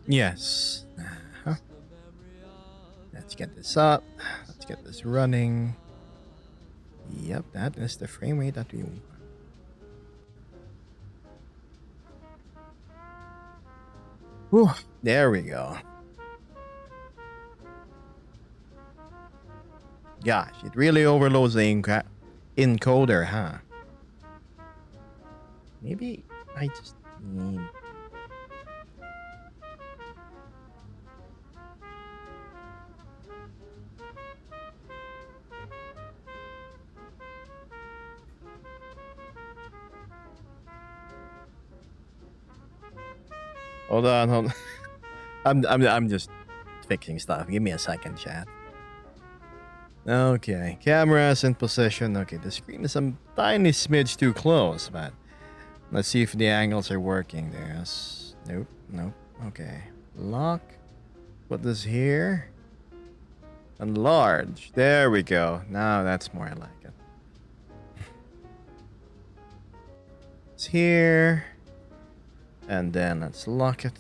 Yes. Let's get this up. Let's get this running. Yep, that is the frame rate that we want. Whew, there we go. Gosh, it really overloads the encoder, huh? Maybe I just need. Hold on, hold on. I'm just fixing stuff. Give me a second, chat. Okay, cameras in position. Okay, the screen is a tiny smidge too close, but let's see if the angles are working. There's nope, nope. Okay, lock. Put this here. Enlarge. There we go. Now that's more like it. It's here. And then let's lock it.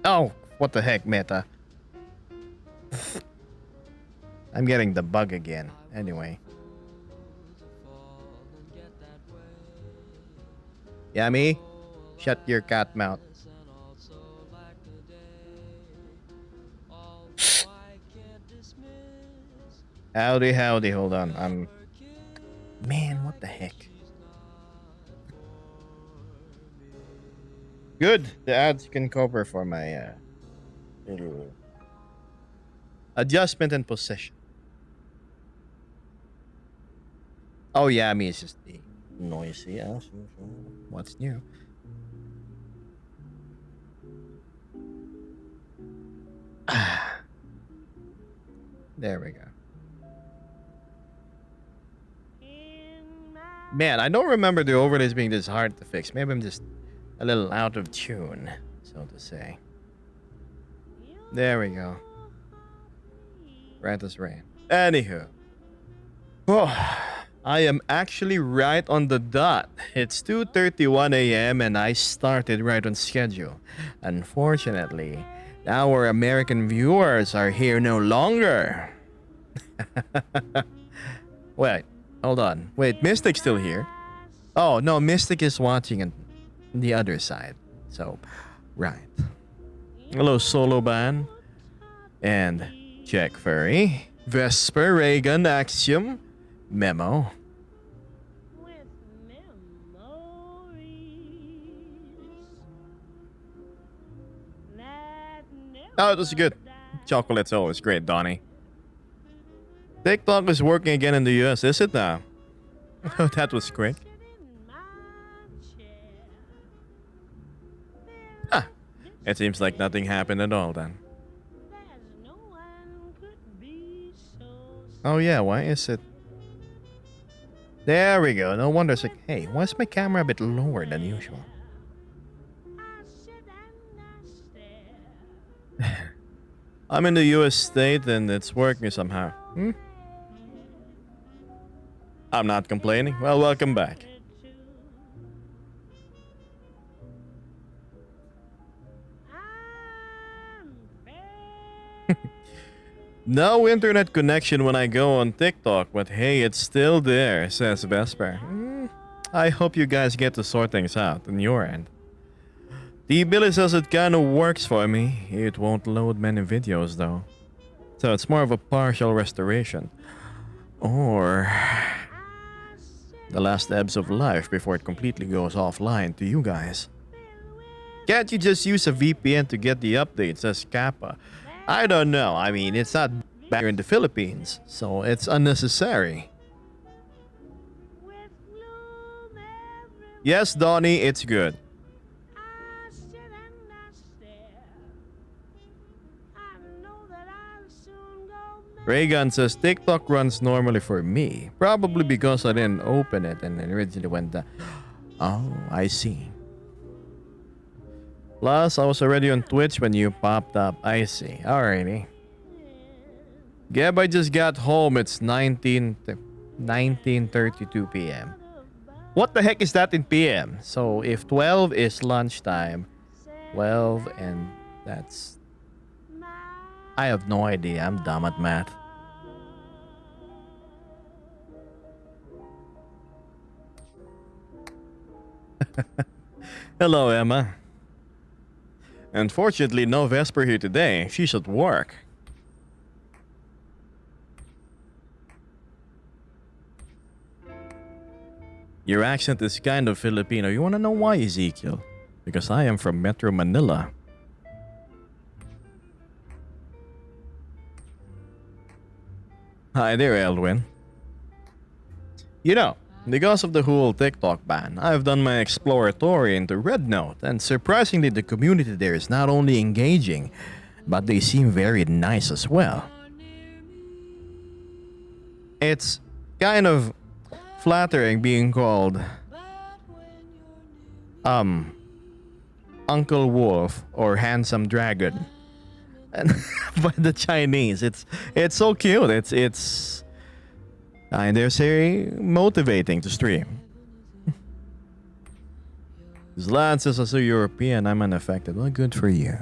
Oh, what the heck, Meta? I'm getting the bug again. Anyway. Yummy? Shut your cat mouth. Howdy, howdy. Hold on. Man, what the heck? Good. The ads can cover for my little adjustment and position. Oh yeah, I mean it's just the noisy as usual. What's new? There we go. Man, I don't remember the overlays being this hard to fix. Maybe I'm just a little out of tune, so to say. There we go. Right as rain. Anywho. Oh, I am actually right on the dot. It's 2:31 a.m. and I started right on schedule. Unfortunately, our American viewers are here no longer. Wait, hold on. Wait, Mystic's still here. Oh, no, Mystic is watching on the other side. So, right. Hello, Solo Ban. And Jack Furry. Vesper, Reagan, Axiom, Memo. Oh, this is good. Chocolate's always great, Donnie. TikTok is working again in the US, is it now? Oh, that was quick. Ah, it seems like nothing happened at all then. Oh yeah, why is it? There we go. No wonder it's like, hey, why is my camera a bit lower than usual? I'm in the US state and it's working somehow. I'm not complaining. Well, welcome back. No internet connection when I go on TikTok, but hey, it's still there, says Vesper. I hope you guys get to sort things out on your end. The Billy says it kinda works for me. It won't load many videos though. So it's more of a partial restoration. Or the last ebbs of life before it completely goes offline to you guys. Can't you just use a VPN to get the updates, says Kappa? I don't know. I mean, it's not back here in the Philippines, so it's unnecessary. Yes, Donnie, it's good. Reagan says TikTok runs normally for me. Probably because I didn't open it and it originally went down. Oh, I see. Plus, I was already on Twitch when you popped up. I see. Alrighty. Gab, I just got home. It's 19:32 p.m. What the heck is that in PM? So if 12 is lunchtime, 12 and that's... I have no idea. I'm dumb at math. Hello, Emma. Unfortunately, no Vesper here today. She's at work. Your accent is kind of Filipino. You want to know why, Ezekiel? Because I am from Metro Manila. Hi there, Elwin. You know, because of the whole TikTok ban, I've done my exploratory into Red Note, and surprisingly, the community there is not only engaging, but they seem very nice as well. It's kind of flattering being called Uncle Wolf or Handsome Dragon and by the Chinese. It's so cute. It's and they're very motivating to stream. Zlad says as a European I'm unaffected. Well, good for you.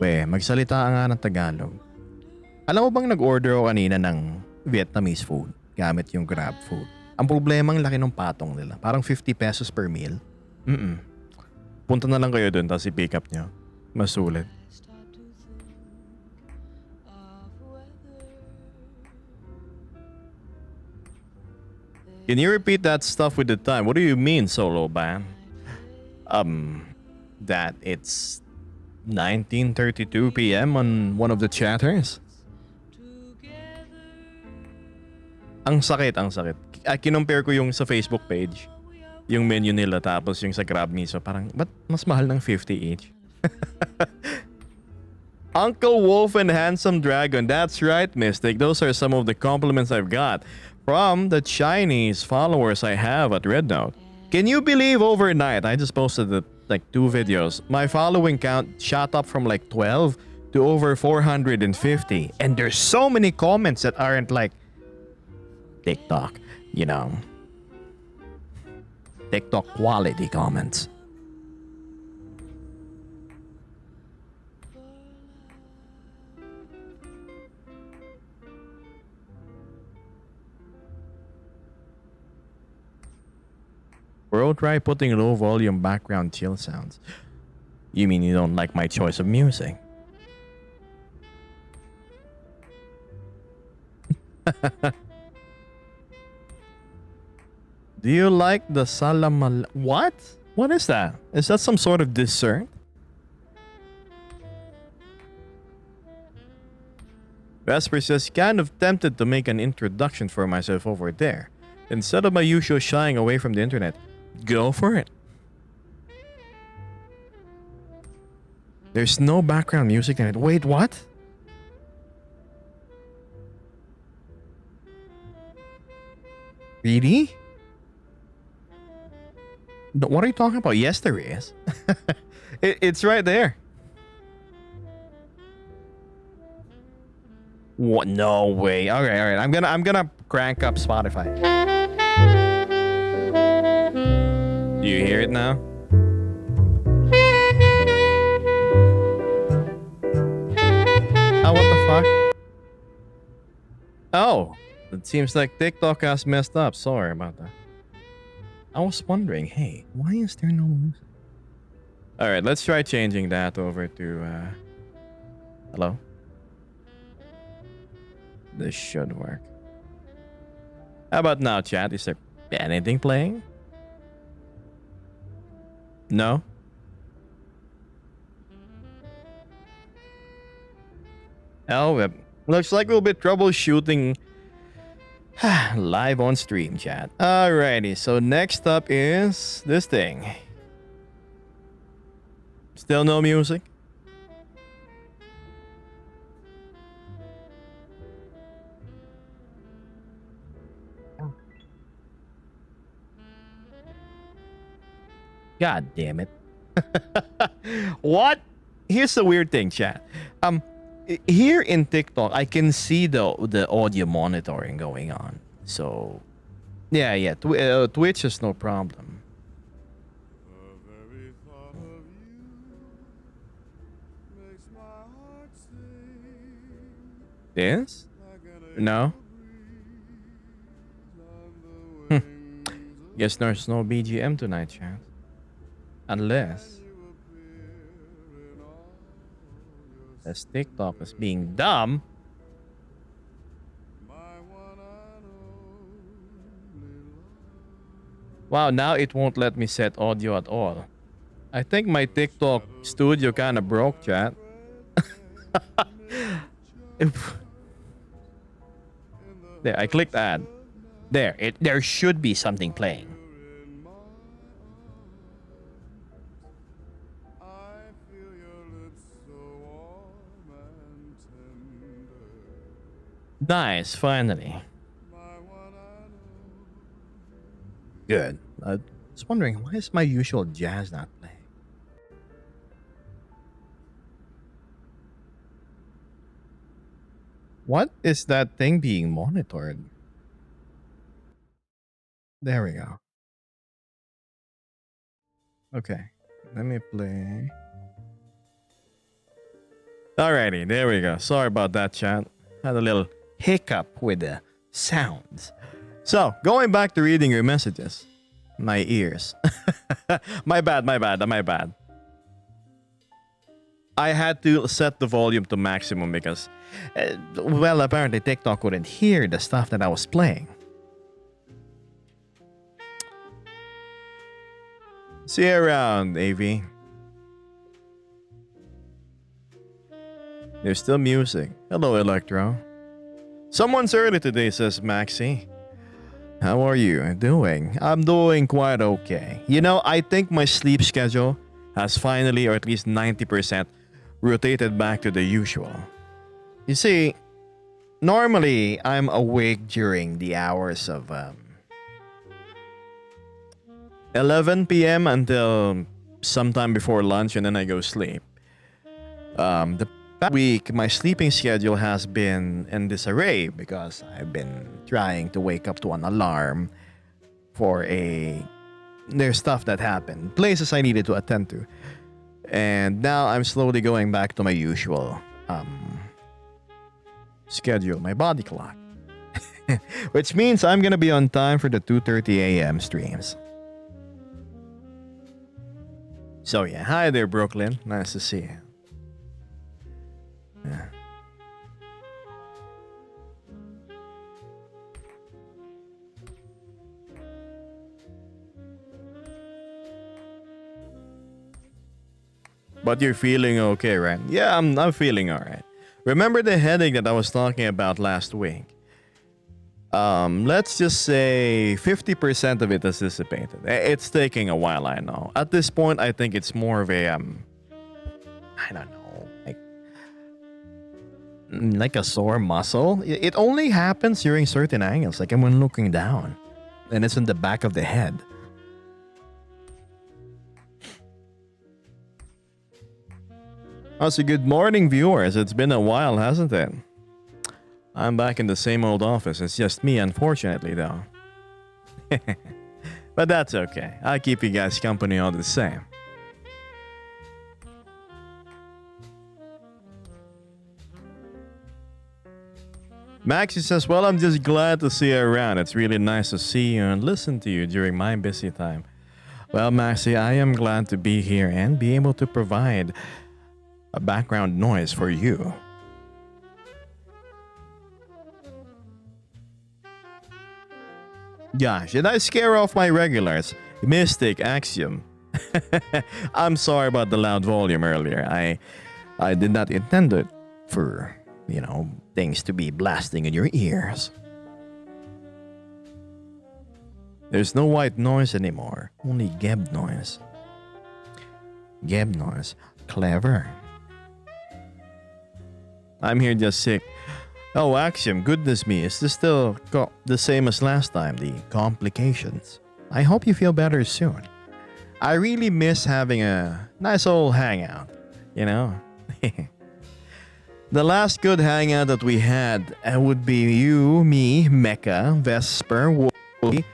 We, magsalita nga ng Tagalog. Alam mo bang nag-order ako kanina ng Vietnamese food gamit yung Grab food? Ang problema ang laki ng patong nila. Parang 50 pesos per meal. Punta na lang kayo dun tapos i-pick up nyo. Mas sulit. Can you repeat that stuff with the time? What do you mean, Solo Ban? That it's 19:32 p.m. on one of the chatters. Ang sakit, ang sakit. Kinompare ko yung sa Facebook page, yung menu nila tapos yung sa Grab Miso. Parang, ba't mas mahal ng 50 each? Uncle Wolf and Handsome Dragon. That's right, Mystic. Those are some of the compliments I've got from the Chinese followers I have at Red Note. Can you believe overnight, I just posted like 2 videos. My following count shot up from like 12 to over 450. And there's so many comments that aren't like TikTok, you know. TikTok quality comments. Bro, try putting low volume background chill sounds. You mean you don't like my choice of music? Do you like the salamal... What? What is that? Is that some sort of dessert? Vesper says, kind of tempted to make an introduction for myself over there. Instead of my usual shying away from the internet, go for it. There's no background music in it. Wait, what? Really? No, what are you talking about? Yes, there is. It's right there. What? No way. All right. I'm gonna crank up Spotify. Do you hear it now? Oh, what the fuck? Oh, it seems like TikTok has messed up. Sorry about that. I was wondering, hey, why is there no music? Alright, let's try changing that over to, hello? This should work. How about now, chat? Is there anything playing? No? Oh, looks like we'll be troubleshooting live on stream, chat. Alrighty, so next up is this thing. Still no music? God damn it. What? here's the weird thing, chat. Here in TikTok, I can see the audio monitoring going on. So, yeah. Twitch is no problem. Yes? No? Guess there's no BGM tonight, chat. Unless TikTok is being dumb. Wow, now it won't let me set audio at all. I think my TikTok studio kind of broke, chat. There, I clicked add. There should be something playing. Nice, finally. Good. I was wondering, why is my usual jazz not playing? What is that thing being monitored? There we go. Okay, let me play. Alrighty, there we go. Sorry about that, chat. Had a little hiccup with the sounds. So, going back to reading your messages. My ears. My bad. I had to set the volume to maximum because, well, apparently TikTok couldn't hear the stuff that I was playing. See you around, AV. There's still music. Hello, Electro. Someone's early today, says Maxi. How are you doing? I'm doing quite okay. You know, I think my sleep schedule has finally, or at least 90%, rotated back to the usual. You see, normally I'm awake during the hours of 11 p.m. until sometime before lunch, and then I go sleep. The past week, my sleeping schedule has been in disarray because I've been trying to wake up to an alarm for there's stuff that happened, places I needed to attend to. And now I'm slowly going back to my usual schedule, my body clock. Which means I'm gonna be on time for the 2:30 a.m. streams. So yeah, hi there, Brooklyn. Nice to see you. Yeah. But you're feeling okay, right? Yeah, I'm feeling alright. Remember the headache that I was talking about last week? Let's just say 50% of it is dissipated. It's taking a while, I know. At this point, I think it's more of a I don't know, like a sore muscle. It only happens during certain angles, like when looking down, and it's in the back of the head. Also, good morning, viewers. It's been a while, hasn't it? I'm back in the same old office. It's just me, unfortunately, though. But that's okay. I'll keep you guys company all the same. Maxi says, well, I'm just glad to see you around. It's really nice to see you and listen to you during my busy time. Well, Maxi, I am glad to be here and be able to provide a background noise for you. Gosh, did I scare off my regulars? Mystic, Axiom. I'm sorry about the loud volume earlier. I did not intend it for, things to be blasting in your ears. There's no white noise anymore, only Geb noise. Geb noise. Clever. I'm here just sick. Oh, Axiom, goodness me, is this still the same as last time, the complications? I hope you feel better soon. I really miss having a nice old hangout. You know? The last good hangout that we had would be you, me, Mecca, Vesper, Wooly.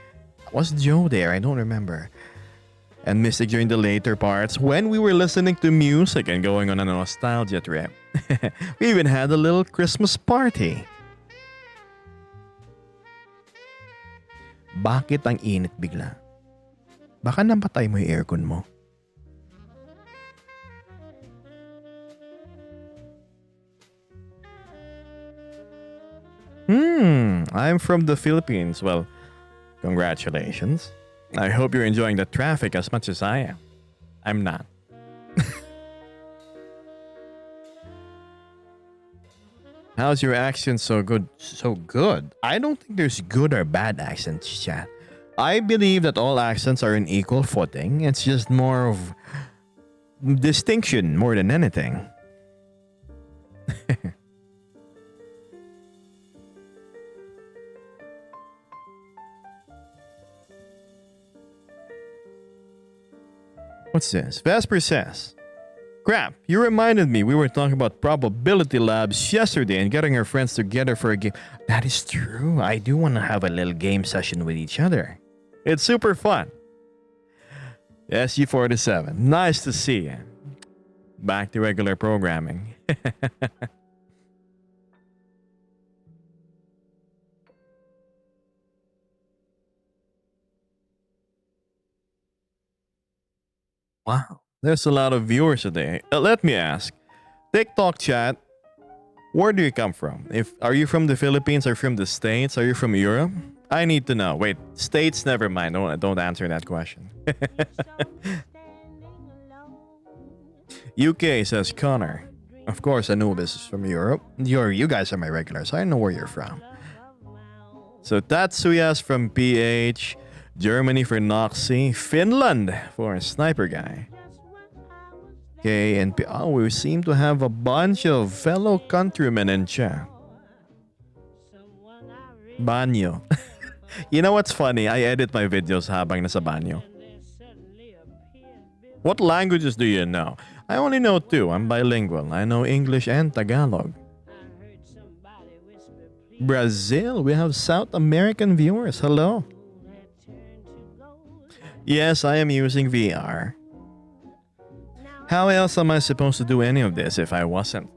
Was Joe there? I don't remember. And Mystic during the later parts when we were listening to music and going on a nostalgia trip. We even had a little Christmas party. Bakit ang init bigla? Baka napatay mo yung aircon mo. I'm from the Philippines. Well, congratulations. I hope you're enjoying the traffic as much as I am. I'm not. How's your accent so good? So good? I don't think there's good or bad accents, chat. I believe that all accents are in equal footing. It's just more of distinction more than anything. What's this? Vesper says, crap, you reminded me we were talking about probability labs yesterday and getting our friends together for a game. That is true. I do want to have a little game session with each other. It's super fun. SU47, nice to see you. Back to regular programming. Wow, there's a lot of viewers today. Let me ask, TikTok chat, where do you come from? If are you from the Philippines or from the States? Are you from Europe? I need to know. Wait, States, never mind. Don't answer that question. UK says Connor. Of course, Anubis is from Europe. You guys are my regulars. I know where you're from. So Tatsuya's from PH. Germany for Noxy, Finland for Sniper Guy. Okay, and we seem to have a bunch of fellow countrymen in chat. Banyo. You know what's funny? I edit my videos habang nasa banyo. What languages do you know? I only know two. I'm bilingual. I know English and Tagalog. Brazil, we have South American viewers. Hello. Yes, I am using VR. How else am I supposed to do any of this if I wasn't?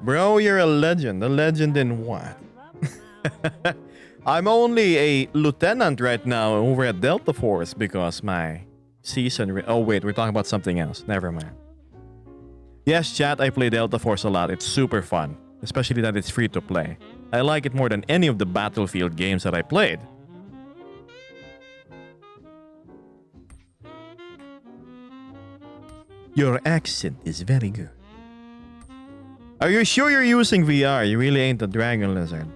Bro, you're a legend. A legend in what? I'm only a lieutenant right now over at Delta Force because my season... oh wait, we're talking about something else. Never mind. Yes, chat, I play Delta Force a lot. It's super fun. Especially that it's free to play. I like it more than any of the Battlefield games that I played. Your accent is very good. Are you sure you're using VR? You really ain't a dragon lizard.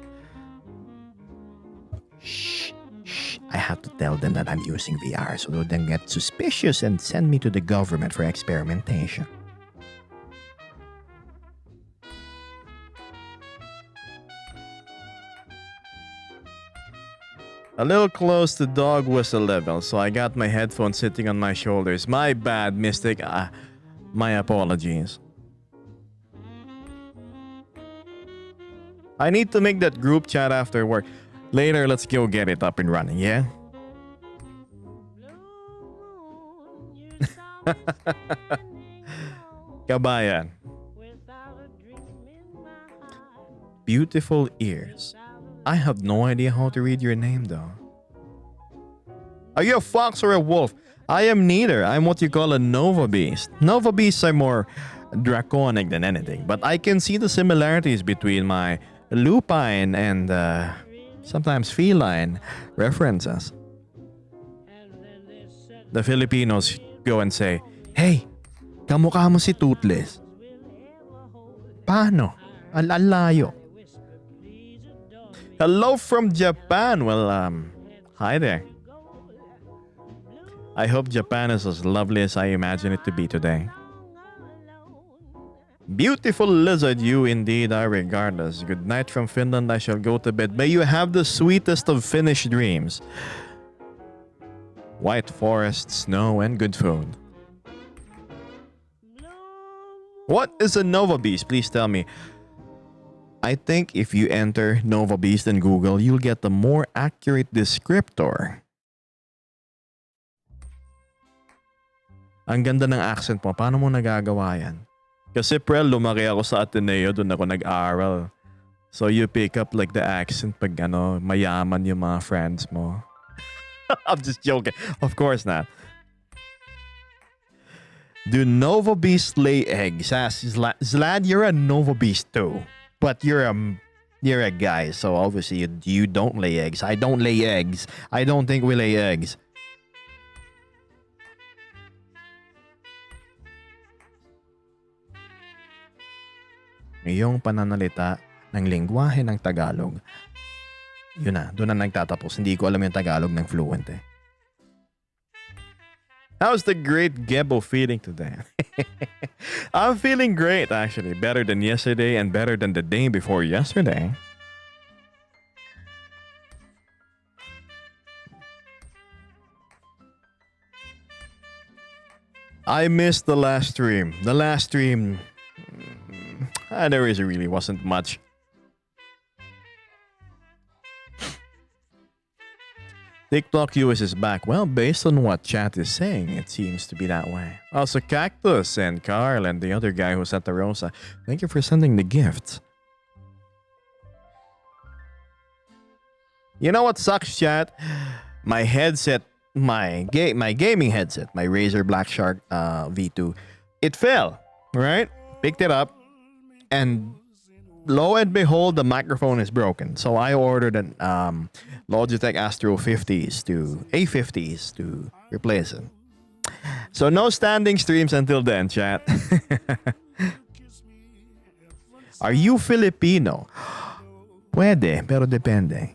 Shh. I have to tell them that I'm using VR so they don't get suspicious and send me to the government for experimentation. A little close to dog whistle level, so I got my headphones sitting on my shoulders. My bad, Mystic. My apologies. I need to make that group chat after work. Later, let's go get it up and running, yeah? Kabayan. Beautiful ears. I have no idea how to read your name though. Are you a fox or a wolf? I am neither. I'm what you call a Nova Beast. Nova Beasts are more draconic than anything, but I can see the similarities between my lupine and sometimes feline references. The Filipinos go and say, "Hey, kamukha mo si Toothless." Paano? Al-layo. Hello from Japan. Well, hi there. I hope Japan is as lovely as I imagine it to be today. Beautiful lizard, you indeed are regardless. Good night from Finland. I shall go to bed. May you have the sweetest of Finnish dreams. White forest, snow, and good food. What is a Nova Beast? Please tell me. I think if you enter Nova Beast in Google, you'll get a more accurate descriptor. Ang ganda ng accent mo. Paano mo nagagawa yan? Kasi Prel, lumaki ako sa Ateneo. Doon ako nag-aral. So you pick up like the accent pag mayaman yung mga friends mo. I'm just joking. Of course not. Do Nova Beast lay eggs? Zlad, you're a Nova Beast too. But you're a guy, so obviously you don't lay eggs. I don't lay eggs. I don't think we lay eggs. Ngayong pananalita ng lengguwahe ng Tagalog. Yun na, doon na nagtatapos. Hindi ko alam yung Tagalog ng fluent eh. How's the great Gebo feeling today? I'm feeling great actually. Better than yesterday and better than the day before yesterday. I missed the last stream. The last stream, there really wasn't much. TikTok US is back. Well, based on what chat is saying, it seems to be that way. Also, Cactus and Carl and the other guy who sent the Rosa, thank you for sending the gift. You know what sucks, chat? My headset, my gaming headset, my Razer Black Shark V2, it fell, right? Picked it up, and lo and behold, the microphone is broken. So I ordered an Logitech Astro 50s to A50s to replace it. So no standing streams until then, chat. Are you Filipino? Pwede, pero depende.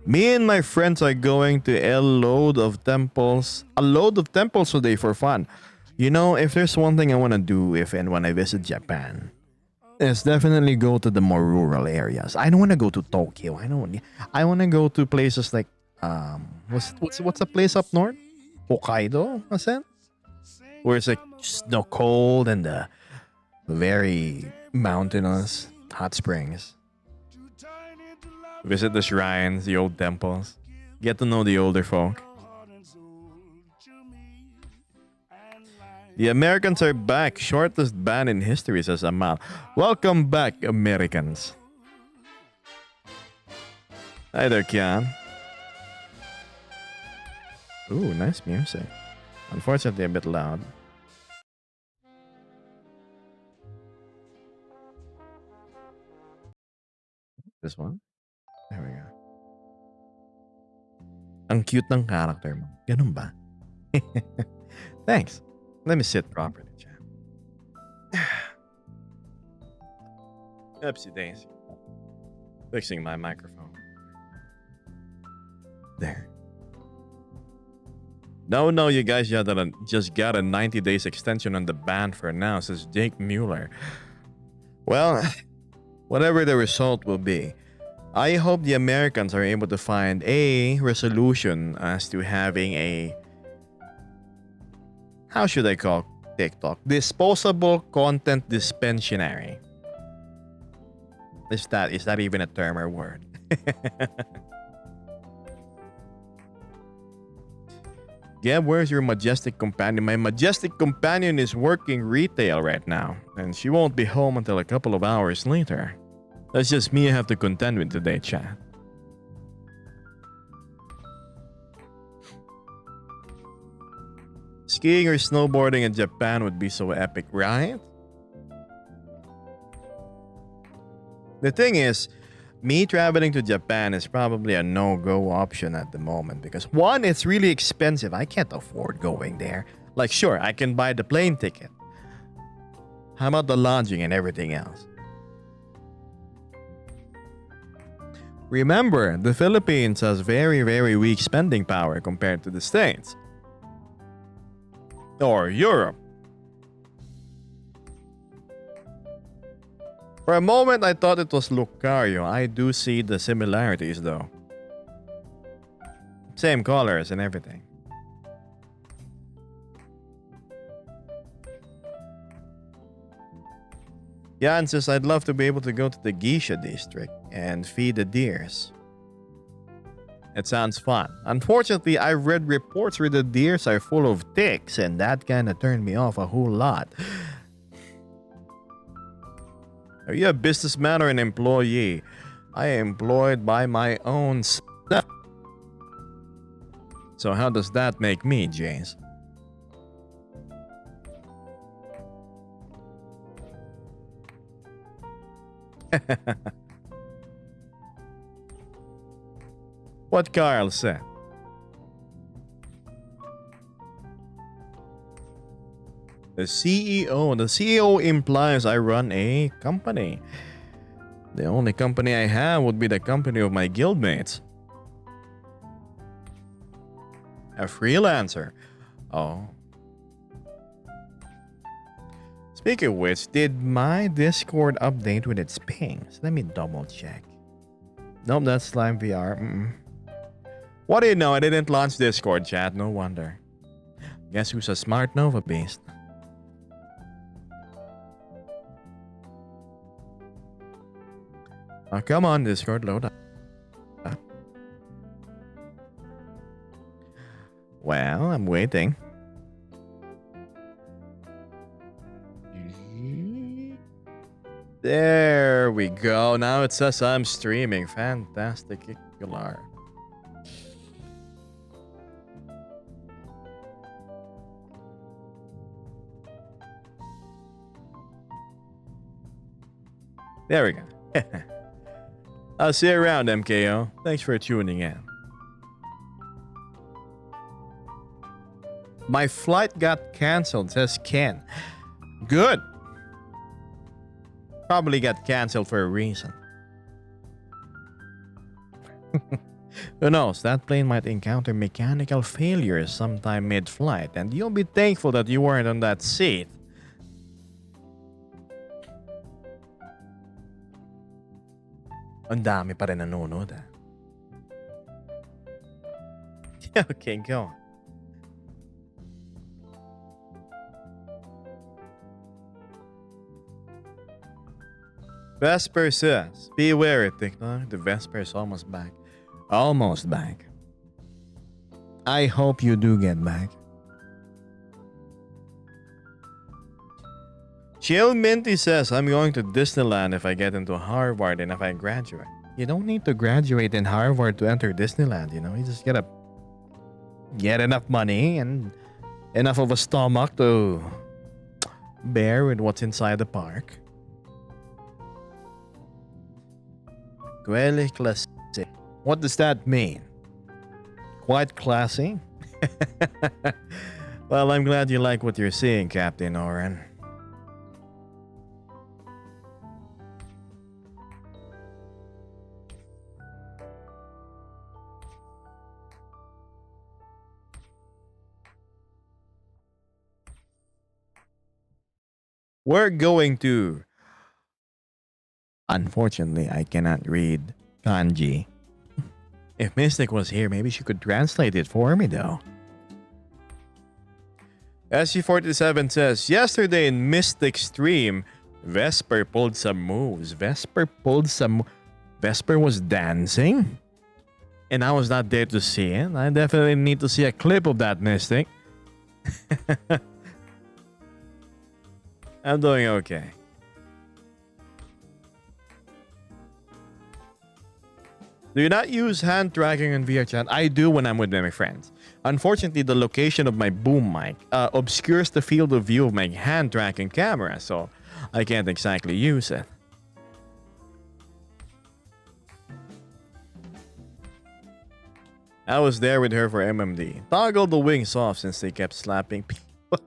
Me and my friends are going to a load of temples today for fun. You know, if there's one thing I want to do if and when I visit Japan, it's definitely go to the more rural areas. I don't want to go to Tokyo. I want to go to places like what's a place up north? Hokkaido, was that? Where it's like snow cold and very mountainous hot springs. Visit the shrines, the old temples. Get to know the older folk. The Americans are back. Shortest ban in history, says Amal. Welcome back, Americans. Hi there, Kian. Ooh, nice music. Unfortunately, a bit loud. This one? There we go. Ang cute ng character mo. Ganun ba? Thanks. Let me sit properly, chat. Oopsie daisy. Fixing my microphone. There. No, you guys just got a 90 days extension on the ban for now, says Jake Mueller. Well, whatever the result will be, I hope the Americans are able to find a resolution as to having a, how should I call TikTok? Disposable content dispensary. Is that even a term or word? Gab, where's your majestic companion? My majestic companion is working retail right now, and she won't be home until a couple of hours later. That's just me I have to contend with today, chat. Skiing or snowboarding in Japan would be so epic, right? The thing is, me traveling to Japan is probably a no-go option at the moment because one, it's really expensive. I can't afford going there. Like, sure, I can buy the plane ticket. How about the lodging and everything else? Remember, the Philippines has very, very weak spending power compared to the States. Or Europe. For a moment, I thought it was Lucario. I do see the similarities, though. Same colors and everything. Jan says, I'd love to be able to go to the Geisha district and feed the deers. It sounds fun. Unfortunately, I read reports where the deers are full of ticks, and that kind of turned me off a whole lot. Are you a businessman or an employee? I am employed by my own stuff. So how does that make me, James? What Carl said. The CEO. The CEO implies I run a company. The only company I have would be the company of my guildmates. A freelancer. Oh. Speaking of which, did my Discord update with its pings? Let me double check. Nope, that's Slime VR. What do you know? I didn't launch Discord, chat. No wonder. Guess who's a smart Nova beast? Oh, come on, Discord, load up. Well, I'm waiting. There we go. Now it says I'm streaming. Fantastic. There we go. I'll see you around, MKO. Thanks for tuning in. My flight got cancelled, says Ken. Good. Probably got cancelled for a reason. Who knows, that plane might encounter mechanical failures sometime mid-flight, and you'll be thankful that you weren't on that seat. Ang dami pa rin nanonood, ah. Okay, go on. Vesper says, be wary, TikTok. The Vesper is almost back. Almost back. I hope you do get back. Chill Minty says, I'm going to Disneyland if I get into Harvard and if I graduate. You don't need to graduate in Harvard to enter Disneyland, you know? You just gotta get enough money and enough of a stomach to bear with what's inside the park. Quelle classe. What does that mean? Quite classy? Well, I'm glad you like what you're seeing, Captain Oren. We're going to... Unfortunately, I cannot read kanji. If Mystic was here, maybe she could translate it for me, though. SG47 says, yesterday in Mystic stream, Vesper pulled some moves. Vesper was dancing? And I was not there to see it. I definitely need to see a clip of that, Mystic. I'm doing okay. Do you not use hand tracking in VRChat? I do when I'm with my friends. Unfortunately, the location of my boom mic obscures the field of view of my hand tracking camera, so I can't exactly use it. I was there with her for MMD. Toggle the wings off since they kept slapping people.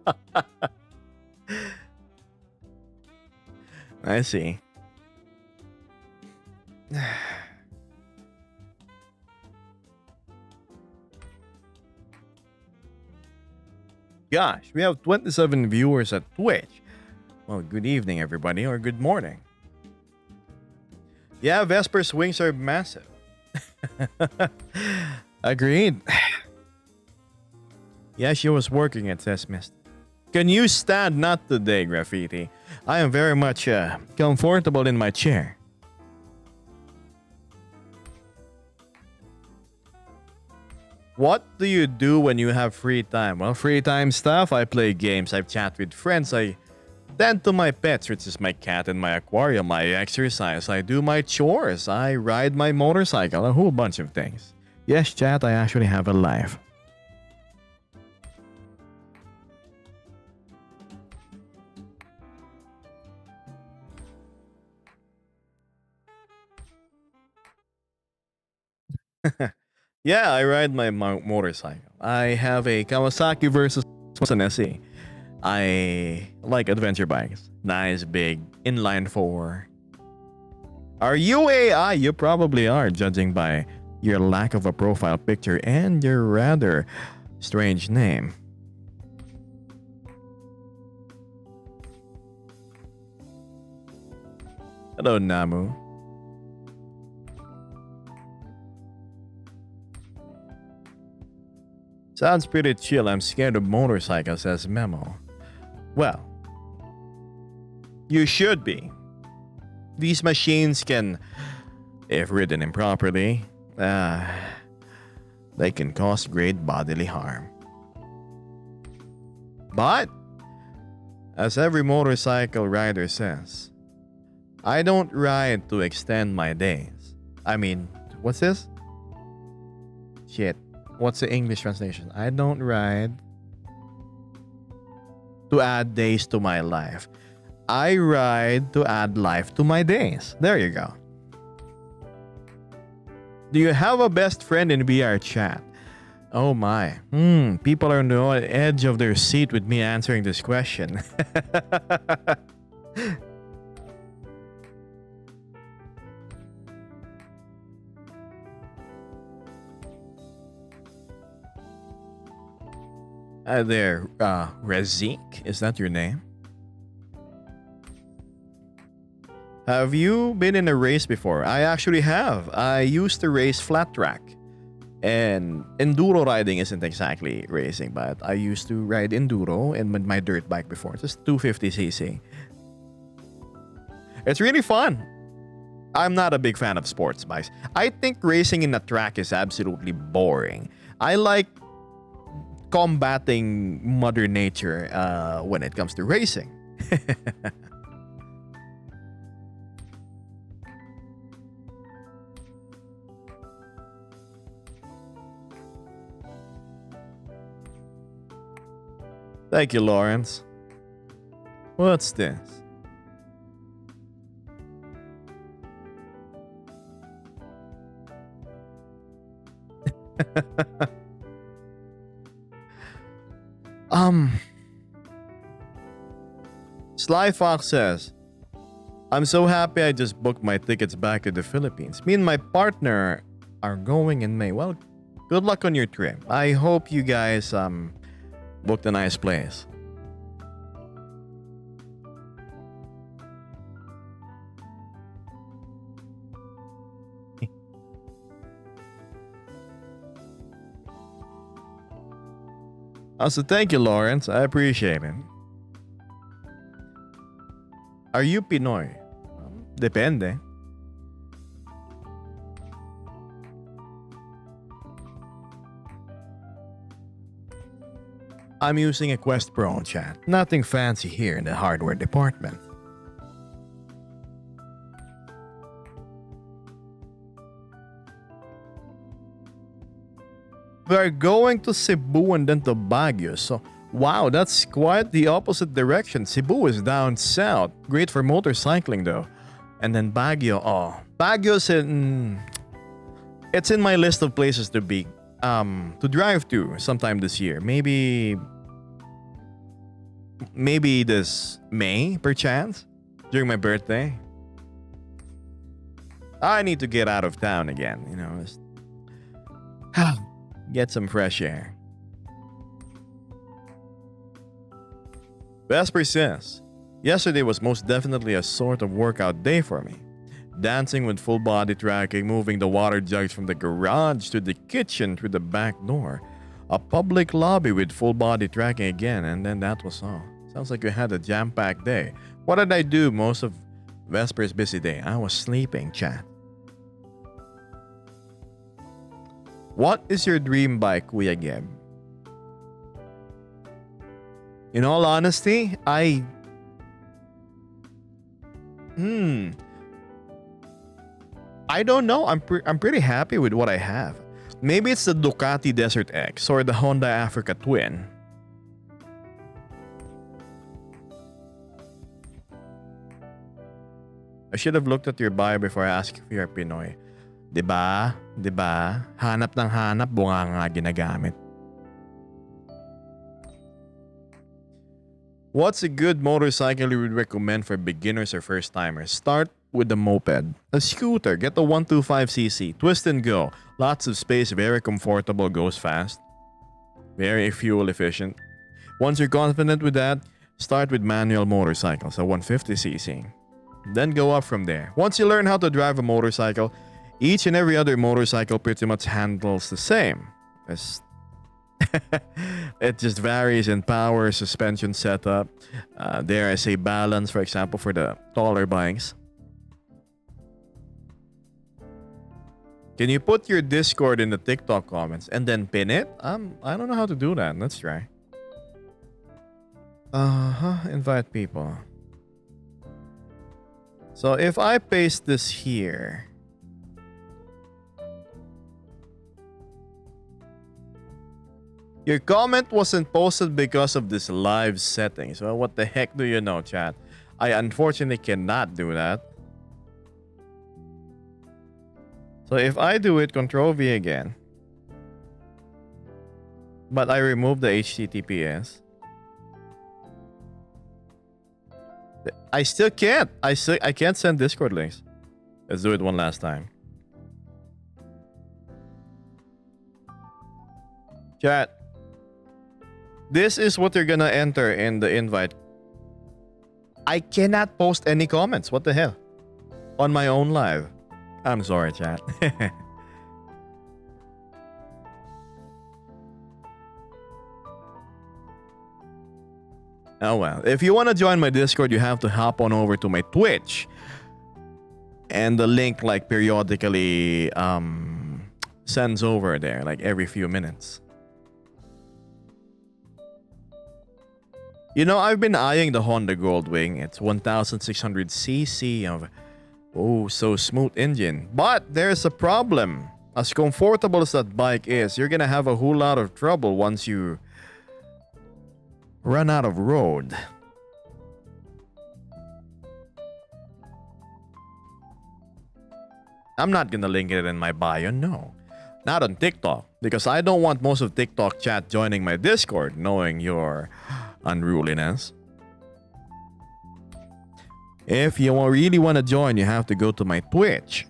I see. Gosh, we have 27 viewers at Twitch. Well, good evening, everybody, or good morning. Yeah, Vesper's wings are massive. Agreed. Yeah, she was working at says Mist. Can you stand? Not today, Graffiti. I am very much comfortable in my chair. What do you do when you have free time? Well, free time stuff. I play games. I chat with friends. I tend to my pets, which is my cat and my aquarium. I exercise. I do my chores. I ride my motorcycle. A whole bunch of things. Yes, chat. I actually have a life. Yeah, I ride my motorcycle. I have a Kawasaki versus an SE. I like adventure bikes. Nice, big, inline four. Are you AI? You probably are, judging by your lack of a profile picture and your rather strange name. Hello, Namu. Sounds pretty chill. I'm scared of motorcycles, says Memo. Well, you should be. These machines can, if ridden improperly, they can cause great bodily harm. But, as every motorcycle rider says, I don't ride to extend my days. I mean, what's this? Shit. What's the English translation? I don't ride to add days to my life. I ride to add life to my days. There you go. Do you have a best friend in VR chat? Oh my. People are on the edge of their seat with me answering this question. There, Rezik, is that your name? Have you been in a race before? I actually have. I used to race flat track. And enduro riding isn't exactly racing, but I used to ride enduro in my dirt bike before, just 250cc. It's really fun. I'm not a big fan of sports bikes. I think racing in a track is absolutely boring. I like combating Mother Nature when it comes to racing. Thank you, Lawrence. What's this? Sly Fox says, I'm so happy I just booked my tickets back to the Philippines. Me and my partner are going in May. Well, good luck on your trip. I hope you guys booked a nice place. Also, thank you, Lawrence. I appreciate it. Are you Pinoy? Depende. I'm using a Quest Pro chat. Nothing fancy here in the hardware department. We're going to Cebu and then to Baguio. So, wow, that's quite the opposite direction. Cebu is down south. Great for motorcycling though. And then Baguio, Baguio's in... It's in my list of places to drive to sometime this year. Maybe this May, perchance, during my birthday. I need to get out of town again, get some fresh air. Vesper says, yesterday was most definitely a sort of workout day for me. Dancing with full body tracking, moving the water jugs from the garage to the kitchen through the back door. A public lobby with full body tracking again, and then that was all. Sounds like you had a jam-packed day. What did I do most of Vesper's busy day? I was sleeping, chat. What is your dream bike, Kuya Geb? In all honesty, I don't know. I'm pretty happy with what I have. Maybe it's the Ducati Desert X or the Honda Africa Twin. I should have looked at your bio before I asked if you're Pinoy. Diba? Diba? Hanap ng hanap, bunga nga ginagamit. What's a good motorcycle you would recommend for beginners or first timers? Start with the moped. A scooter, get the 125cc. Twist and go. Lots of space, very comfortable, goes fast. Very fuel efficient. Once you're confident with that, start with manual motorcycles, a 150cc. Then go up from there. Once you learn how to drive a motorcycle, each and every other motorcycle pretty much handles the same. It just varies in power, suspension setup, dare I say balance, for example, for the taller bikes. Can you put your Discord in the TikTok comments and then pin it? I don't know how to do that. Let's try. Invite people. So if I paste this here, your comment wasn't posted because of this live setting. So what the heck do you know, chat? I unfortunately cannot do that. So if I do it, Control V again, but I remove the HTTPS, I still can't. I can't send Discord links. Let's do it one last time. Chat. This is what you're gonna enter in the invite. I cannot post any comments. What the hell? On my own live. I'm sorry, chat. Oh well. If you want to join my Discord, you have to hop on over to my Twitch. And the link like periodically sends over there like every few minutes. You know, I've been eyeing the Honda Goldwing. It's 1600cc of so smooth engine. But there's a problem. As comfortable as that bike is, you're gonna have a whole lot of trouble once you run out of road. I'm not gonna link it in my bio, no. Not on TikTok, because I don't want most of TikTok chat joining my Discord knowing your unruliness. If you really want to join, you have to go to my Twitch.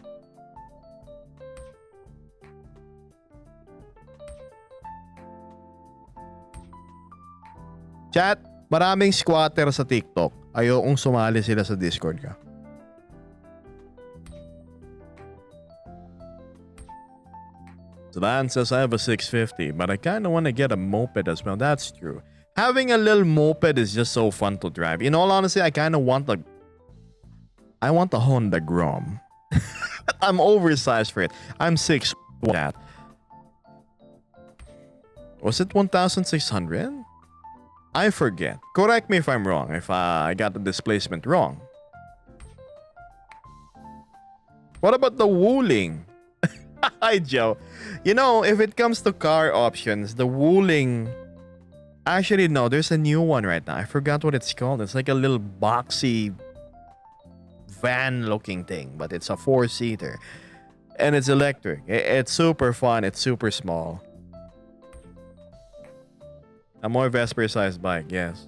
Chat, maraming squatter sa TikTok. Ayokong sumali sila sa Discord ka. Saban says I have a 650, but I kind of want to get a moped as well. That's true. Having a little moped is just so fun to drive. In all honesty, I kind of want the Honda Grom. I'm oversized for it. I'm 6'1". Was it 1,600? I forget. Correct me if I'm wrong, if I got the displacement wrong. What about the Wuling? Hi, Joe. You know, if it comes to car options, the Wuling... Actually, no, there's a new one right now. I forgot what it's called. It's like a little boxy van-looking thing, but it's a 4-seater. And it's electric. It's super fun. It's super small. A more Vesper-sized bike, yes.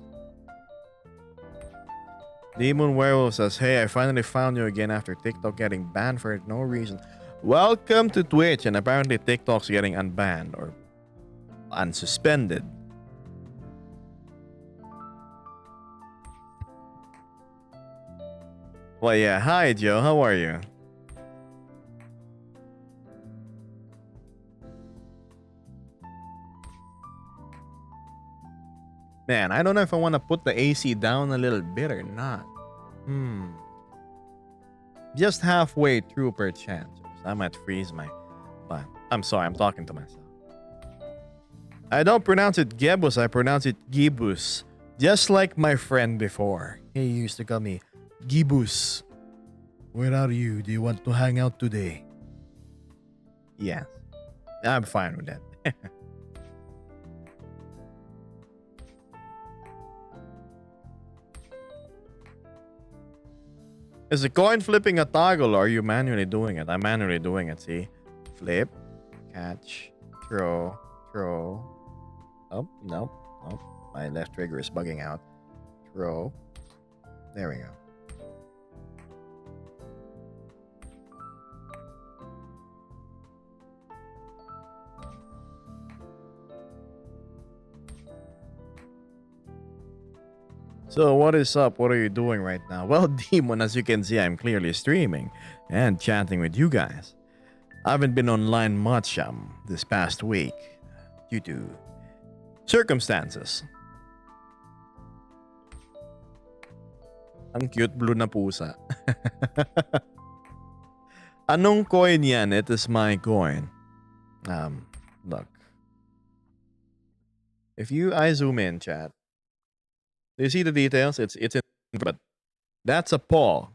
Demon Werewolf says, hey, I finally found you again after TikTok getting banned for no reason. Welcome to Twitch, and apparently TikTok's getting unbanned or unsuspended. Well, yeah. Hi, Joe. How are you? Man, I don't know if I want to put the AC down a little bit or not. Just halfway through per chance. I might freeze my butt. I'm sorry, I'm talking to myself. I don't pronounce it Gebus, I pronounce it Gibus. Just like my friend before. He used to call me Gibus. Where are you? Do you want to hang out today? Yes. I'm fine with that. Is the coin flipping a toggle or are you manually doing it? I'm manually doing it, see? Flip, catch, throw. Oh, no. My left trigger is bugging out. Throw. There we go. So what is up? What are you doing right now? Well, Demon, as you can see, I'm clearly streaming and chatting with you guys. I haven't been online much this past week due to circumstances. Ang cute blue na pusa. Anong coin yan? It is my coin. Look. If I zoom in, chat. Do you see the details? It's in, but that's a paw.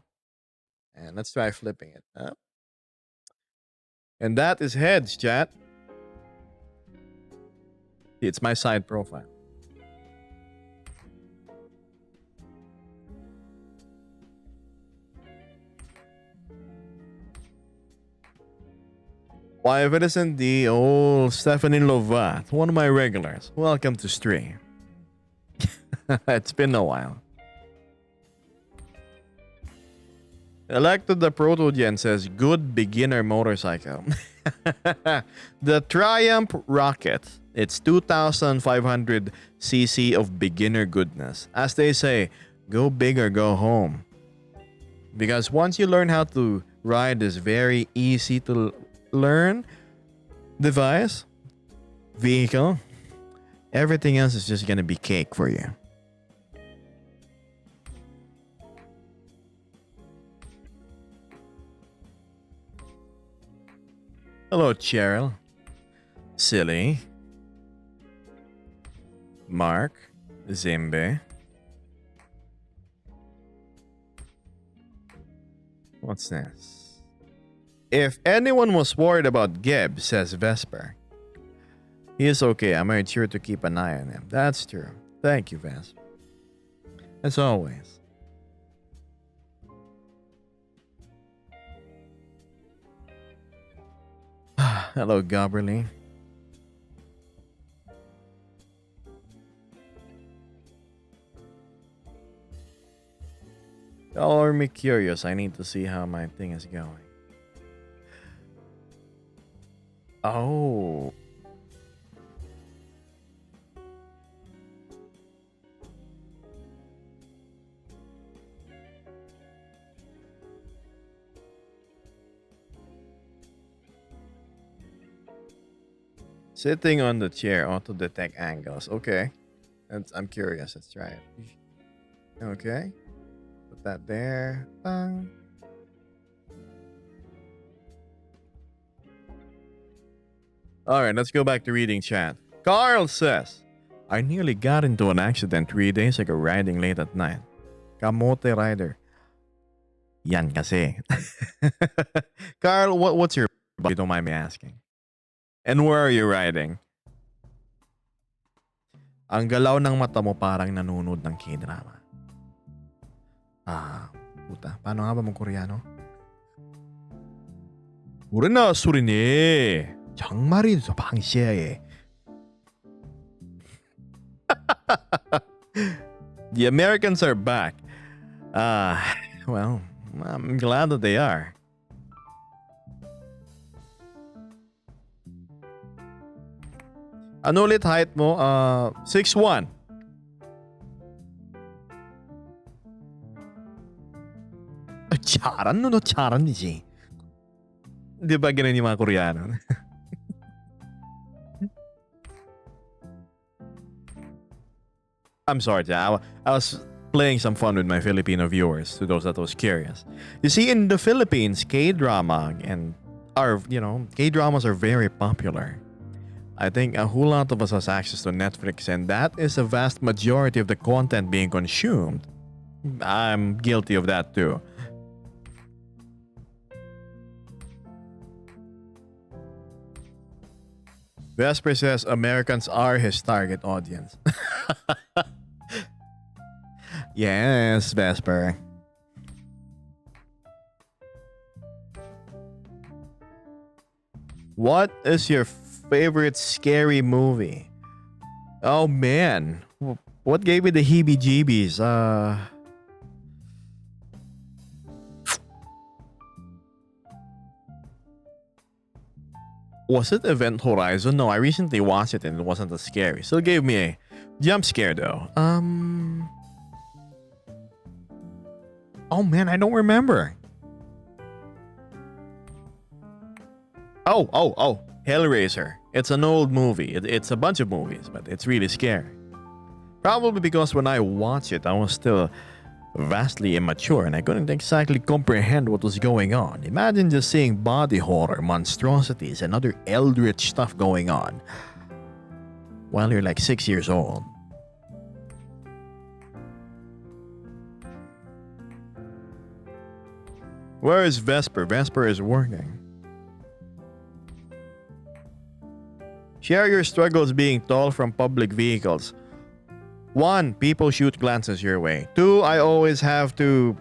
And let's try flipping it up. And that is heads, chat. It's my side profile. Why, if it isn't the old Stephanie Lovat, one of my regulars, welcome to stream. It's been a while. Elected the Protogen says, good beginner motorcycle. The Triumph Rocket. It's 2,500 cc of beginner goodness. As they say, go big or go home. Because once you learn how to ride this very easy to learn device, vehicle, everything else is just going to be cake for you. Hello, Cheryl. Silly. Mark. Zimbe. What's this? If anyone was worried about Geb, says Vesper, he is okay. I made sure to keep an eye on him. That's true. Thank you, Vesper. As always. Hello, Gobberly. Y'all are me curious. I need to see how my thing is going. Oh. Sitting on the chair, auto detect angles. Okay. I'm curious. Let's try it. Okay. Put that there. Bang. Alright, let's go back to reading chat. Carl says, I nearly got into an accident 3 days ago riding late at night. Kamote rider. Yan kasi. Carl, what's your... You don't mind me asking. And where are you riding? Ang galaw ng mata mo parang nanonood ng K-drama. Puta. Paano nga ba mag-Koreano? 우리나라 소리네. 정말이죠, 방시에. The Americans are back. Well, I'm glad that they are. Ano ulit height mo? 6'1". 잘하는 너 잘하는지. Di ba ganun yung mga Koreano? I'm sorry, I was playing some fun with my Filipino viewers, to those that was curious. You see, in the Philippines, K-drama and K-dramas are very popular. I think a whole lot of us has access to Netflix, and that is a vast majority of the content being consumed. I'm guilty of that too. Vesper says Americans are his target audience. Yes, Vesper. What is your favorite scary movie? Oh man, what gave me the heebie-jeebies? Was it Event Horizon? No, I recently watched it and it wasn't as scary. Still gave me a jump scare though. Oh man, I don't remember. Oh. Hellraiser. It's an old movie. It's a bunch of movies, but it's really scary. Probably because when I watched it, I was still vastly immature and I couldn't exactly comprehend what was going on. Imagine just seeing body horror, monstrosities, and other eldritch stuff going on while you're like 6 years old. Where is Vesper? Vesper is working. Share your struggles being tall from public vehicles. 1, people shoot glances your way. 2, I have to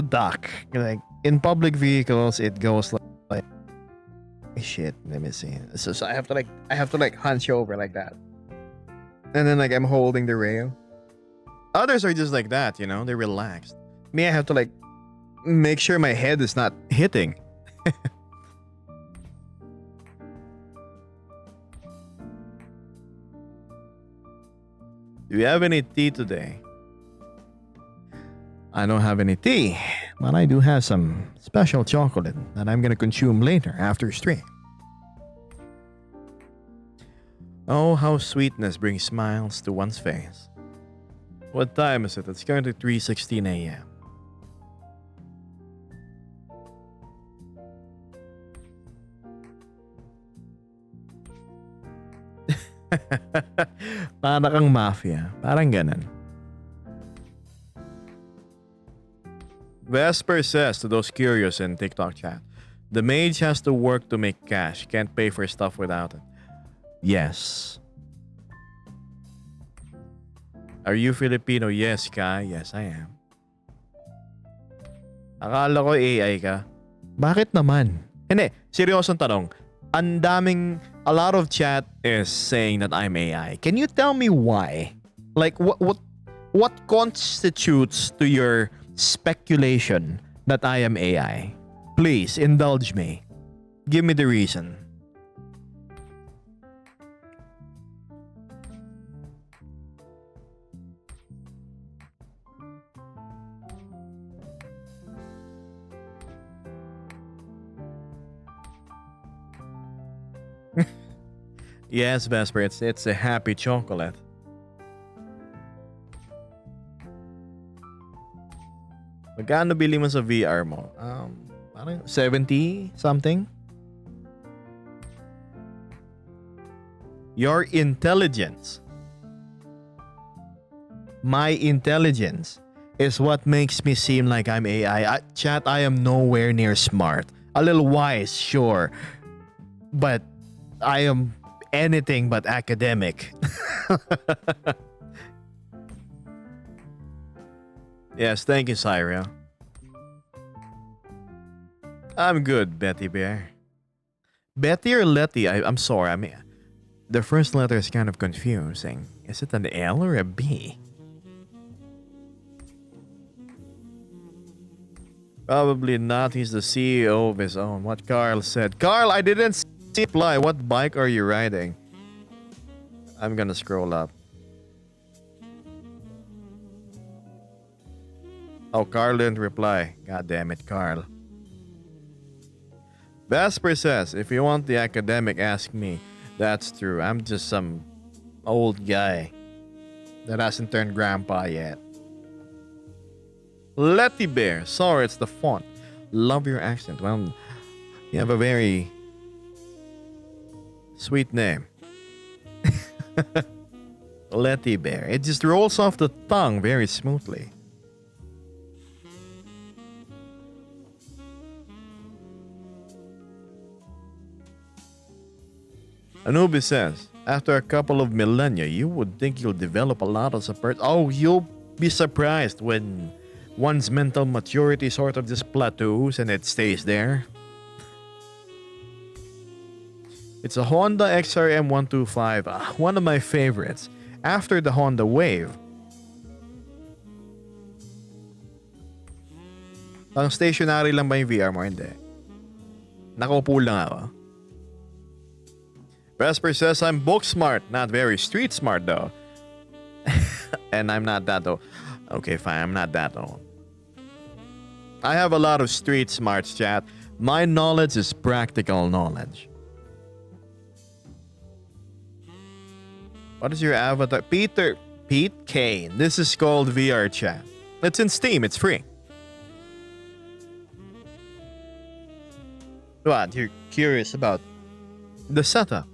duck. Like in public vehicles, it goes like shit. Let me see. So I have to hunch over like that, and then like I'm holding the rail. Others are just like that, they're relaxed. Me, I have to make sure my head is not hitting. Do you have any tea today? I don't have any tea, but I do have some special chocolate that I'm gonna consume later after stream. Oh, how sweetness brings smiles to one's face. What time is it? It's currently 3:16 a.m. Para kang mafia. Parang ganun. Vesper says to those curious in TikTok chat, the mage has to work to make cash. Can't pay for stuff without it. Yes. Are you Filipino? Yes, Kai. Yes, I am. Akala ko AI ka. Bakit naman? Hindi, seryosong tanong. A lot of chat is saying that I'm AI. Can you tell me why? Like what constitutes to your speculation that I am AI? Please indulge me. Give me the reason. Yes, Vesper, it's a happy chocolate. Magkano bili mo sa VR mo? Parang 70 something? Your intelligence. My intelligence is what makes me seem like I'm AI. Chat, I am nowhere near smart. A little wise, sure. But I am anything but academic. Yes, thank you, Syria. I'm good, Betty Bear. Betty or Letty? I'm sorry. I mean, the first letter is kind of confusing. Is it an L or a B? Probably not. He's the CEO of his own. What Carl said. Carl, I didn't see reply. What bike are you riding? I'm gonna scroll up. Oh, Carl didn't reply. God damn it, Carl. Vesper says, if you want the academic, ask me. That's true. I'm just some old guy that hasn't turned grandpa yet. Letty Bear. Sorry, it's the font. Love your accent. Well, you have a very sweet name. Letty Bear. It just rolls off the tongue very smoothly. Anubis says, after a couple of millennia, you would think you'll develop a lot as a person. Oh, you'll be surprised when one's mental maturity sort of just plateaus and it stays there. It's a Honda XRM 125, one of my favorites. After the Honda Wave. Ang stationary lang ba yung VR mo? Hindi. Nakaupo lang ako. Vesper says, I'm book smart, not very street smart though. And I'm not that though. Okay, fine, I'm not that though. I have a lot of street smarts, chat. My knowledge is practical knowledge. What is your avatar? Pete Kane. This is called VR chat. It's in Steam, it's free. What? You're curious about the setup?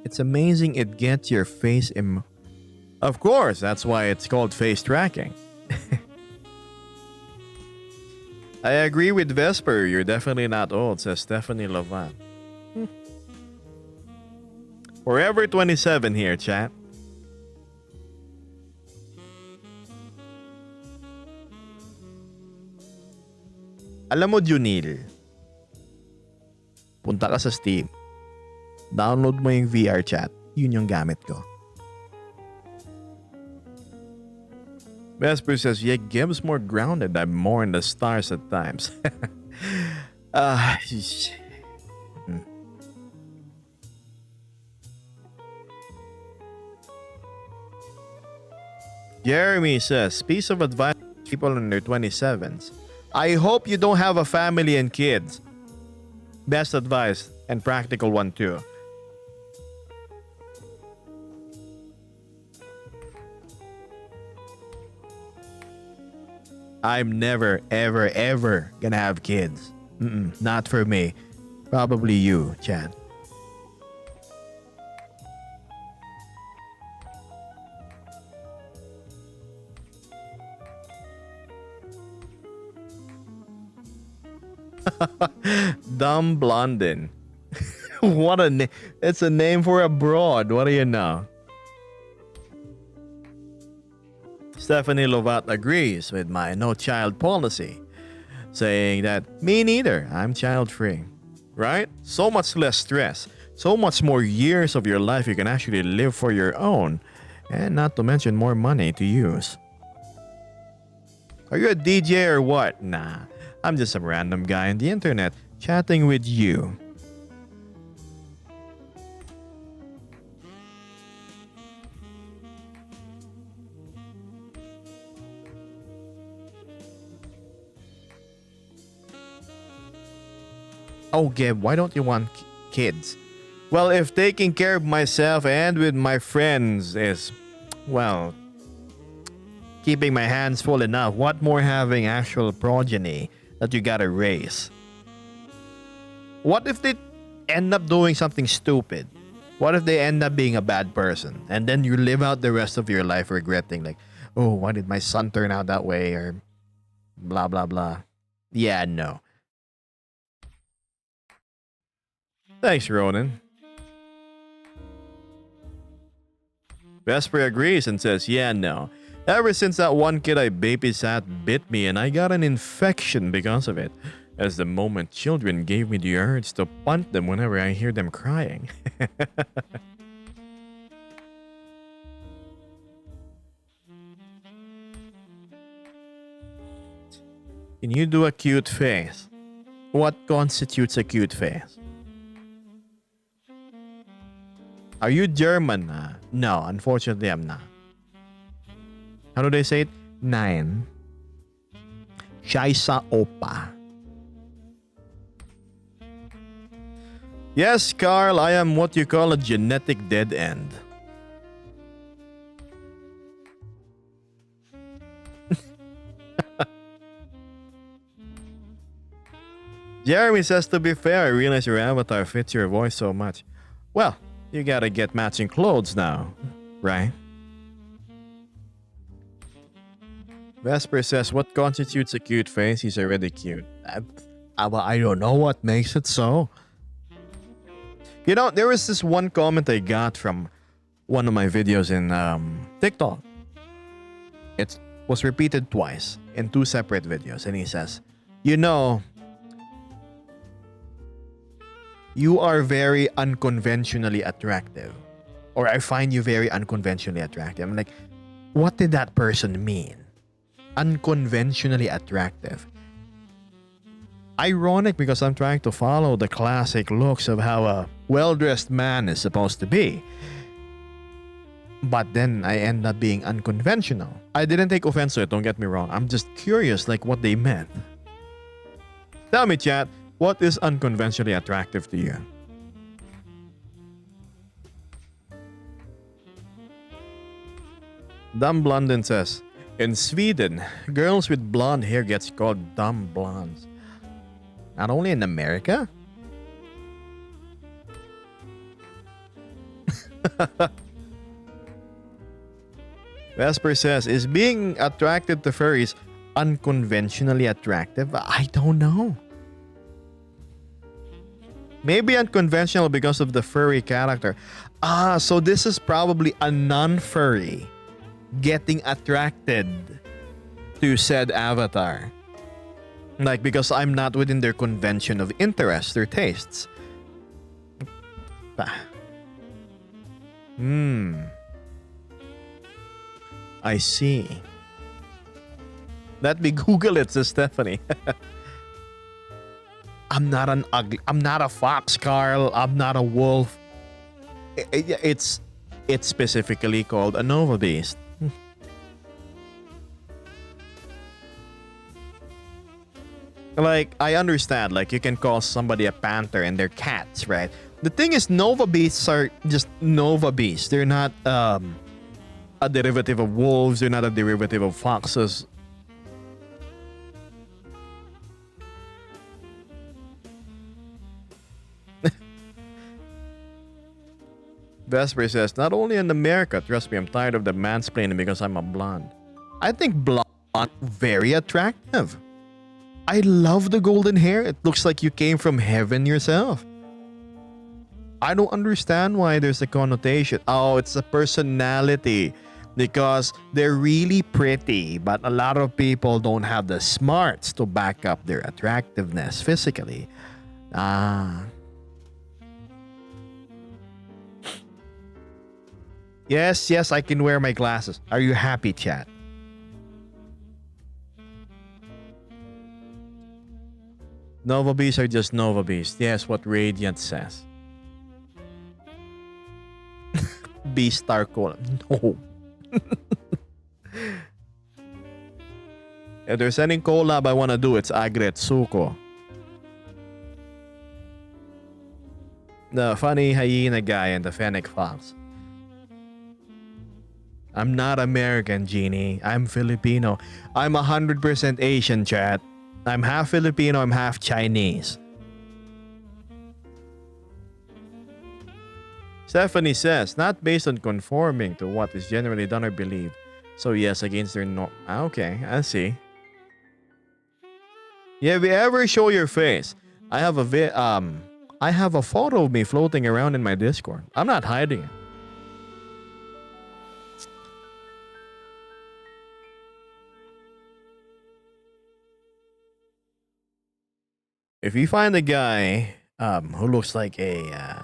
It's amazing it gets your face Of course, that's why it's called face tracking. I agree with Vesper. You're definitely not old, says Stephanie Lavan. Forever 27 here, chat. Alam mo, Junil, punta ka sa Steam. Download mo yung VR chat. Yun yung gamit ko. Vesper says, yeah, game's more grounded. I'm more in the stars at times. Jeremy says, piece of advice to people in their 27s. I hope you don't have a family and kids. Best advice and practical one too. I'm never, ever, ever gonna have kids. Not for me. Probably you, Chad. Dumb Blondin. What a name. It's a name for a broad. What do you know? Stephanie Lovat agrees with my no child policy, saying that me neither, I'm child free. Right? So much less stress, so much more years of your life you can actually live for your own, and not to mention more money to use. Are you a DJ or what? Nah, I'm just some random guy on the internet chatting with you. Oh, Geb, why don't you want kids? Well, if taking care of myself and with my friends is, well, keeping my hands full enough, what more having actual progeny that you gotta raise? What if they end up doing something stupid? What if they end up being a bad person? And then you live out the rest of your life regretting, like, oh, why did my son turn out that way? Or blah, blah, blah. Yeah, no. Thanks, Ronan. Vesper agrees and says, yeah, no. Ever since that one kid I babysat bit me and I got an infection because of it, as the moment children gave me the urge to punt them whenever I hear them crying. Can you do a cute face? What constitutes a cute face? Are you German? No, unfortunately I'm not. How do they say it? Nine. Shaisa Opa. Yes, Carl, I am what you call a genetic dead end. Jeremy says, to be fair, I realize your avatar fits your voice so much. Well, you gotta get matching clothes now, right? Vesper says, what constitutes a cute face? He's already cute. I don't know what makes it so. You know, there was this one comment I got from one of my videos in TikTok. It was repeated twice in 2 separate videos. And he says, you know, you are very unconventionally attractive. Or I find you very unconventionally attractive. I'm like, what did that person mean? Unconventionally attractive. Ironic because I'm trying to follow the classic looks of how a well-dressed man is supposed to be. But then I end up being unconventional. I didn't take offense to it, don't get me wrong. I'm just curious like what they meant. Tell me, chat, what is unconventionally attractive to you? Dumb Blondin says, in Sweden, girls with blonde hair gets called dumb blondes. Not only in America? Vesper says, is being attracted to furries unconventionally attractive? I don't know. Maybe unconventional because of the furry character. So this is probably a non-furry getting attracted to said avatar. Like, because I'm not within their convention of interest or tastes. I see. Let me Google it, says Stephanie. I'm not a fox, Carl. I'm not a wolf. It's specifically called a Nova Beast. Like, I understand, like, you can call somebody a panther and they're cats, right? The thing is, Nova Beasts are just Nova Beasts. They're not a derivative of wolves. They're not a derivative of foxes. Vesper says, not only in America, trust me, I'm tired of the mansplaining because I'm a blonde. I think blonde very attractive. I love the golden hair. It looks like you came from heaven yourself. I don't understand why there's a connotation. Oh, it's a personality. Because they're really pretty, but a lot of people don't have the smarts to back up their attractiveness physically. Yes, I can wear my glasses. Are you happy, chat? Nova Beasts are just Nova Beasts. Yes, what Radiant says. Beast Star Cola. No. If there's any collab I want to do, it's Agretsuko. The funny hyena guy and the fennec fox. I'm not American, Genie. I'm Filipino. I'm 100% Asian, chat. I'm half Filipino, I'm half Chinese. Stephanie says, not based on conforming to what is generally done or believed. So yes, against their norm. Okay, I see. Yeah, if you ever show your face, I have a photo of me floating around in my Discord. I'm not hiding it. If you find a guy who looks like a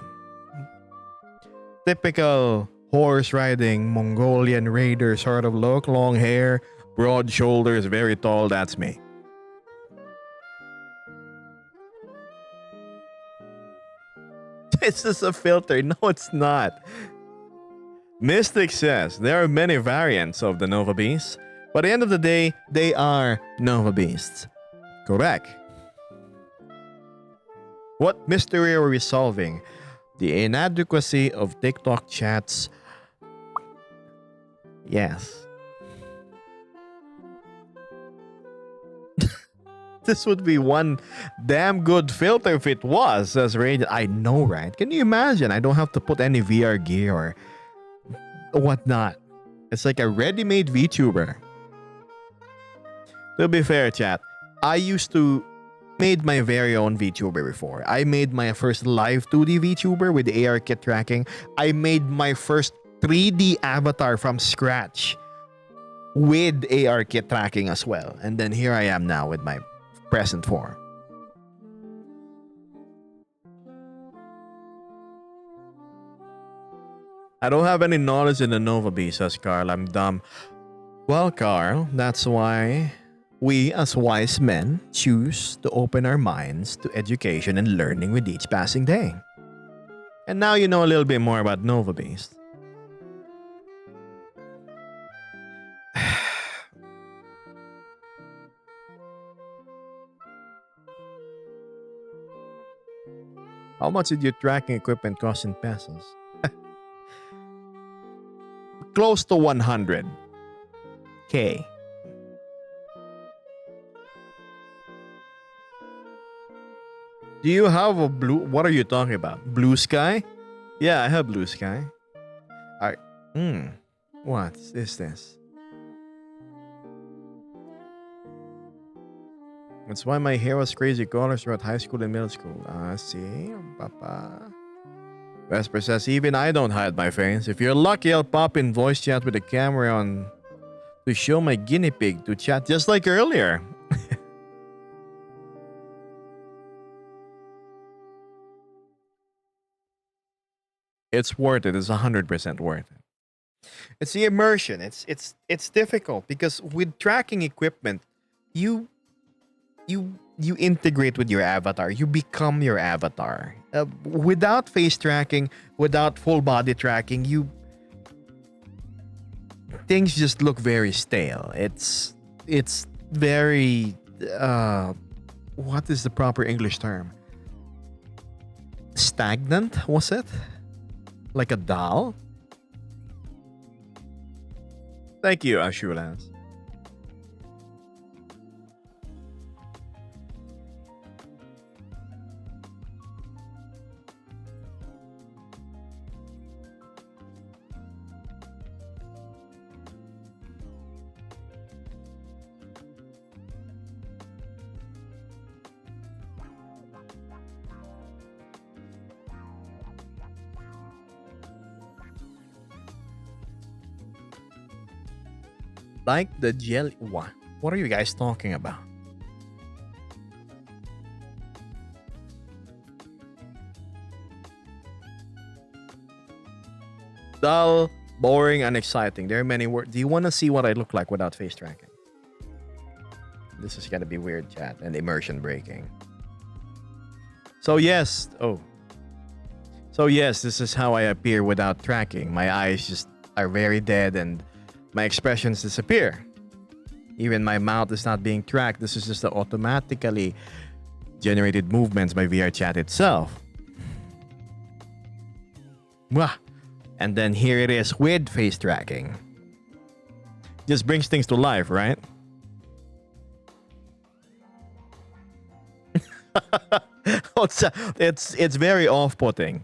typical horse riding Mongolian raider sort of look, long hair, broad shoulders, very tall, that's me. This is a filter. No, it's not. Mystic says there are many variants of the Nova Beasts, but at the end of the day, they are Nova Beasts. Correct. What mystery are we solving? The inadequacy of TikTok chats. Yes. This would be one damn good filter if it was, says Radiant. I know, right? Can you imagine? I don't have to put any VR gear or whatnot. It's like a ready-made VTuber. To be fair, chat, I used to made my very own VTuber before. I made my first live 2D VTuber with AR kit tracking. I made my first 3D avatar from scratch with AR kit tracking as well. And then here I am now with my present form. I don't have any knowledge in the Nova B, says Carl. I'm dumb. Well, Carl, that's why we as wise men choose to open our minds to education and learning with each passing day. And now you know a little bit more about Nova Beast. How much did your tracking equipment cost in pesos? Close to 100K. Do you have a blue? What are you talking about? Blue Sky? Yeah, I have Blue Sky. What is this? That's why my hair was crazy colors throughout high school and middle school. See? Papa. Vesper says, even I don't hide my face. If you're lucky, I'll pop in voice chat with the camera on to show my guinea pig to chat just like earlier. It's worth it. It's 100% worth it. It's the immersion. It's difficult because with tracking equipment, you integrate with your avatar. You become your avatar. Without face tracking, without full body tracking, things just look very stale. It's very what is the proper English term? Stagnant, was it? Like a doll? Thank you, Ashulans. Like the jelly. What? What are you guys talking about? Dull, boring, unexciting. There are many words. Do you want to see what I look like without face tracking? This is gonna be weird, chat, and immersion breaking. So yes. This is how I appear without tracking. My eyes just are very dead and my expressions disappear. Even my mouth is not being tracked. This is just the automatically generated movements by VRChat itself. Mwah. And then here it is with face tracking. Just brings things to life, right? It's very off-putting.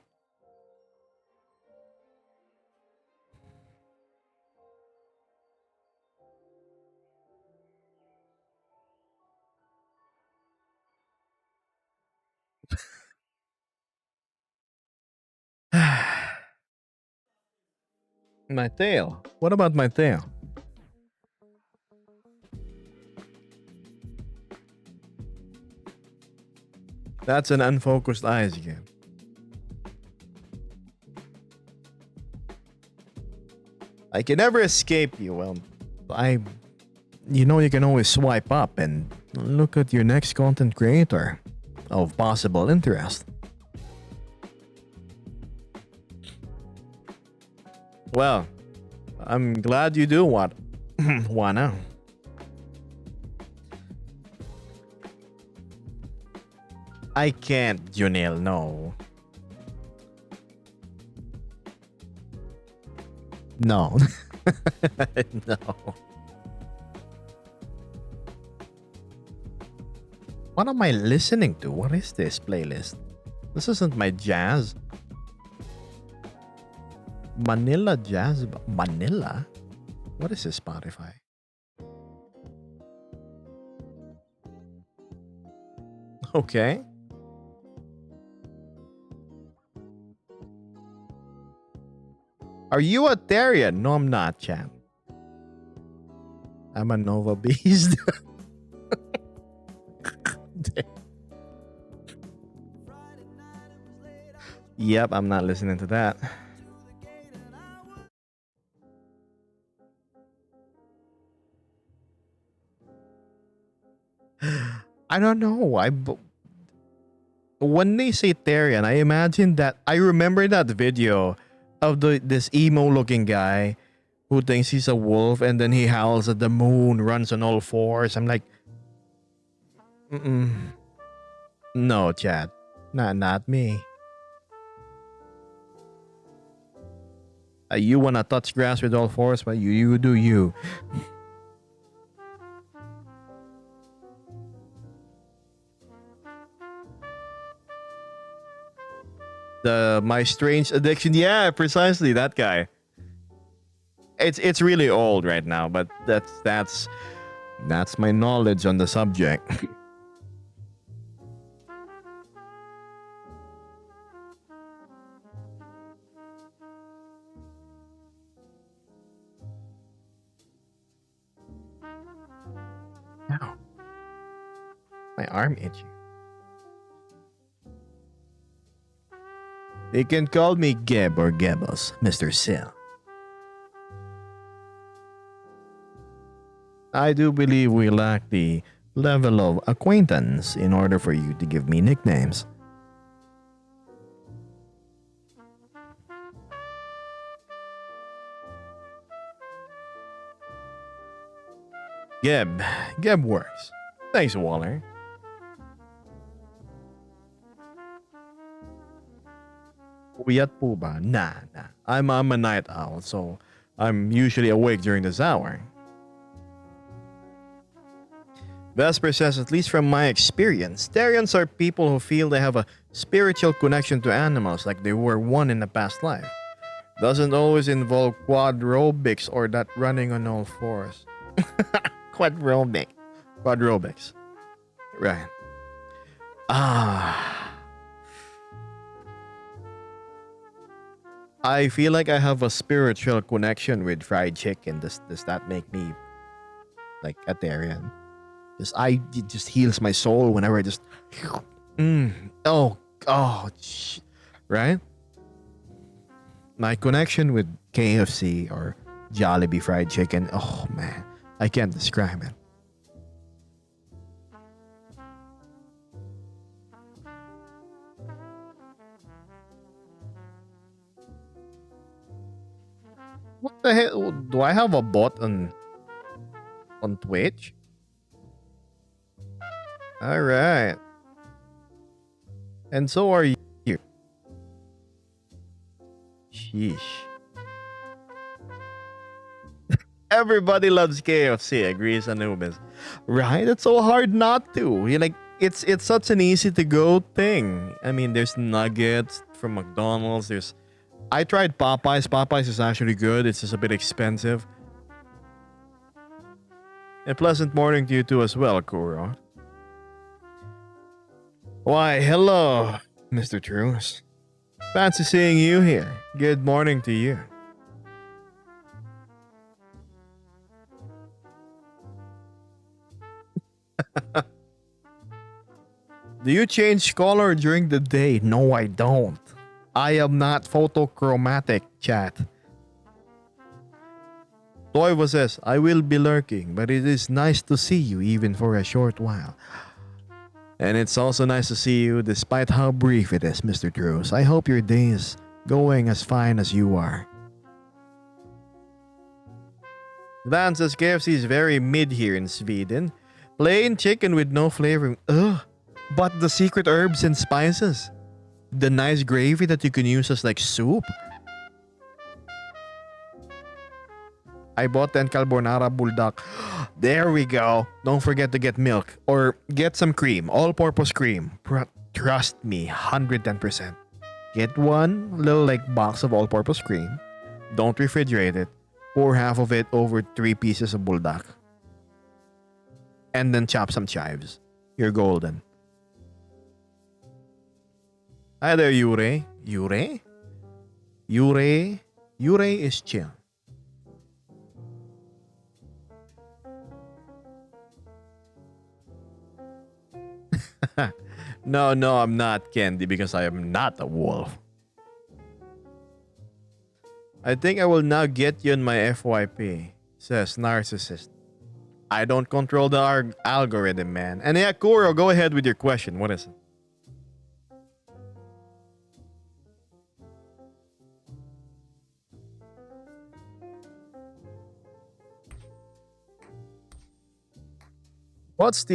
My tail. What about my tail? That's an unfocused eyes again. I can never escape you. Well, you can always swipe up and look at your next content creator of possible interest. Well, I'm glad you do wanna. I can't, Junil, no. No. No. What am I listening to? What is this playlist? This isn't my jazz. Manila Jazz. Manila? What is this Spotify? Okay. Are you a Therian? No, I'm not, champ. I'm a Nova Beast. Yep, I'm not listening to that. I don't know. When they say Therian, I imagine that I remember that video of this emo looking guy who thinks he's a wolf and then he howls at the moon, runs on all fours. I'm like, no, Chad, not me. You wanna touch grass with all fours, but you do you. My strange addiction. Yeah, precisely that guy. It's really old right now, but that's my knowledge on the subject. Ow. My arm itchy. They can call me Geb or Gebos, Mr. Sill. I do believe we lack the level of acquaintance in order for you to give me nicknames. Geb. Geb works. Thanks, Waller. Puyat po ba? Nah. I'm a night owl, so I'm usually awake during this hour. Vesper says, at least from my experience, Therians are people who feel they have a spiritual connection to animals like they were one in a past life. Doesn't always involve quadrobics or that running on all fours. Quadrobics. Right. I feel like I have a spiritual connection with fried chicken. Does that make me like a Therian? It just heals my soul whenever I just right? My connection with KFC or Jollibee fried chicken, oh man, I can't describe it. What the hell? Do I have a bot on Twitch? All right. And so are you. Sheesh. Everybody loves KFC, agrees Anubis. Right? It's so hard not to. You like it's such an easy to go thing. I mean, there's nuggets from McDonald's. I tried Popeyes. Popeyes is actually good. It's just a bit expensive. A pleasant morning to you too as well, Kuro. Why, hello, Mr. Truce. Fancy seeing you here. Good morning to you. Do you change color during the day? No, I don't. I am not photochromatic, chat. Toivo says, I will be lurking, but it is nice to see you even for a short while. And it's also nice to see you despite how brief it is, Mr. Drews. I hope your day is going as fine as you are. Van says KFC is very mid here in Sweden. Plain chicken with no flavoring. Ugh. But the secret herbs and spices, the nice gravy that you can use as like soup. I bought 10 carbonara bulldog. There we go. Don't forget to get milk or get some cream, all-purpose cream. Trust me, 110%. Get one little like box of all-purpose cream. Don't refrigerate it. Pour half of it over 3 pieces of bulldog. And then chop some chives. You're golden. Hi there, Yure. Yure? Yure? Yure is chill. No, I'm not Candy because I am not a wolf. I think I will now get you in my FYP, says Narcissist. I don't control the algorithm, man. And yeah, Kuro, go ahead with your question. What is it? What's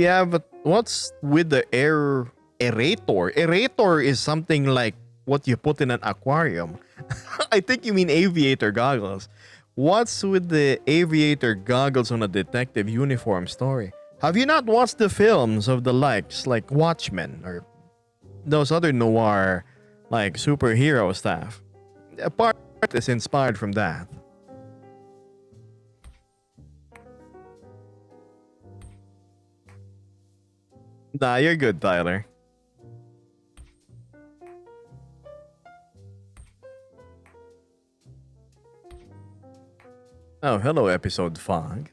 with the aerator? Aerator is something like what you put in an aquarium. I think you mean aviator goggles. What's with the aviator goggles on a detective uniform story? Have you not watched the films of the likes like Watchmen or those other noir like superhero stuff? A part is inspired from that. Nah, you're good, Tyler. Oh, hello, episode Fog.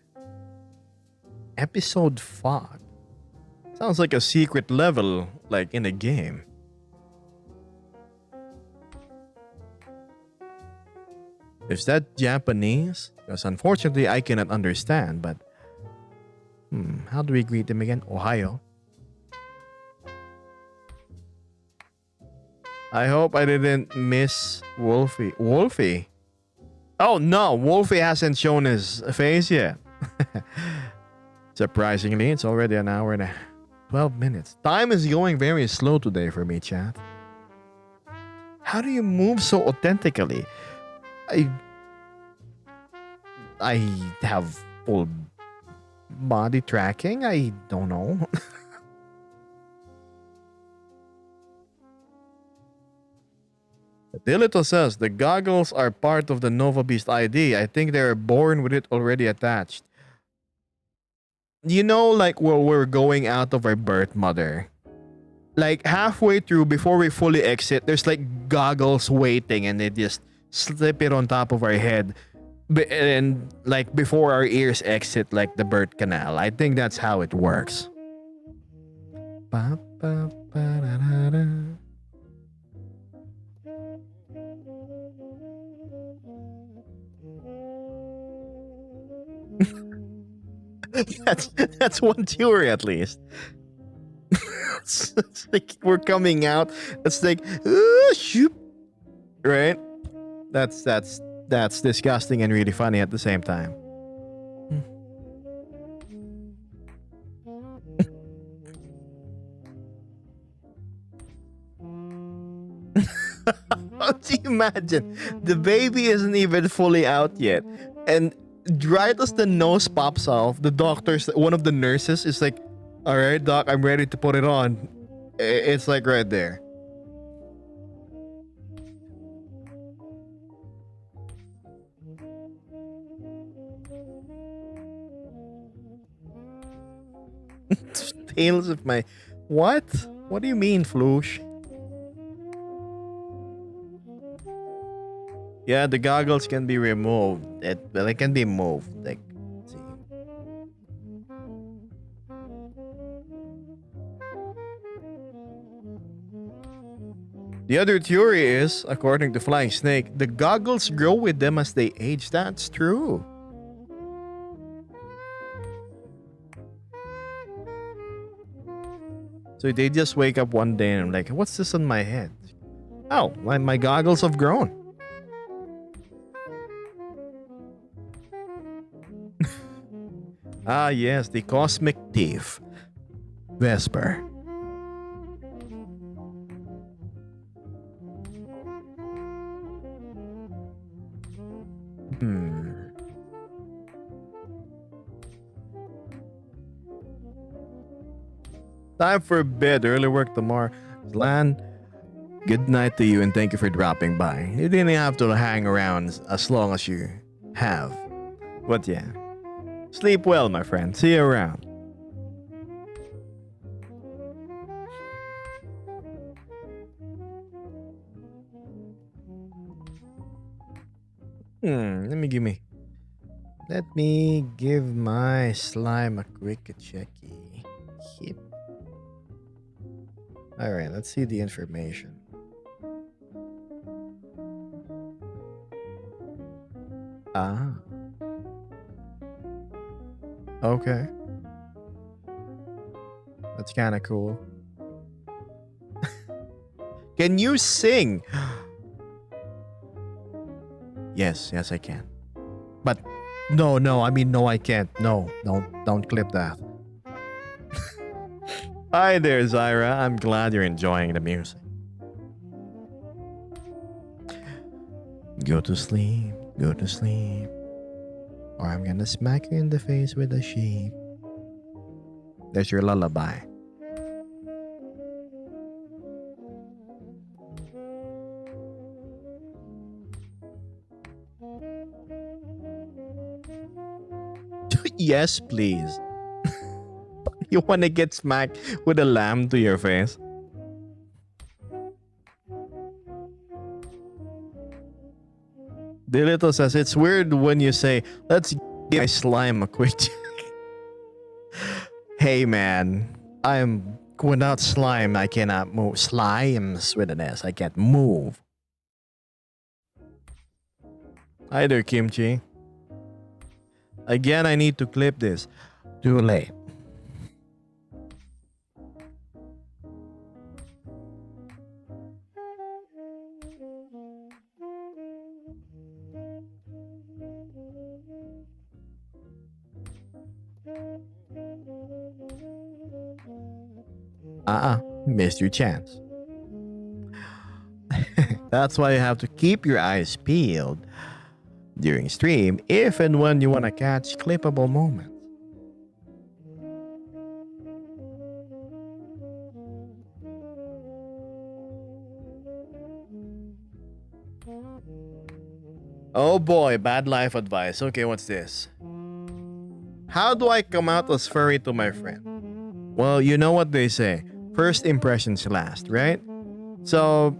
Episode Fog. Sounds like a secret level, like in a game. Is that Japanese? Because unfortunately, I cannot understand, but. How do we greet them again? Ohio. I hope I didn't miss Wolfie. Wolfie? Oh no, Wolfie hasn't shown his face yet. Surprisingly, it's already an hour and 12 minutes. Time is going very slow today for me, chat. How do you move so authentically? I I have full body tracking. I don't know. Dilito says the goggles are part of the Nova Beast ID. I think they're born with it already attached. You know, like where we're going out of our birth mother. Like halfway through, before we fully exit, there's like goggles waiting, and they just slip it on top of our head, and like before our ears exit, like the birth canal. I think that's how it works. Ba, ba, ba, da, da, da. That's one theory at least. It's like we're coming out. It's like shoop, right? That's disgusting and really funny at the same time. Do you imagine? The baby isn't even fully out yet, and right as the nose pops off, the doctor's one of the nurses is like, "All right, doc, I'm ready to put it on." It's like right there. Tales of my what? What do you mean, Floosh? Yeah, the goggles can be removed. Well, it can be moved. Like, let's see. The other theory is, according to Flying Snake, the goggles grow with them as they age. That's true. So they just wake up one day and I'm like, what's this on my head? Oh, my goggles have grown. Ah, yes, the cosmic thief, Vesper. Hmm. Time for bed. Early work tomorrow. Lan, good night to you and thank you for dropping by. You didn't have to hang around as long as you have. But yeah. Sleep well, my friend. See you around. Let me give my slime a quick checky. Hip. Alright, let's see the information. Ah. Okay. That's kind of cool. Can you sing? Yes, I can. But no, I mean no, I can't. No, don't clip that. Hi there, Zyra. I'm glad you're enjoying the music. Go to sleep, or I'm gonna smack you in the face with a sheep. There's your lullaby. Yes, please. You wanna get smacked with a lamb to your face? Dilito says it's weird when you say, let's give my slime a quick check. Hey man, I'm without slime, I cannot move. Slimes with an S, I can't move. Hi there, Kimchi. Again, I need to clip this. Too late. Missed your chance. That's why you have to keep your eyes peeled during stream if and when you want to catch clippable moments. Oh boy, bad life advice. Okay, what's this? How do I come out as furry to my friend? Well, you know what they say. First impressions last, right? So,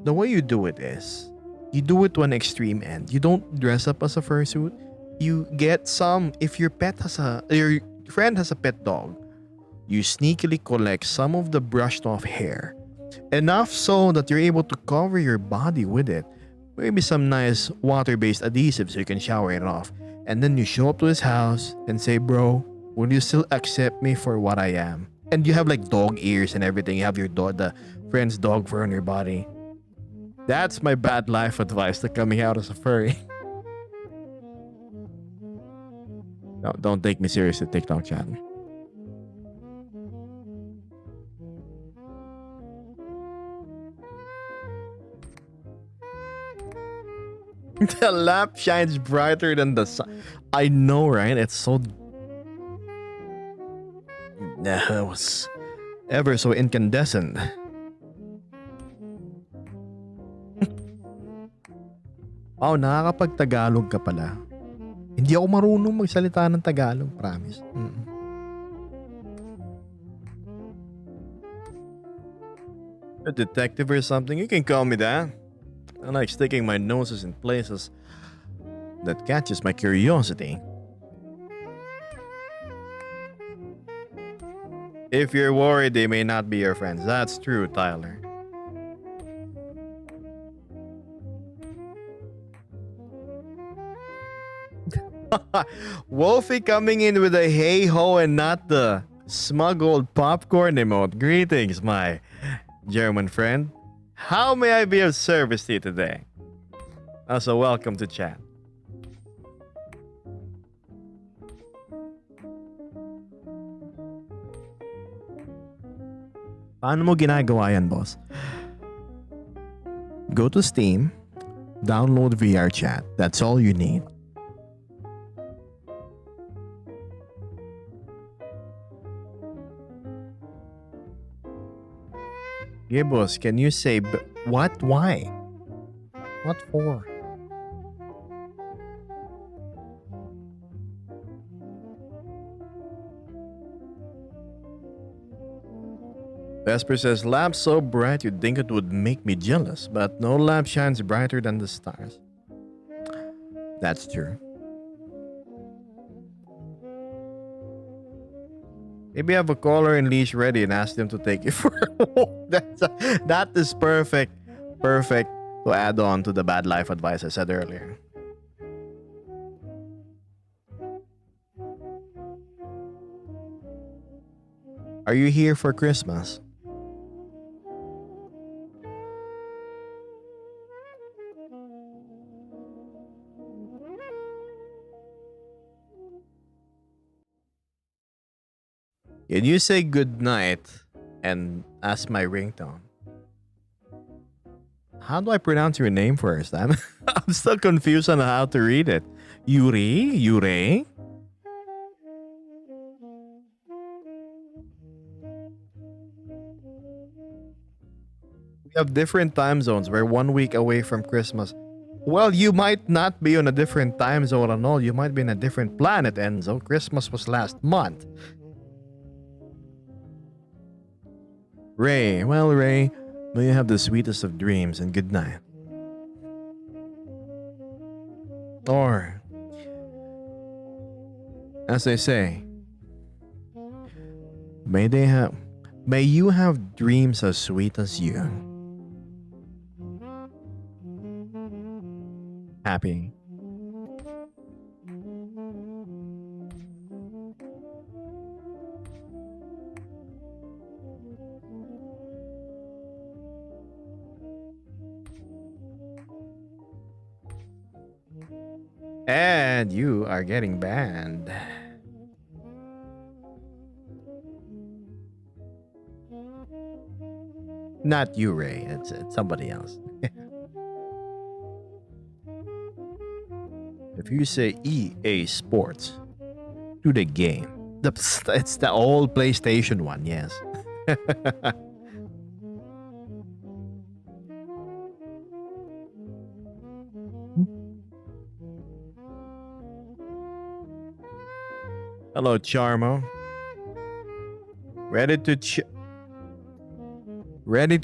the way you do it is, you do it to an extreme end. You don't dress up as a fursuit. You get some, if your friend has a pet dog, you sneakily collect some of the brushed off hair. Enough so that you're able to cover your body with it. Maybe some nice water-based adhesive so you can shower it off. And then you show up to his house and say, bro, would you still accept me for what I am? And you have like dog ears and everything. You have your dog, the friend's dog fur on your body. That's my bad life advice to coming out as a furry. No, don't take me seriously, TikTok chat. The lamp shines brighter than the sun. I know, right? It's so. It was ever so incandescent. Oh, nakakapag-Tagalog ka pala. Hindi ako marunong magsalita ng Tagalog, promise. A detective or something? You can call me that. I like sticking my noses in places that catches my curiosity. If you're worried they may not be your friends, that's true, Tyler. Wolfie coming in with a hey ho and not the smuggled popcorn emote. Greetings, my German friend. How may I be of service to you today? Also, welcome to chat. Paano mo ginagawa yan, boss? Go to Steam, download VR Chat. That's all you need. Gibbos, can you say what? Why? What for? Vesper says, lamp so bright you'd think it would make me jealous, but no lamp shines brighter than the stars. That's true. Maybe have a collar and leash ready and ask them to take you for a walk. That is perfect. Perfect to add on to the bad life advice I said earlier. Are you here for Christmas? Can you say good night and ask my ringtone? How do I pronounce your name first? I'm still confused on how to read it. Yuri? Yure? We have different time zones. We're 1 week away from Christmas. Well, you might not be on a different time zone and all. You might be in a different planet, Enzo. Christmas was last month. Ray, well, Ray, may you have the sweetest of dreams and good night. Or, as they say, may you have dreams as sweet as you. Happy. And you are getting banned. Not you, Ray. It's somebody else. If you say EA Sports, to the game. It's the old PlayStation one, yes. Hello, Charmo. Ready to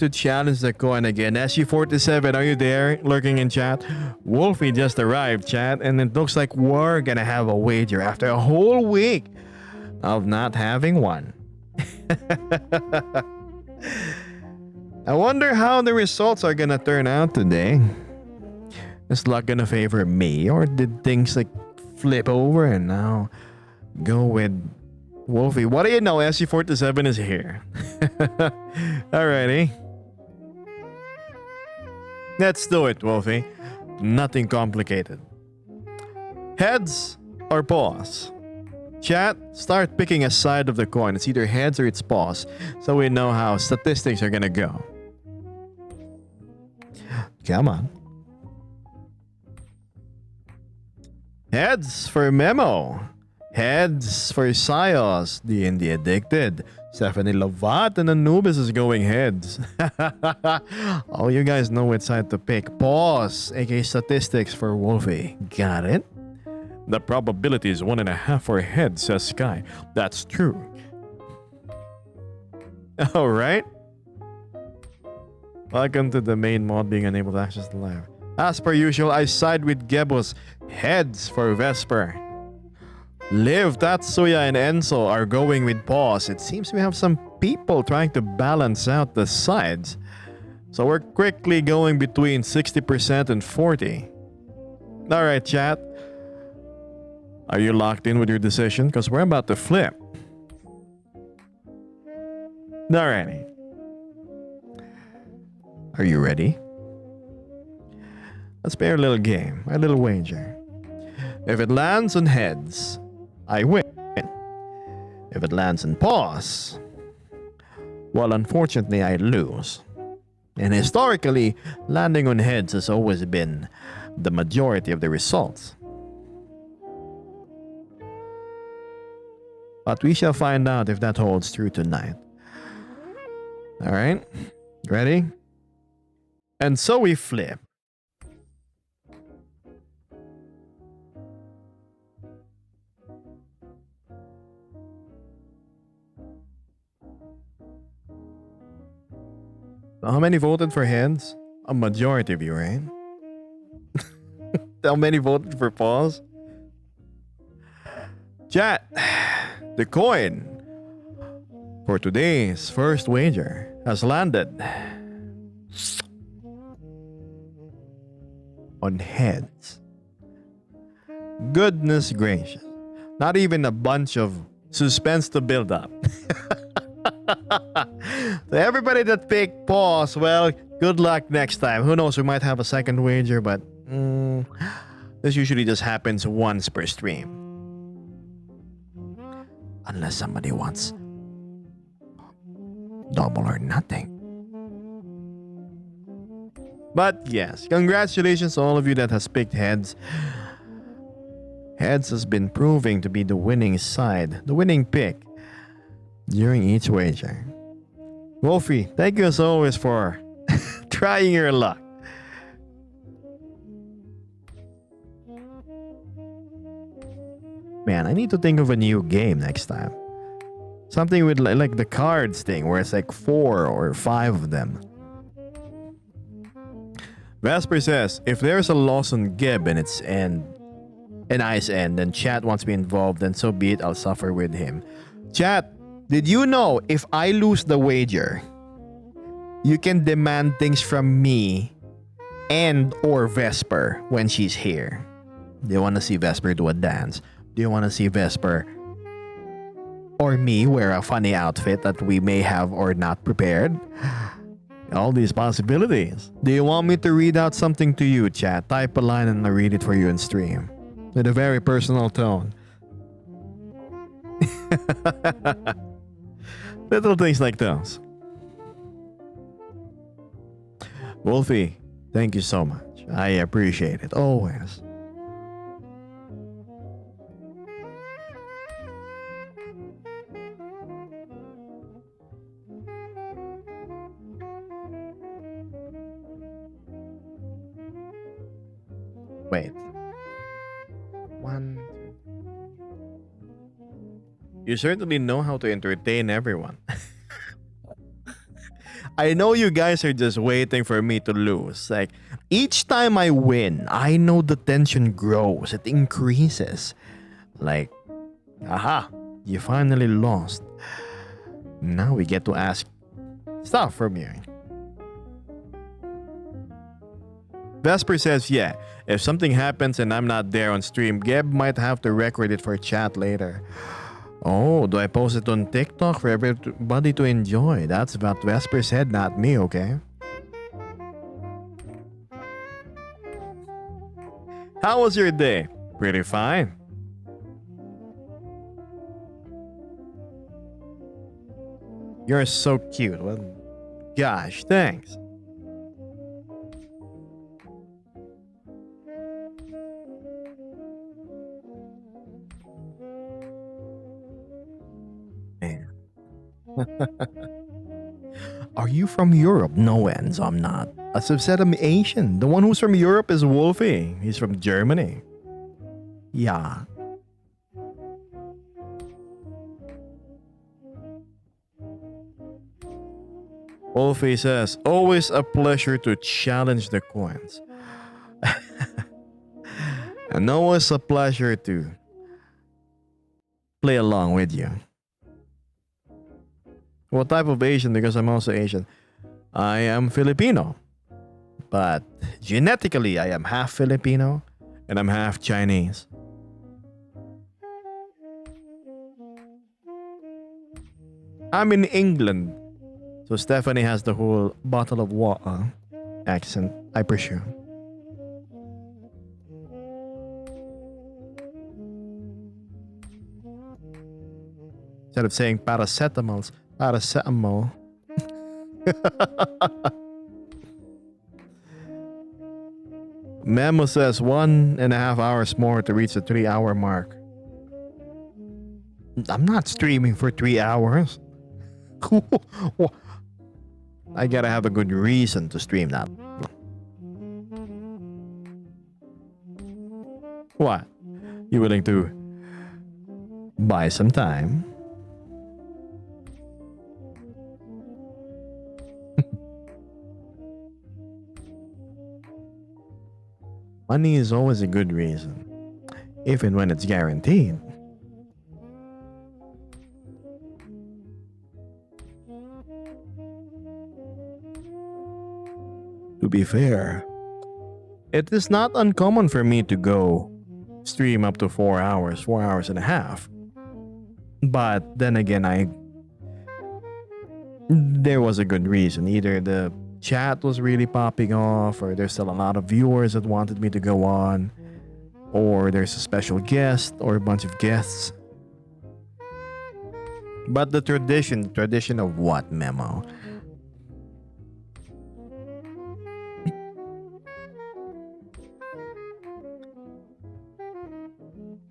challenge the coin again. SU47, are you there? Lurking in chat. Wolfie just arrived, chat, and it looks like we're gonna have a wager after a whole week of not having one. I wonder how the results are gonna turn out today. Is luck gonna favor me, or did things like flip over and now go with Wolfie? What do you know? SU47 is here. Alrighty. Let's do it, Wolfie. Nothing complicated. Heads or paws? Chat, start picking a side of the coin. It's either heads or it's paws, so we know how statistics are gonna go. Come on. Heads for Memo. Heads for Sios, D&D Addicted. Stephanie Lovat and Anubis is going heads. Oh, you guys know which side to pick. Pause, aka statistics for Wolfie. Got it? The probability is 1.5 for heads, says Sky. That's true. Alright. Welcome to the main mod being unable to access the live. As per usual, I side with Gebos. Heads for Vesper. Liv, Tatsuya, and Enzo are going with paws. It seems we have some people trying to balance out the sides. So we're quickly going between 60% and 40%. Alright, chat. Are you locked in with your decision? Because we're about to flip. Alrighty. Are you ready? Let's play our little game, our little wager. If it lands on heads, I win. If it lands in paws, well, unfortunately, I lose. And historically, landing on heads has always been the majority of the results. But we shall find out if that holds true tonight. Alright? Ready? And so we flip. How many voted for heads? A majority of you, right? How many voted for pause? Chat, the coin for today's first wager has landed on heads. Goodness gracious. Not even a bunch of suspense to build up. So everybody that picked pause, well, good luck next time. Who knows, we might have a second wager, but this usually just happens once per stream. Unless somebody wants double or nothing. But yes, congratulations to all of you that has picked heads. Heads has been proving to be the winning side, the winning pick during each wager. Wolfie, thank you as always for trying your luck. Man, I need to think of a new game next time. Something with like the cards thing where it's like 4 or 5 of them. Vesper says, if there's a loss on Gib and its end, and I's end, and Chat wants to be involved, then so be it, I'll suffer with him. Chat, did you know if I lose the wager, you can demand things from me and or Vesper when she's here? Do you want to see Vesper do a dance? Do you want to see Vesper or me wear a funny outfit that we may have or not prepared? All these possibilities. Do you want me to read out something to you, chat? Type a line and I'll read it for you in stream. With a very personal tone. Little things like those. Wolfie, thank you so much. I appreciate it always. Wait. 1, 2. You certainly know how to entertain everyone. I know you guys are just waiting for me to lose. Like, each time I win, I know the tension grows. It increases. Like, aha, you finally lost. Now we get to ask stuff from you. Vesper says, yeah, if something happens and I'm not there on stream, Geb might have to record it for chat later. Oh, do I post it on TikTok for everybody to enjoy? That's what Vesper said, not me, okay? How was your day? Pretty fine. You're so cute. Well, gosh, thanks. Are you from Europe? No, Enzo, I'm not. As I've said, I'm Asian. The one who's from Europe is Wolfie. He's from Germany. Yeah. Wolfie says, always a pleasure to challenge the coins. And always a pleasure to play along with you. What type of Asian? Because I'm also Asian. I am Filipino. But genetically, I am half Filipino and I'm half Chinese. I'm in England. So Stephanie has the whole bottle of water accent, I presume. Instead of saying paracetamol. Memo says 1.5 hours more to reach the 3-hour mark. I'm not streaming for 3 hours. I gotta have a good reason to stream that. What? You willing to buy some time? Money is always a good reason, even when it's guaranteed. To be fair, it is not uncommon for me to go stream up to 4 hours, 4 hours and a half. But then again, there was a good reason. Either the chat was really popping off, or there's still a lot of viewers that wanted me to go on, or there's a special guest or a bunch of guests. But the tradition of what, Memo?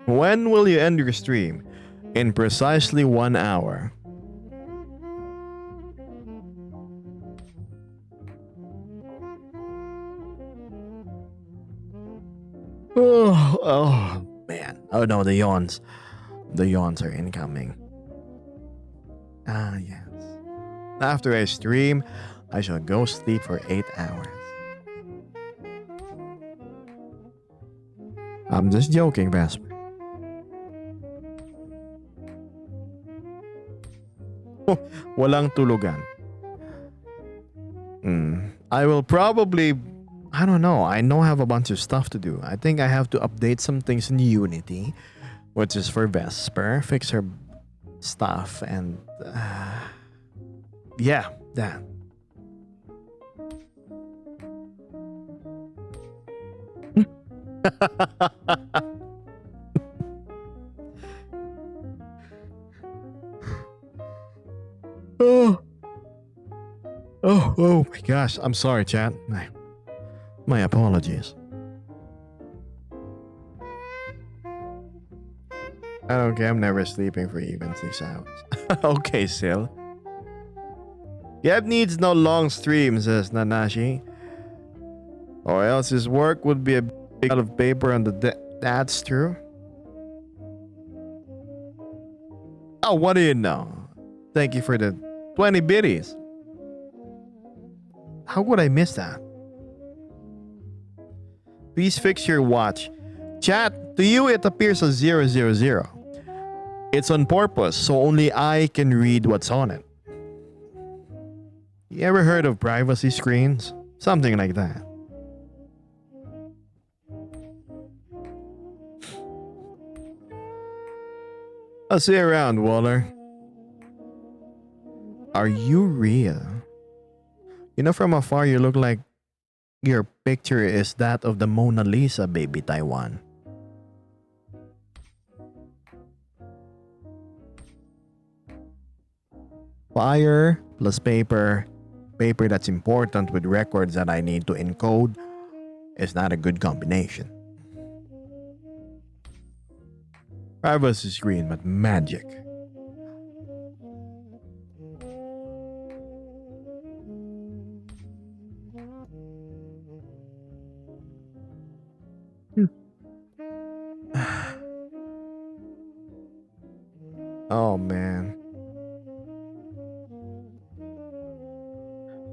When will you end your stream? In precisely 1 hour. Oh man. Oh no, the yawns. The yawns are incoming. Ah, yes. After I stream, I shall go sleep for 8 hours. I'm just joking, Vesper. Walang tulugan. I will probably, I don't know. I know I have a bunch of stuff to do. I think I have to update some things in Unity, which is for Vesper, fix her stuff, and yeah, that. Oh. Oh my gosh. I'm sorry, chat. My apologies. Okay, I'm never sleeping for even 6 hours. Okay, Sil. Gab needs no long stream, says Nanashi. Or else his work would be a big lot of paper on the that's true. Oh, what do you know? Thank you for the 20 biddies. How would I miss that? Please fix your watch. Chat, to you it appears as 000. It's on purpose, so only I can read what's on it. You ever heard of privacy screens? Something like that. I'll see you around, Waller. Are you real? You know, from afar you look like your picture is that of the Mona Lisa, baby Taiwan. Fire plus paper that's important with records that I need to encode is not a good combination. Privacy screen, but magic. Oh man.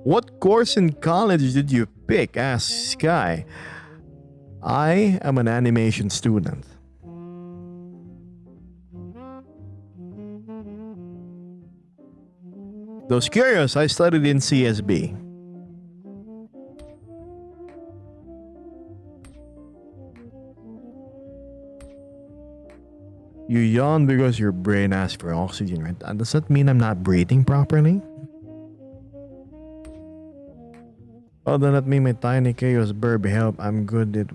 What course in college did you pick? Asked Sky. I am an animation student. Those curious, I studied in CSB. You yawn because your brain asks for oxygen, right? Does that mean I'm not breathing properly? Oh, then that mean my tiny chaos burb help. I'm good at...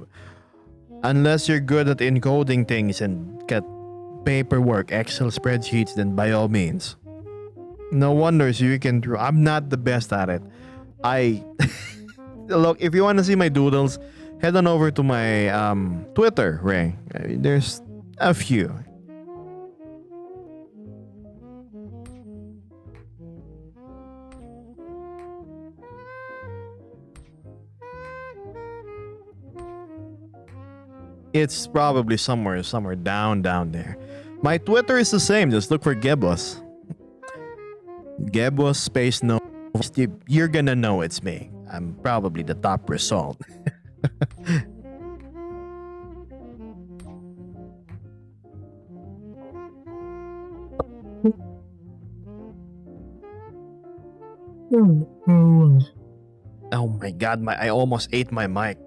Unless you're good at encoding things and get paperwork, Excel spreadsheets, then by all means. No wonder you can draw. I'm not the best at it. Look, if you want to see my doodles, head on over to my Twitter, Ray. There's a few. It's probably somewhere down there. My Twitter is the same. Just look for Gebos. Gebos space no. You're gonna know it's me. I'm probably the top result. Oh my god, I almost ate my mic.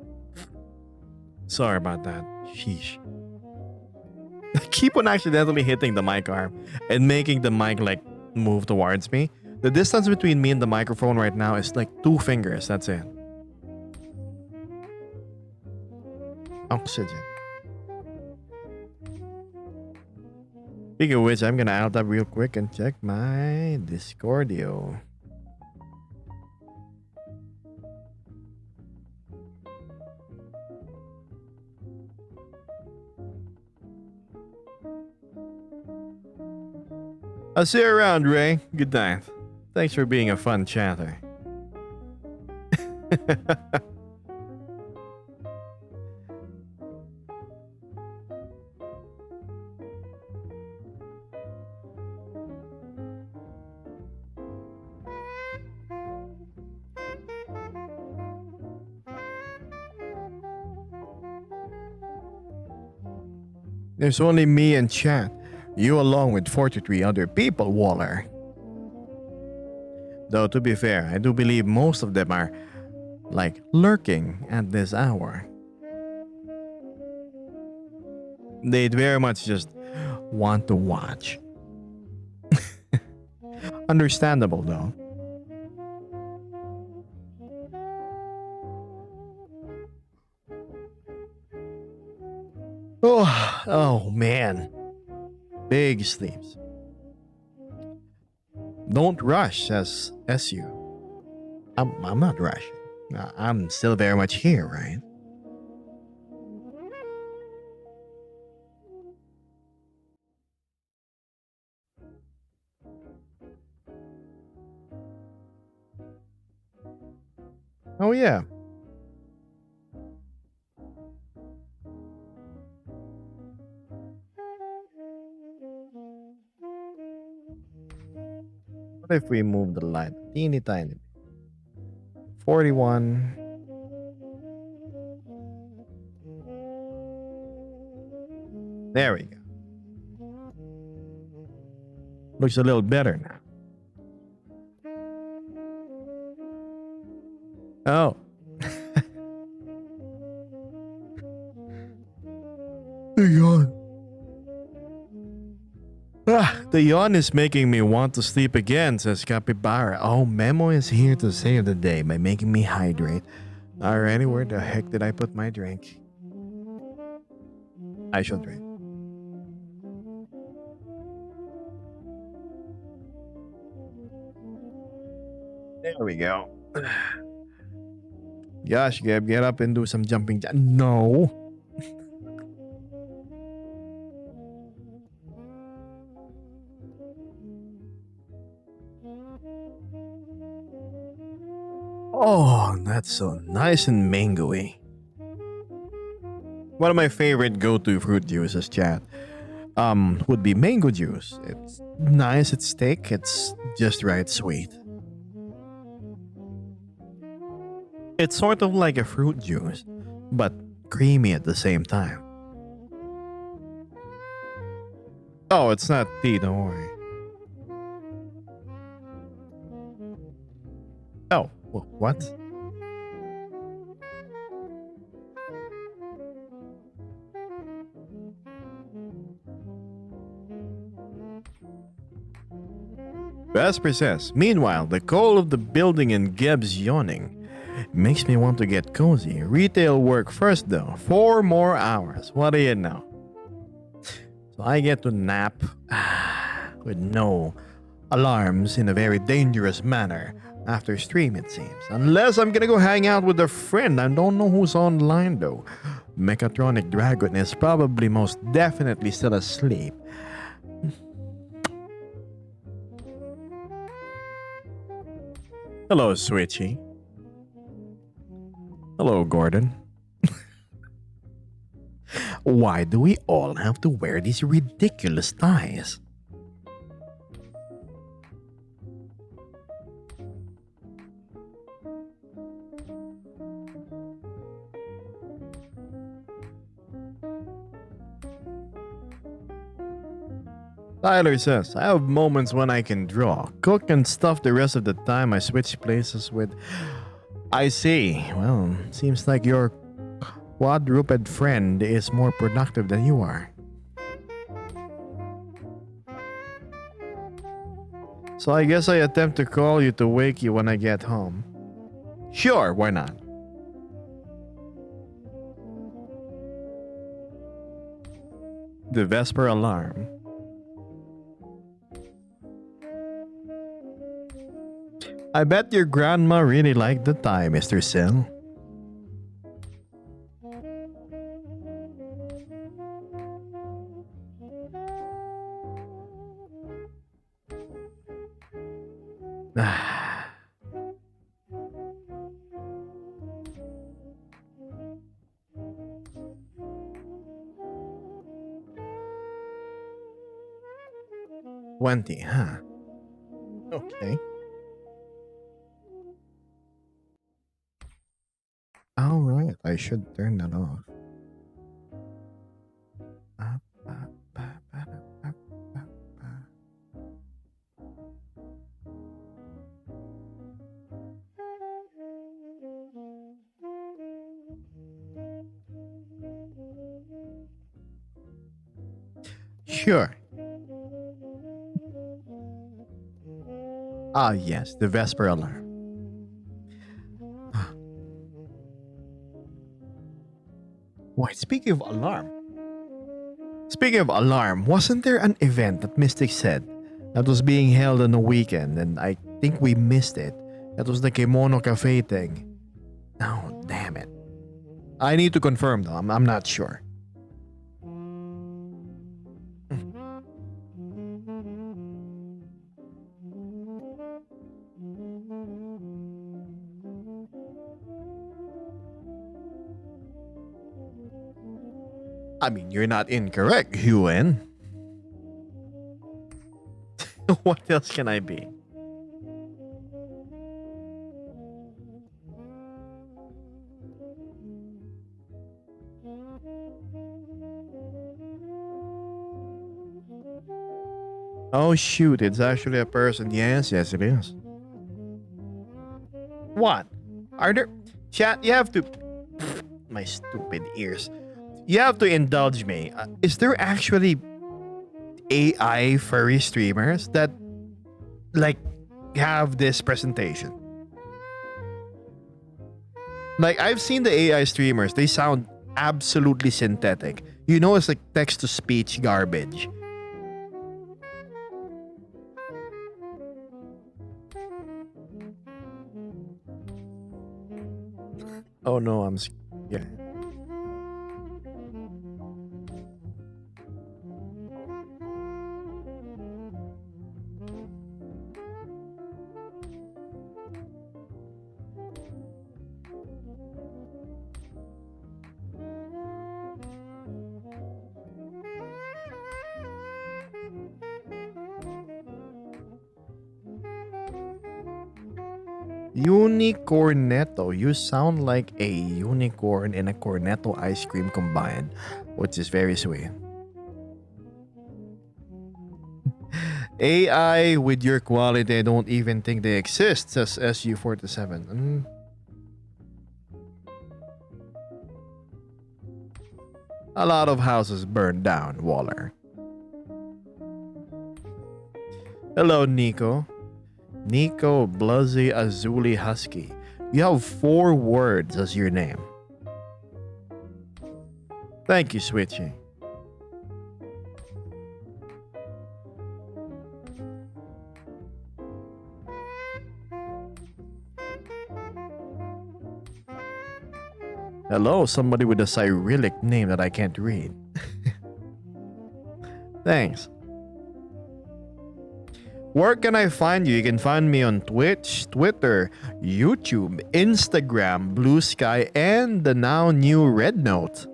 Sorry about that. Sheesh. I keep on accidentally hitting the mic arm and making the mic like move towards me. The distance between me and the microphone right now is like 2 fingers. That's it. Oxygen. Speaking of which, I'm gonna out that real quick and check my Discordio. I'll see you around, Ray. Good night. Thanks for being a fun chatter. There's only me and chat. You along with 43 other people, Waller. Though to be fair, I do believe most of them are like lurking at this hour. They'd very much just want to watch. Understandable though. Oh man. Big sleeps. Don't rush, says SU. I'm not rushing. I'm still very much here, right? Oh yeah. What if we move the light teeny tiny? 41. There we go. Looks a little better now. Oh. The yawn. The yawn is making me want to sleep again, says Capybara. Oh, Memo is here to save the day by making me hydrate. Alrighty, where the heck did I put my drink? I shall drink. There we go. Gosh, Gab, get up and do some jumping. No. Oh, that's so nice and mangoey. One of my favorite go-to fruit juices, chat, would be mango juice. It's nice, it's thick, it's just right sweet. It's sort of like a fruit juice, but creamy at the same time. Oh, it's not tea, don't worry. Oh, what? Vesper says, meanwhile, the call of the building and Geb's yawning makes me want to get cozy. Retail work first though. 4 more hours. What do you know? So I get to nap with no alarms in a very dangerous manner after stream, it seems. Unless I'm gonna go hang out with a friend. I don't know who's online though. Mechatronic Dragon is probably most definitely still asleep. Hello, Switchy. Hello, Gordon. Why do we all have to wear these ridiculous ties? Tyler says, I have moments when I can draw, cook, and stuff. The rest of the time I switch places with. I see. Well, seems like your quadruped friend is more productive than you are. So I guess I attempt to call you to wake you when I get home. Sure, why not? The Vesper alarm. I bet your grandma really liked the tie, Mr. Sill. $20, huh? Okay. Alright, I should turn that off. Sure. Ah, yes, the Vesper alarm. Wait, speaking of alarm. Wasn't there an event that Mystic said that was being held on a weekend and I think we missed it? That was the Kimono Cafe thing. Oh, damn it. I need to confirm though, I'm not sure. I mean, you're not incorrect, Huen. What else can I be? Oh shoot, it's actually a person. Yes, it is. What? Are there... Chat, you have to... My stupid ears. You have to indulge me. Is there actually AI furry streamers that like have this presentation? Like I've seen the AI streamers, they sound absolutely synthetic. You know, it's like text to speech garbage. Oh no, I'm scared. Unicornetto. You sound like a unicorn and a cornetto ice cream combined, which is very sweet. AI with your quality, I don't even think they exist, says SU47. A lot of houses burned down, Waller. Hello, Nico. Nico Bluzzy Azuli Husky. You have 4 words as your name. Thank you, Switchy. Hello, somebody with a Cyrillic name that I can't read. Thanks. Where can I find you? You can find me on Twitch, Twitter, YouTube, Instagram, Blue Sky, and the now new Red Note.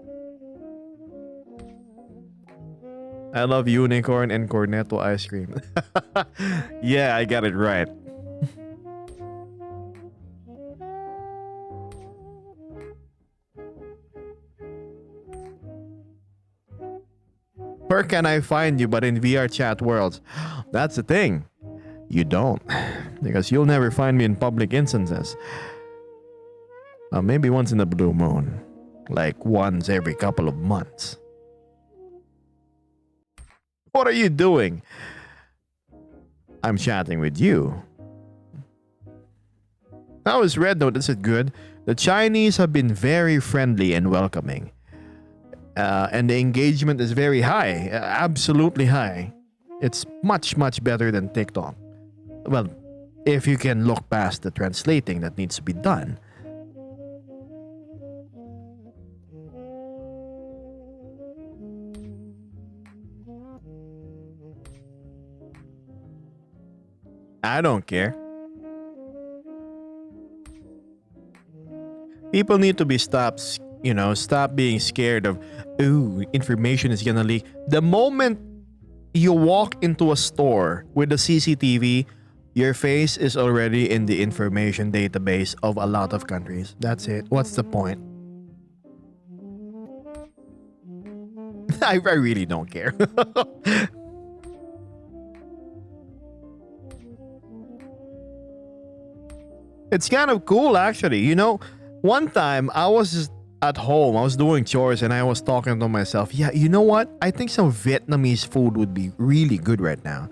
I love unicorn and cornetto ice cream. Yeah, I got it right. Where can I find you but in VR chat worlds? That's the thing. You don't. Because you'll never find me in public instances. Maybe once in a blue moon. Like once every couple of months. What are you doing? I'm chatting with you. How is Red Note? Is it good? The Chinese have been very friendly and welcoming. And the engagement is very high. Absolutely high. It's much, much better than TikTok. Well, if you can look past the translating that needs to be done. I don't care. People need to be stopped, stop being scared of, ooh, information is gonna leak. The moment you walk into a store with a CCTV, your face is already in the information database of a lot of countries. That's it. What's the point? I really don't care. It's kind of cool, actually. One time I was just at home, I was doing chores, and I was talking to myself, yeah, you know what? I think some Vietnamese food would be really good right now.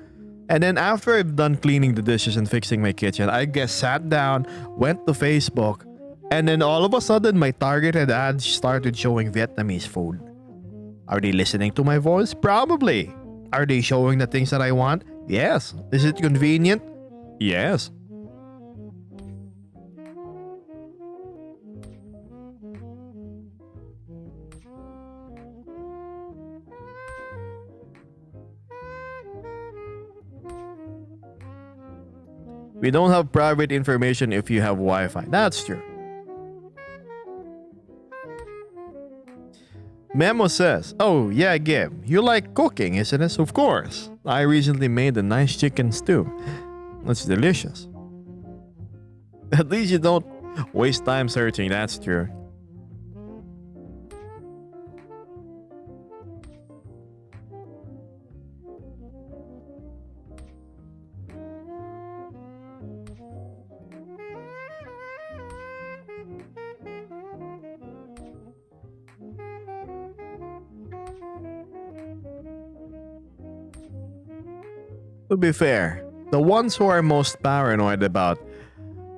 And then after I've done cleaning the dishes and fixing my kitchen, I guess sat down, went to Facebook, and then all of a sudden my targeted ads started showing Vietnamese food. Are they listening to my voice? Probably. Are they showing the things that I want? Yes. Is it convenient? Yes. We don't have private information if you have Wi Fi. That's true. Memo says, oh, yeah, Gib, you like cooking, isn't it? Of course. I recently made a nice chicken stew. It's delicious. At least you don't waste time searching. That's true. To be fair, the ones who are most paranoid about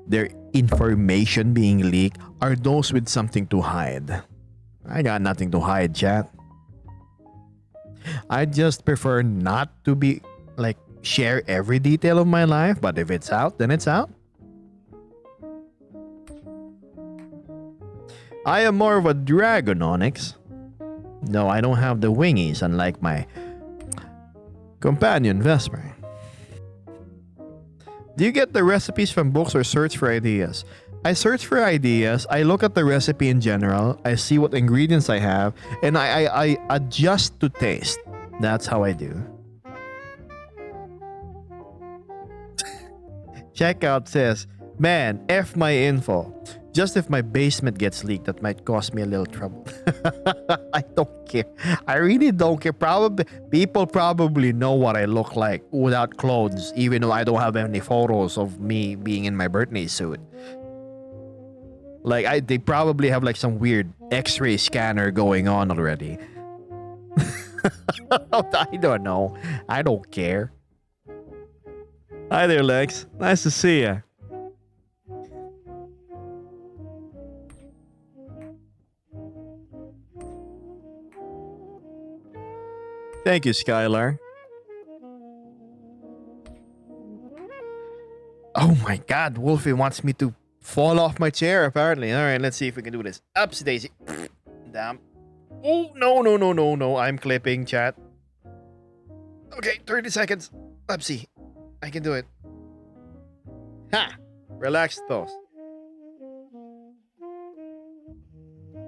their information being leaked are those with something to hide. I got nothing to hide, chat. I just prefer not to be like share every detail of my life, but if it's out, then it's out. I am more of a dragon, Onyx. No, I don't have the wingies, unlike my companion Vesper. Do you get the recipes from books or search for ideas? I search for ideas, I look at the recipe in general, I see what ingredients I have, and I adjust to taste. That's how I do. Checkout says, man, F my info. Just if my basement gets leaked, that might cause me a little trouble. I don't care. I really don't care. Probably people probably know what I look like without clothes, even though I don't have any photos of me being in my birthday suit. Like they probably have like some weird X-ray scanner going on already. I don't know. I don't care. Hi there, Lex. Nice to see you. Thank you, Skylar. Oh my god, Wolfie wants me to fall off my chair, apparently. Alright, let's see if we can do this. Upsy daisy. Damn. Oh, no, no, no, no, no. I'm clipping, chat. Okay, 30 seconds. Upsy. I can do it. Ha! Relaxed pose.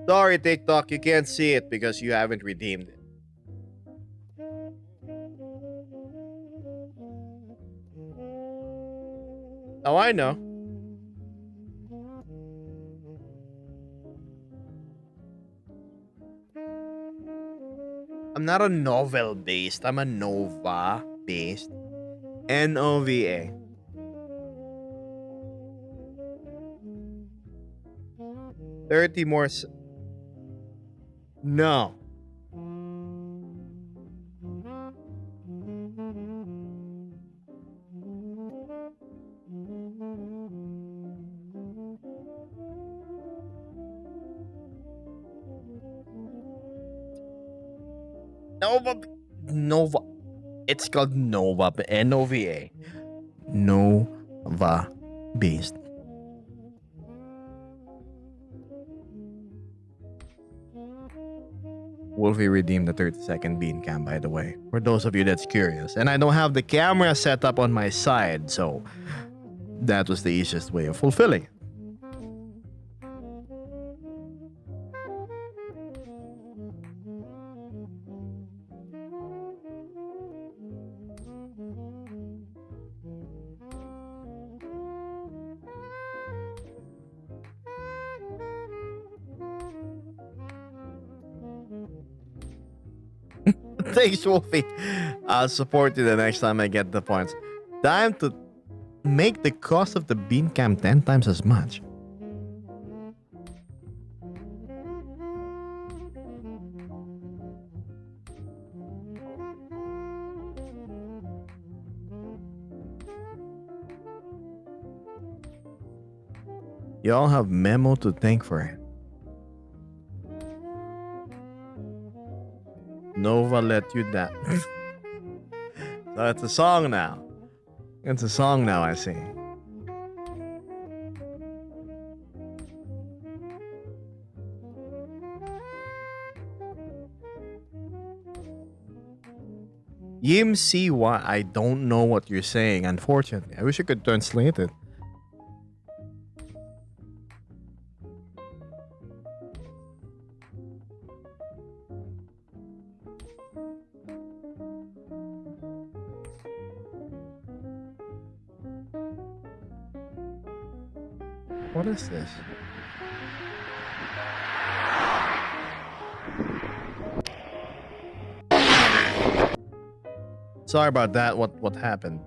Sorry, TikTok, you can't see it because you haven't redeemed it. Oh, I know. I'm not a novel based. I'm a Nova based. Nova. 30 more. No. Nova. Nova. It's called Nova. Nova. Nova based. Wolfie redeemed the 30-second bean cam, by the way, for those of you that's curious. And I don't have the camera set up on my side, so that was the easiest way of fulfilling it. Thanks, Wolfie. I'll support you the next time I get the points. Time to make the cost of the bean cam 10 times as much. Y'all have Memo to thank for it. Nova let you down. So it's a song now. It's a song now, I see. Yim Siwa, I don't know what you're saying, unfortunately. I wish I could translate it. What is this? Sorry about that. What happened?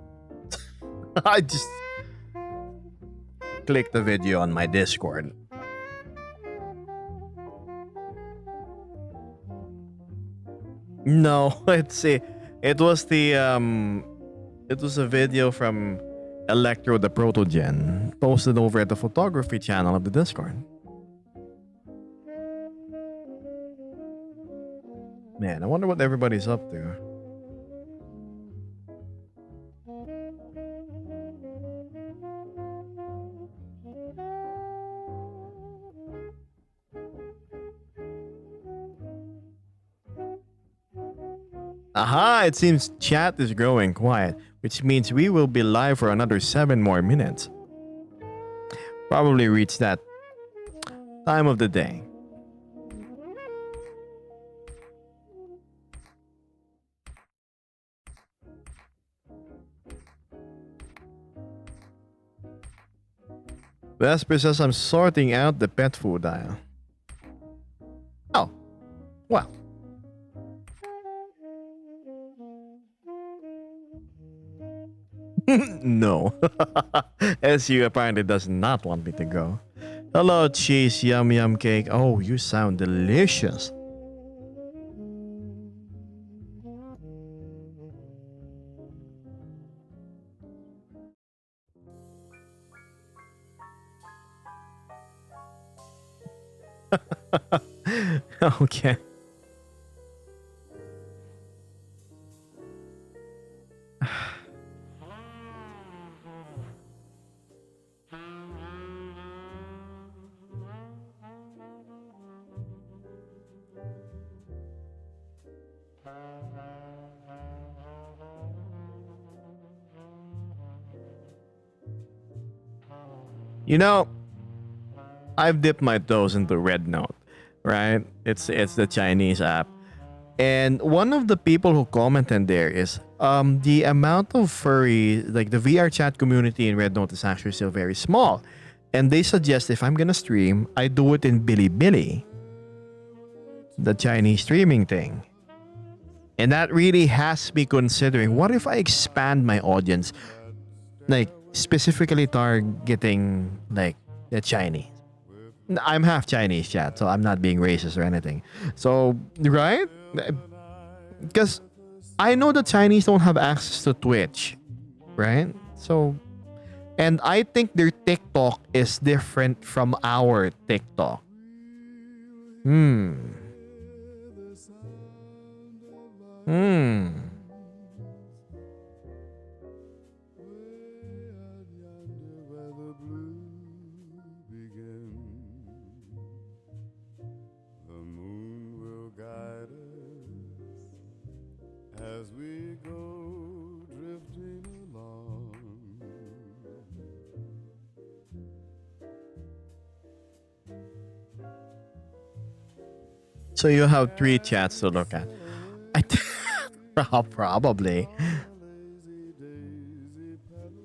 I just clicked the video on my Discord. No, let's see. It was a video from Electro the Protogen posted over at the photography channel of the Discord. Man, I wonder what everybody's up to. Aha, it seems chat is growing quiet, which means we will be live for another 7 more minutes. Probably reach that time of the day. Vesper says I'm sorting out the pet food aisle. Oh, well. No. SU apparently does not want me to go. Hello, cheese yum yum cake. Oh, you sound delicious. Okay. You know, I've dipped my toes into Red Note, right? It's the Chinese app. And one of the people who commented there is the amount of furry, like the VR chat community in Red Note is actually still very small. And they suggest if I'm gonna stream, I do it in Bilibili, the Chinese streaming thing. And that really has me considering, what if I expand my audience, like specifically targeting like the Chinese? I'm half Chinese, chat, so I'm not being racist or anything. So, right? Because I know the Chinese don't have access to Twitch, right? So, and I think their TikTok is different from our TikTok. Hmm. Hmm. The moon will guide us as we go drifting along. So you have three chats to look at. Probably.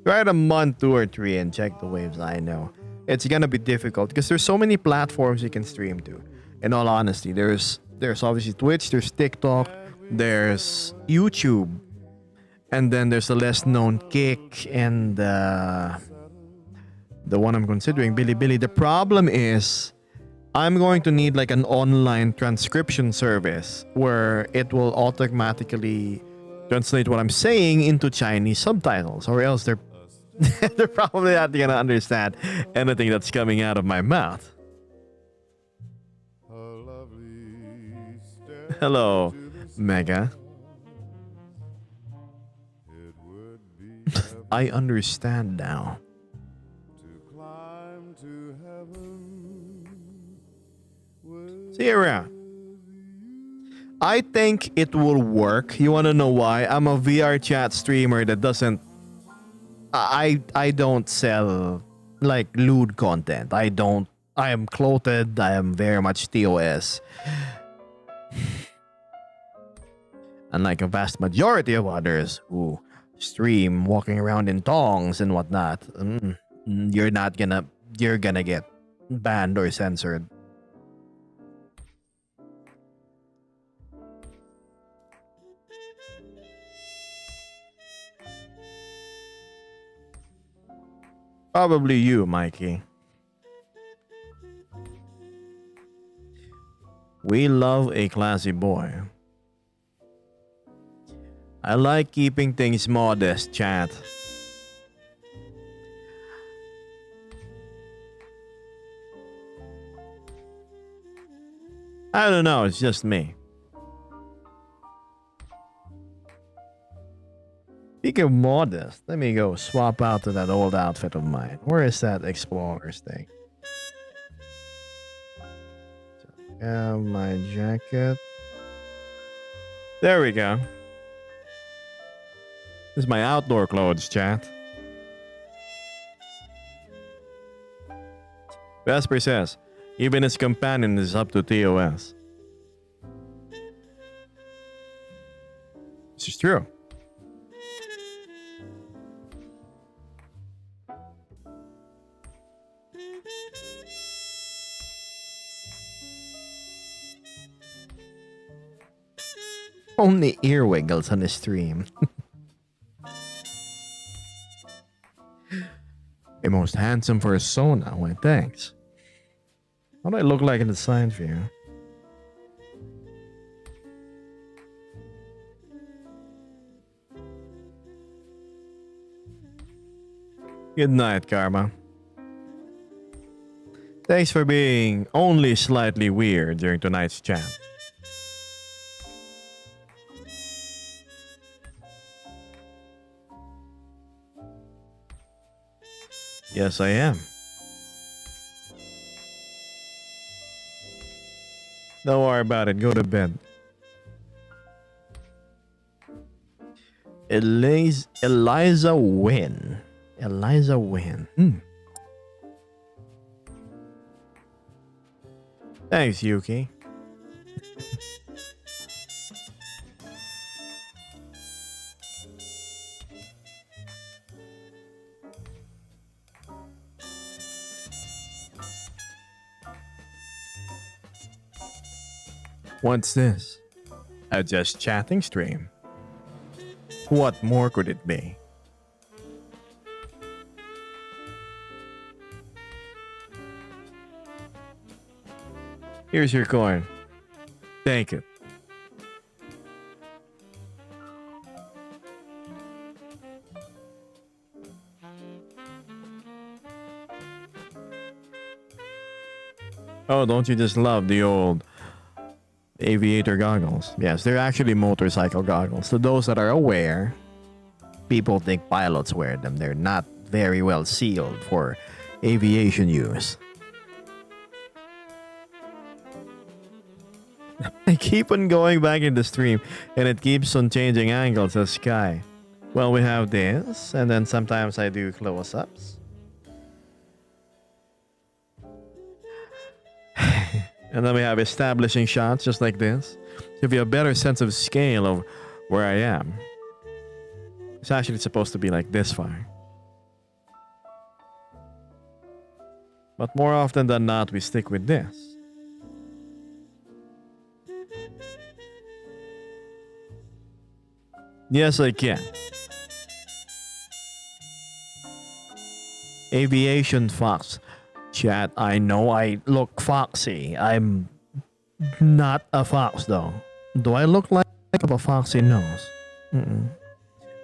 Try it a month, 2 or 3, and check the waves. I know it's gonna be difficult because there's so many platforms you can stream to. In all honesty, there's obviously Twitch, there's TikTok, there's YouTube, and then there's a less known Kick and the one I'm considering, Bilibili. The problem is, I'm going to need like an online transcription service where it will automatically translate what I'm saying into Chinese subtitles, or else they're they're probably not gonna understand anything that's coming out of my mouth. A lovely step Hello, to the sun. Mega. It would be heaven I understand now. to climb to heaven. See you around. I think it will work. You wanna know why? I'm a VR chat streamer that doesn't. I don't sell like lewd content. I don't. I am clothed. I am very much TOS. Unlike a vast majority of others who stream walking around in tongs and whatnot, you're not gonna. You're gonna get banned or censored. Probably you, Mikey. We love a classy boy. I like keeping things modest, chat. I don't know, it's just me. Speaking of modest, let me go swap out to that old outfit of mine. Where is that Explorers thing? My jacket. There we go. This is my outdoor clothes, chat. Vesper says, even his companion is up to TOS. This is true. Only ear wiggles on the stream. A most handsome for a Sona. Why, thanks. How do I look like in the side view? Good night, Karma. Thanks for being only slightly weird during tonight's chat. Yes, I am. Don't worry about it. Go to bed. Eliza Wynn. Eliza Wynn. Thanks, Yuki. What's this? A just chatting stream. What more could it be? Here's your coin. Take it. Oh, don't you just love the old aviator goggles? Yes, they're actually motorcycle goggles. To those that are aware, people think pilots wear them. They're not very well sealed for aviation use. I keep on going back in the stream and it keeps on changing angles of sky. Well, we have this, and then sometimes I do close-ups. And then we have establishing shots just like this. To give you a better sense of scale of where I am. It's actually supposed to be like this far. But more often than not, we stick with this. Yes, I can. Aviation Fox. Chat, I know I look foxy. I'm not a fox though. Do I look like a foxy nose? Mm-mm.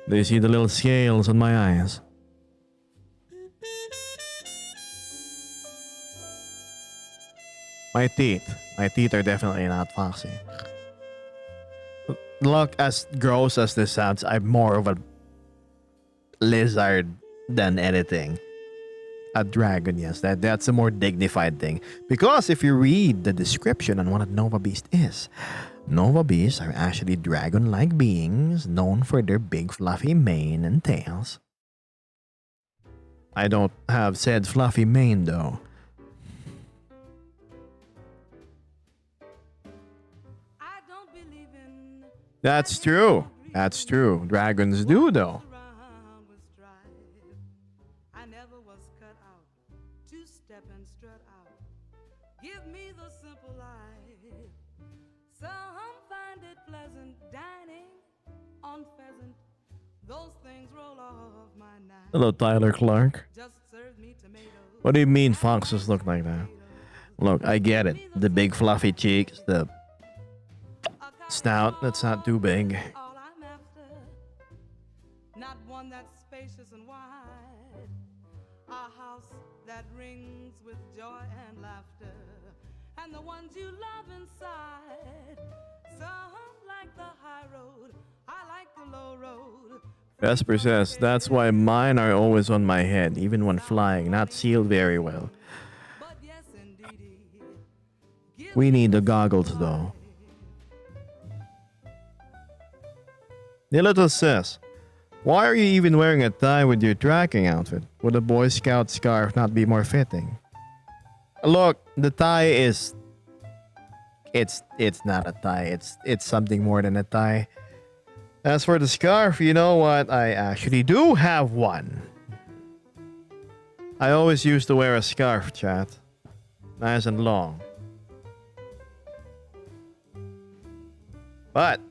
Do you see the little scales on my eyes? My teeth. My teeth are definitely not foxy. Look, as gross as this sounds, I'm more of a lizard than anything. A dragon, yes, that's a more dignified thing. Because if you read the description on what a Nova Beast is, Nova Beasts are actually dragon-like beings known for their big fluffy mane and tails. I don't have said fluffy mane though. That's true. That's true. Dragons do though. Hello, Tyler Clark. What do you mean foxes look like that? Look, I get it. The big fluffy cheeks, the snout that's not too big. Not one that's spacious and wide. A house that rings with joy and laughter. And the ones you love inside. Some like the high road. I like the low road. Vesper says, that's why mine are always on my head, even when flying, not sealed very well. We need the goggles though. Nilito says, why are you even wearing a tie with your tracking outfit? Would a Boy Scout scarf not be more fitting? Look, the tie is... It's not a tie. It's something more than a tie. As for the scarf, you know what? I actually do have one. I always used to wear a scarf, chat. Nice and long. But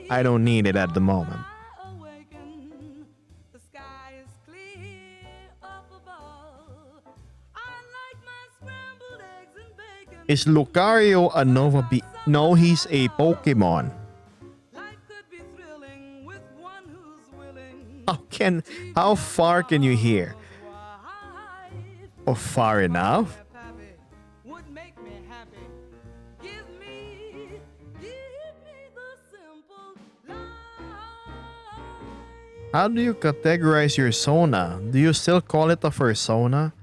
I don't need it at the moment. Is Lucario a Nova Beast? No, he's a Pokemon. How far can you hear? Or far enough? How do you categorize your Sona? Do you still call it a fursona?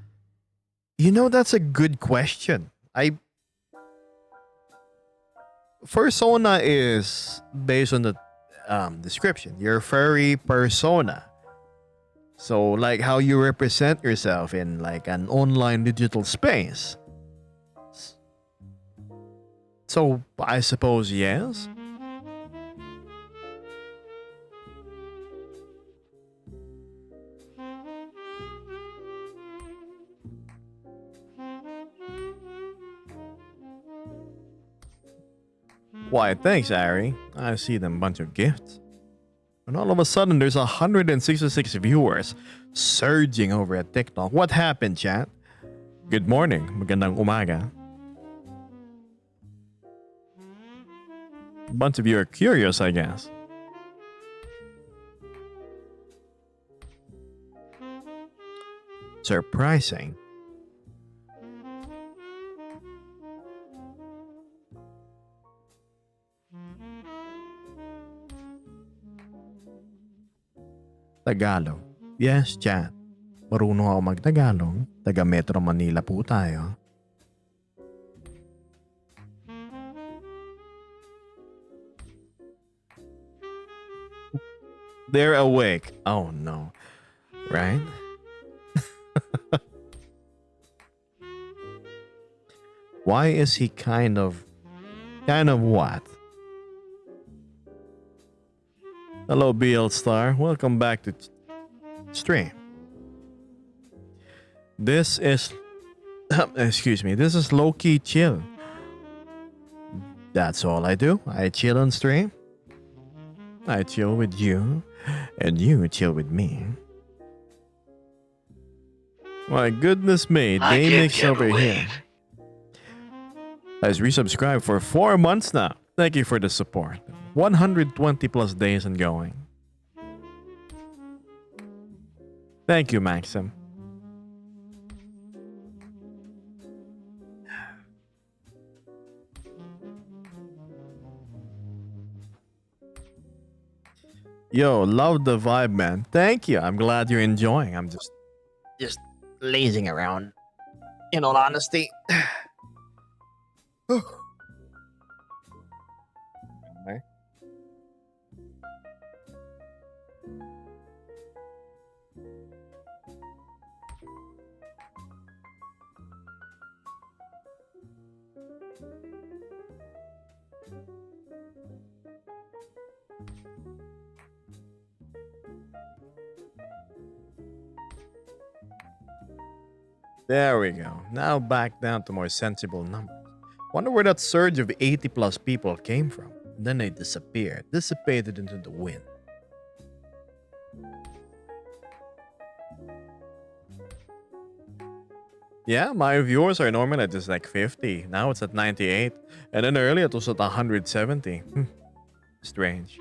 You know, that's a good question. Fursona is based on the description. Your furry persona. So like how you represent yourself in like an online digital space. So I suppose yes. Why, thanks, Ari. I see them bunch of gifts. And all of a sudden, there's 166 viewers surging over at TikTok. What happened, chat? Good morning. Magandang umaga. A bunch of you are curious, I guess. Surprising. Tagalog. Yes, chat. Marunong ako mag-Tagalog. Taga Metro Manila po tayo. They're awake. Oh no. Right? Why is he kind of what? Hello, BL Star. Welcome back to stream. This is excuse me. This is low-key chill. That's all I do. I chill on stream. I chill with you, and you chill with me. My goodness me, Damix over here has resubscribed for 4 months now. Thank you for the support. 120 plus days and going. Thank you, Maxim. Yo, love the vibe, man. Thank you. I'm glad you're enjoying. I'm just lazing around. In all honesty. There we go. Now back down to more sensible numbers. Wonder where that surge of 80 plus people came from. Then they disappeared, dissipated into the wind. Yeah, my viewers are normally at just like 50. Now it's at 98. And then earlier it was at 170. Strange.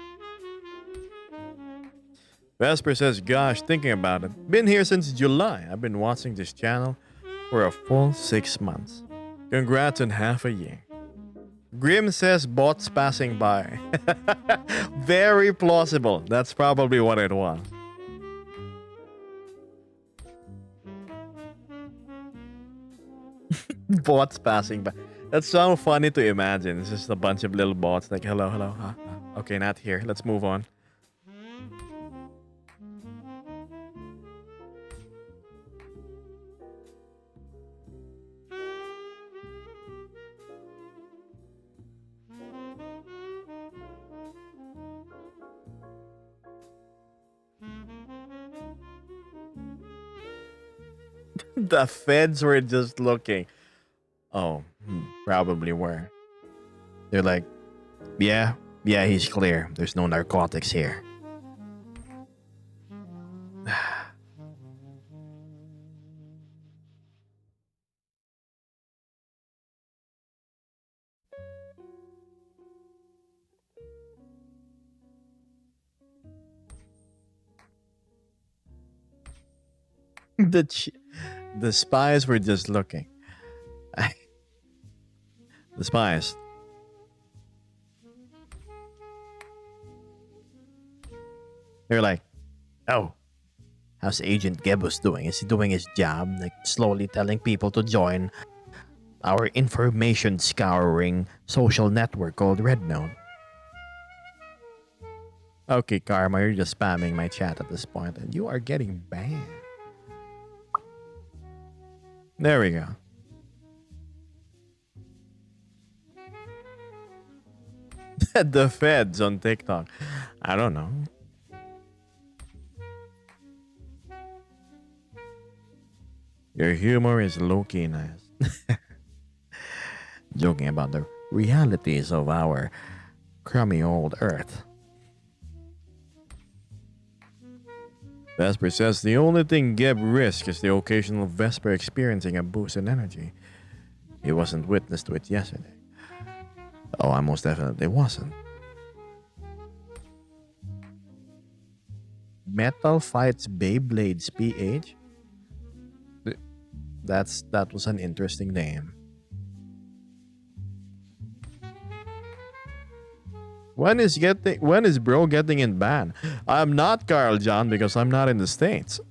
Vesper says, gosh, thinking about it. Been here since July. I've been watching this channel for a full 6 months. Congrats on half a year. Grim says bots passing by. Very plausible. That's probably what it was. Bots passing by. That's so funny to imagine. It's just a bunch of little bots like, hello, hello. Okay, not here. Let's move on. The feds were just looking. Oh, probably were. They're like, yeah, he's clear. There's no narcotics here. The spies were just looking. The spies. They're like, oh, how's Agent Gebus doing? Is he doing his job? Like slowly telling people to join our information scouring social network called Red Note. Okay, Karma, you're just spamming my chat at this point, and you are getting banned. There we go. The feds on TikTok. I don't know. Your humor is low-key nice. Joking about the realities of our crummy old Earth. Vesper says the only thing Geb risks is the occasional Vesper experiencing a boost in energy. He wasn't witness to it yesterday. Oh, I most definitely wasn't. Metal fights Beyblades PH? That was an interesting name. When is bro getting in ban? I'm not Carl John because I'm not in the States.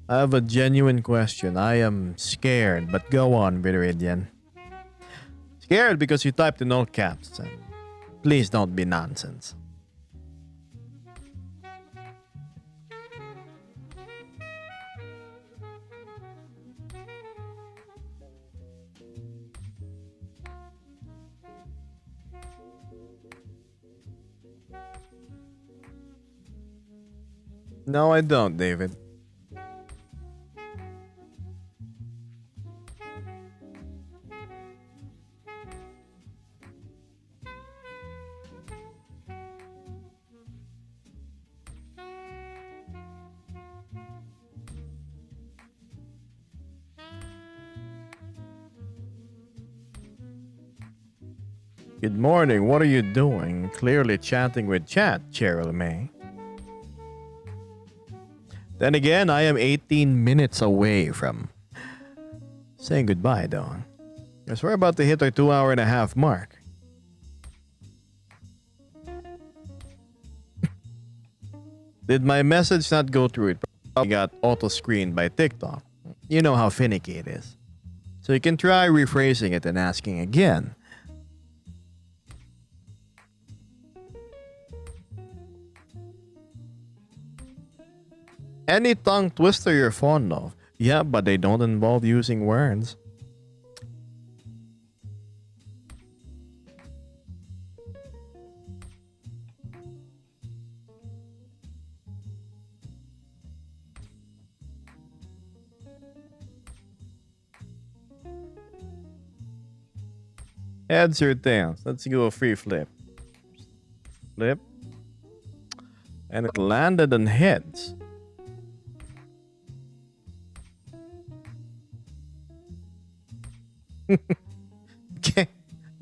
I have a genuine question. I am scared, but go on, Viridian. Scared because you typed in all caps. And please don't be nonsense. No, I don't, David. Good morning, what are you doing? Clearly chatting with chat, Cheryl May. Then again, I am 18 minutes away from saying goodbye, Dawn. Because we're about to hit our 2.5 hour mark. Did my message not go through? It probably got auto-screened by TikTok. You know how finicky it is. So you can try rephrasing it and asking again. Any tongue twister you're fond of. Yeah, but they don't involve using words. Heads or tails? Let's go a free flip. Flip. And it landed on heads.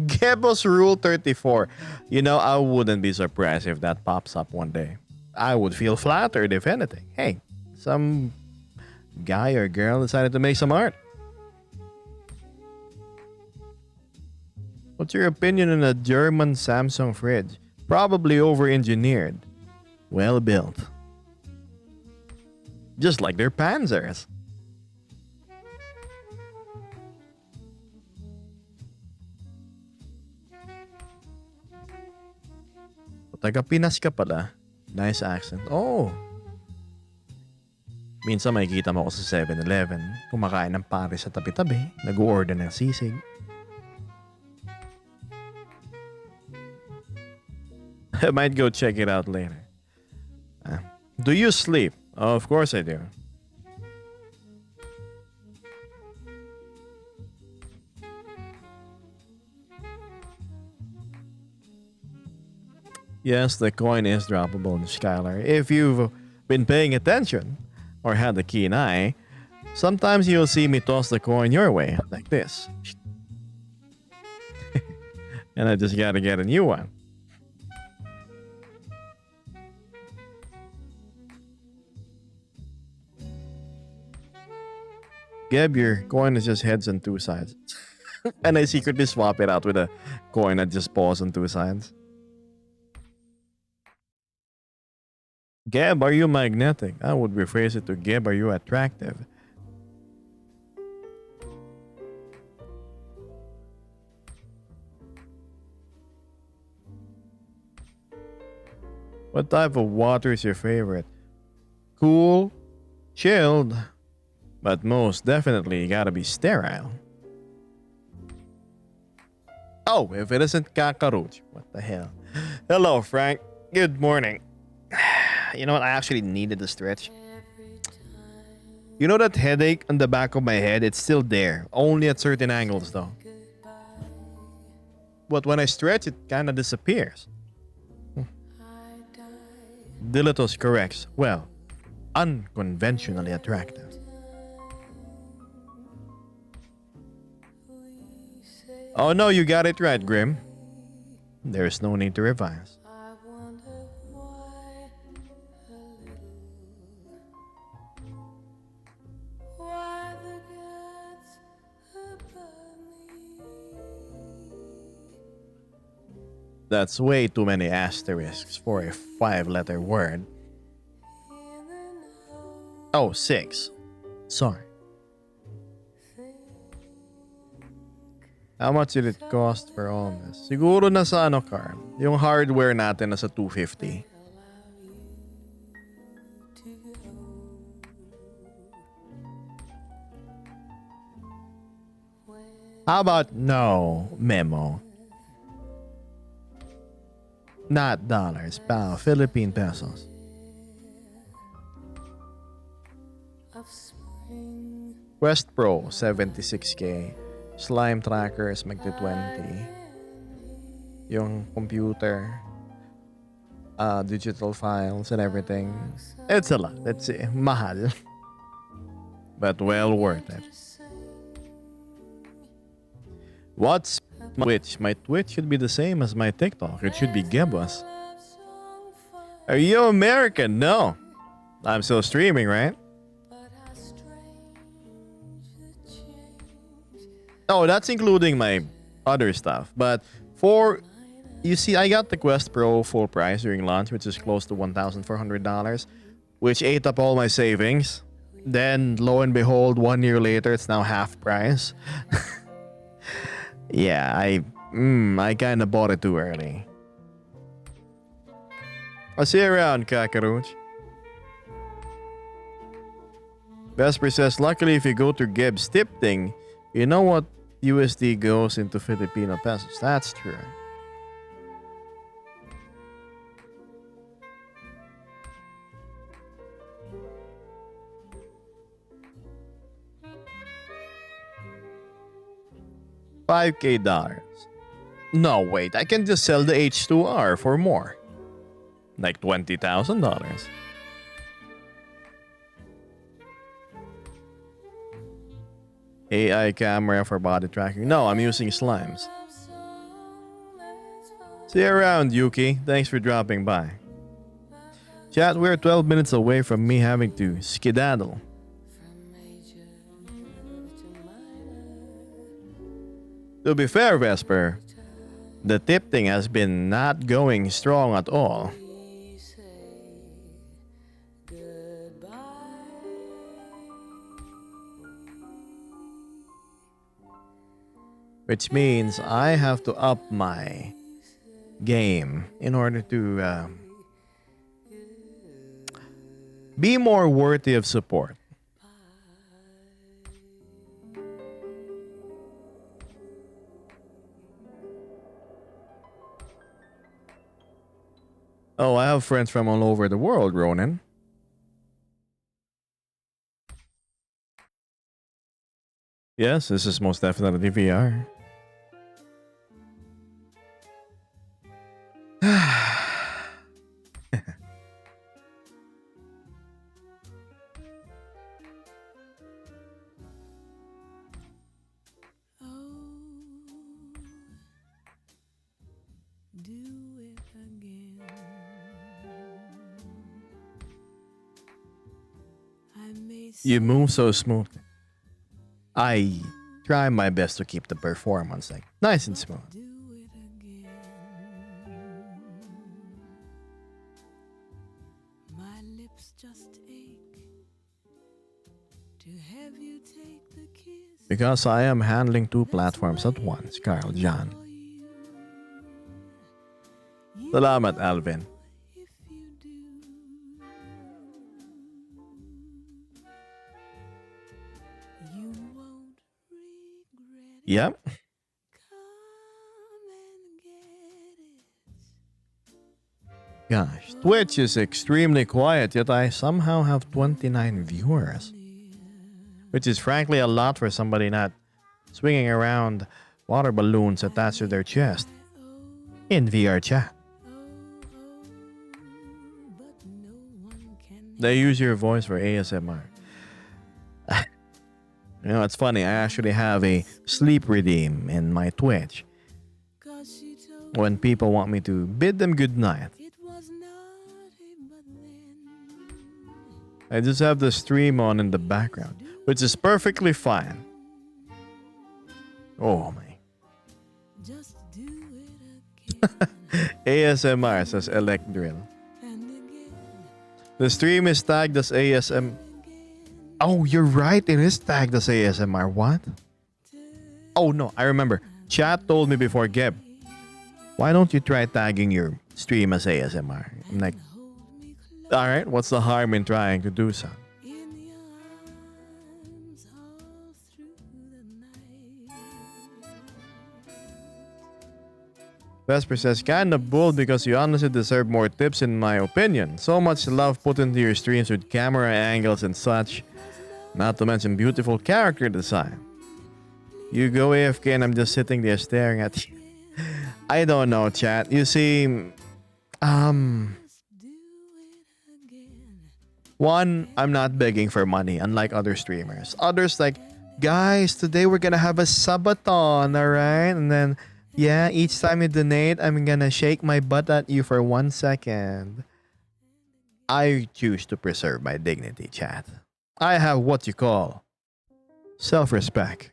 Gebos Rule 34. You know, I wouldn't be surprised if that pops up one day. I would feel flattered if anything. Hey, some guy or girl decided to make some art. What's your opinion on a German Samsung fridge? Probably over-engineered. Well built. Just like their Panzers. Taga Pinas ka pala. Nice accent. Oh. Minsan makikita mo ako sa 7-Eleven. Kumakain ng pare sa tabi-tabi. Nag-order ng sisig. I might go check it out later. Do you sleep? Oh, of course I do. Yes, the coin is droppable in Skylar. If you've been paying attention or had a keen eye, sometimes you'll see me toss the coin your way, like this. And I just gotta get a new one. Geb, your coin is just heads on two sides. And I secretly swap it out with a coin that just paws on two sides. Geb, are you magnetic? I would rephrase it to Geb, are you attractive? What type of water is your favorite? Cool, chilled, but most definitely you gotta be sterile. Oh, if it isn't Kakaroach, what the hell? Hello, Frank. Good morning. You know what? I actually needed the stretch. You know that headache on the back of my head? It's still there. Only at certain angles, though. But when I stretch, it kind of disappears. Dilatos corrects. Well, unconventionally attractive. Oh no, you got it right, Grim. There's no need to revise. That's way too many asterisks for a 5-letter word. Oh, 6. Sorry. How much did it cost for all this? Siguro nasa ano, Carl? Yung hardware natin nasa 250. How about no, Memo? Not dollars, pal. Philippine pesos. Quest Pro, 76k. Slime trackers, magti 20. Yung computer, digital files and everything. It's a lot. It's mahal. But well worth it. What's Twitch? My Twitch should be the same as my TikTok. It should be Gebos. Are you American? No. I'm still streaming, right? Oh, that's including my other stuff. But you see, I got the Quest Pro full price during launch, which is close to $1,400, which ate up all my savings. Then, lo and behold, 1 year later, it's now half price. Yeah, I kind of bought it too early. I'll see you around, Kakaroach. Vesper says, luckily if you go to Geb's tip thing, you know what USD goes into Filipino pesos. That's true. $5,000. No, wait, I can just sell the H2R for more. Like $20,000. AI camera for body tracking. No, I'm using slimes. See you around, Yuki. Thanks for dropping by. Chat, we're 12 minutes away from me having to skedaddle. To be fair, Vesper, the tip thing has been not going strong at all. Which means I have to up my game in order to be more worthy of support. Oh, I have friends from all over the world, Ronan. Yes, this is most definitely VR. You move so smoothly. I try my best to keep the performance like nice and smooth. Because I am handling 2 platforms at once, Carl John. Salamat, Alvin. Yep. Gosh, Twitch is extremely quiet, yet I somehow have 29 viewers. Which is frankly a lot for somebody not swinging around water balloons attached to their chest in VR chat. They use your voice for ASMR. You know, it's funny. I actually have a sleep redeem in my Twitch. When people want me to bid them good night, I just have the stream on in the background, which is perfectly fine. Oh my. ASMR, says Electdrill. The stream is tagged as ASM. Oh, you're right. It is tagged as ASMR. What? Oh no, I remember. Chat told me before, Geb, why don't you try tagging your stream as ASMR? I'm like, alright, what's the harm in trying to do so? Vesper says, kind of bold because you honestly deserve more tips in my opinion. So much love put into your streams with camera angles and such. Not to mention beautiful character design. You go AFK and I'm just sitting there staring at you. I don't know, chat. You see, one, I'm not begging for money, unlike other streamers. Others like, guys, today we're gonna have a subathon, alright? And then, yeah, each time you donate, I'm gonna shake my butt at you for 1 second. I choose to preserve my dignity, chat. I have what you call self-respect.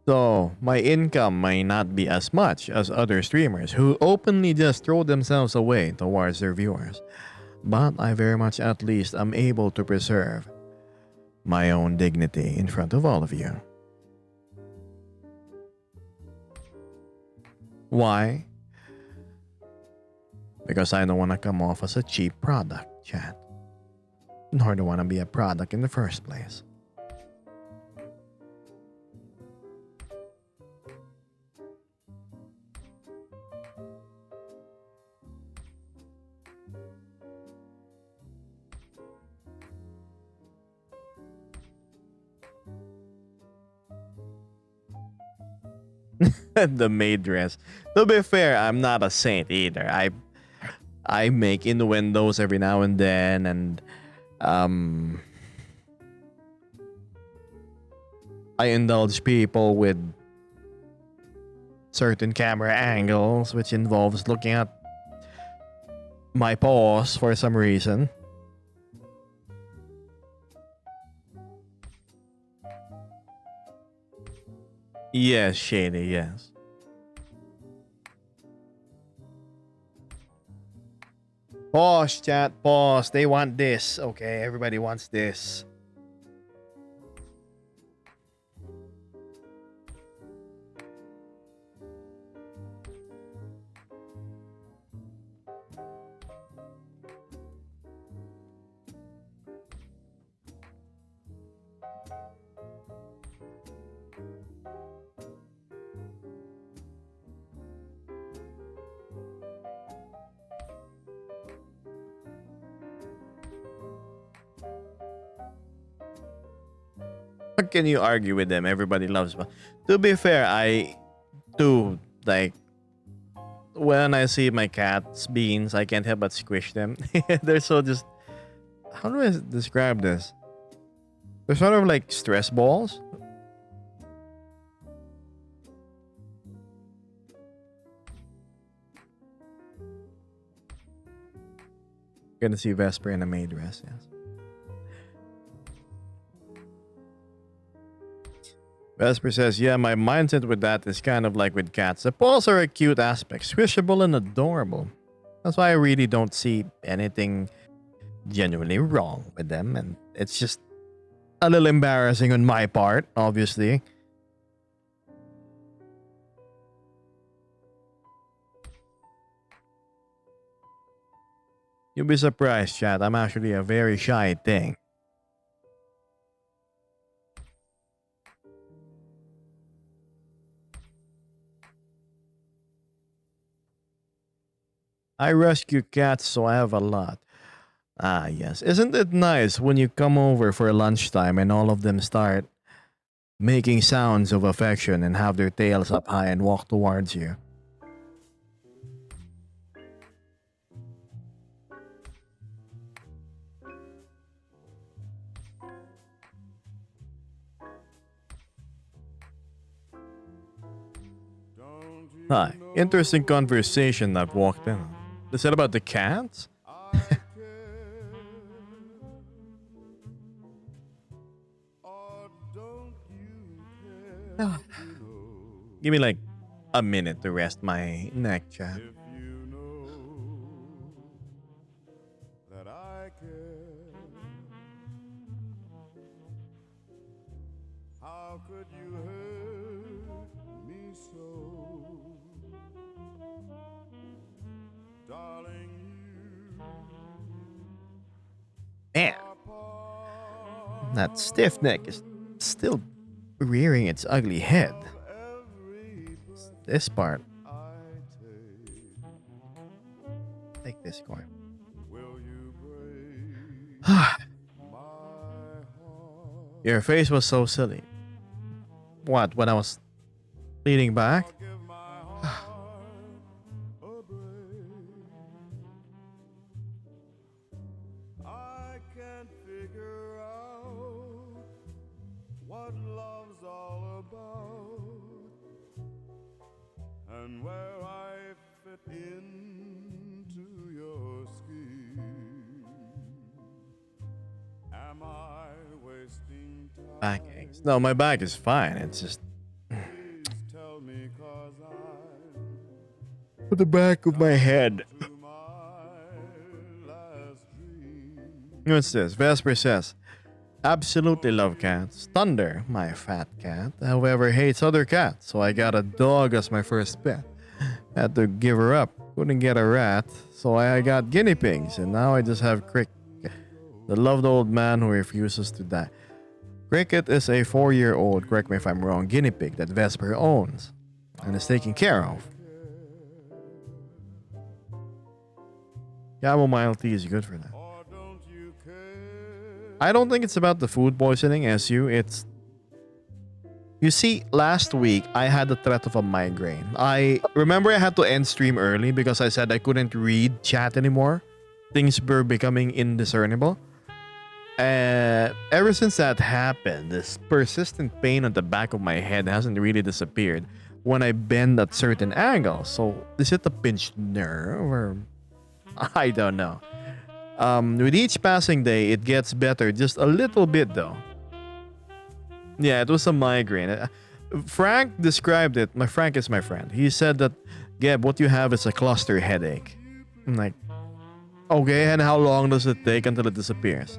So, my income may not be as much as other streamers who openly just throw themselves away towards their viewers. But I very much at least am able to preserve my own dignity in front of all of you. Why? Because I don't want to come off as a cheap product, chat. Nor do I want to be a product in the first place. The maid dress. To be fair, I'm not a saint either. I make innuendos every now and then, and I indulge people with certain camera angles, which involves looking at my paws for some reason. Yes, Shady, yes. Pause, chat, pause. They want this. Okay, everybody wants this. What can you argue with them? Everybody loves them. To be fair, I do like when I see my cat's beans, I can't help but squish them. They're so just, how do I describe this? They're sort of like stress balls. Gonna see Vesper in a maid dress, yes. Vesper says, yeah, my mindset with that is kind of like with cats. The paws are a cute aspect, squishable and adorable. That's why I really don't see anything genuinely wrong with them. And it's just a little embarrassing on my part, obviously. You'll be surprised, chat. I'm actually a very shy thing. I rescue cats, so I have a lot. Ah, yes. Isn't it nice when you come over for lunchtime and all of them start making sounds of affection and have their tails up high and walk towards you? Don't you Hi. know Interesting conversation I've walked in on. Is that about the cats? I care? Or don't you care Ah. to know Give me like a minute to rest my neck, chat. if you know that I care? How could you hurt me so? Darling, you Man, are part that stiff neck is still rearing its ugly head. of every breath This part, I take this coin. will you break Ah, my heart? your face was so silly. What, when I was leaning back? Give my heart a break. I can't figure out what love's all about and where I fit into your scheme. Am I wasting time? Back aches. No, my back is fine. It's just Please tell me, 'cause I'm the back of my head. to my last dream. What's this? Vesper says, absolutely love cats. Thunder, my fat cat, however, hates other cats, so I got a dog as my first pet. Had to give her up. Couldn't get a rat, so I got guinea pigs, and now I just have Cricket, the loved old man who refuses to die. Cricket is a 4-year-old, correct me if I'm wrong, guinea pig that Vesper owns and is taken care of. Chamomile tea is good for that. Or don't you care? I don't think it's about the food poisoning, SU. It's. You see, last week I had the threat of a migraine. I remember I had to end stream early because I said I couldn't read chat anymore. Things were becoming indiscernible. Ever since that happened, this persistent pain on the back of my head hasn't really disappeared when I bend at certain angles. So, is it a pinched nerve or. I don't know. With each passing day, it gets better just a little bit though. Yeah, it was a migraine. Frank described it. My Frank is my friend. He said that, Gab, what you have is a cluster headache. I'm like, okay, and how long does it take until it disappears?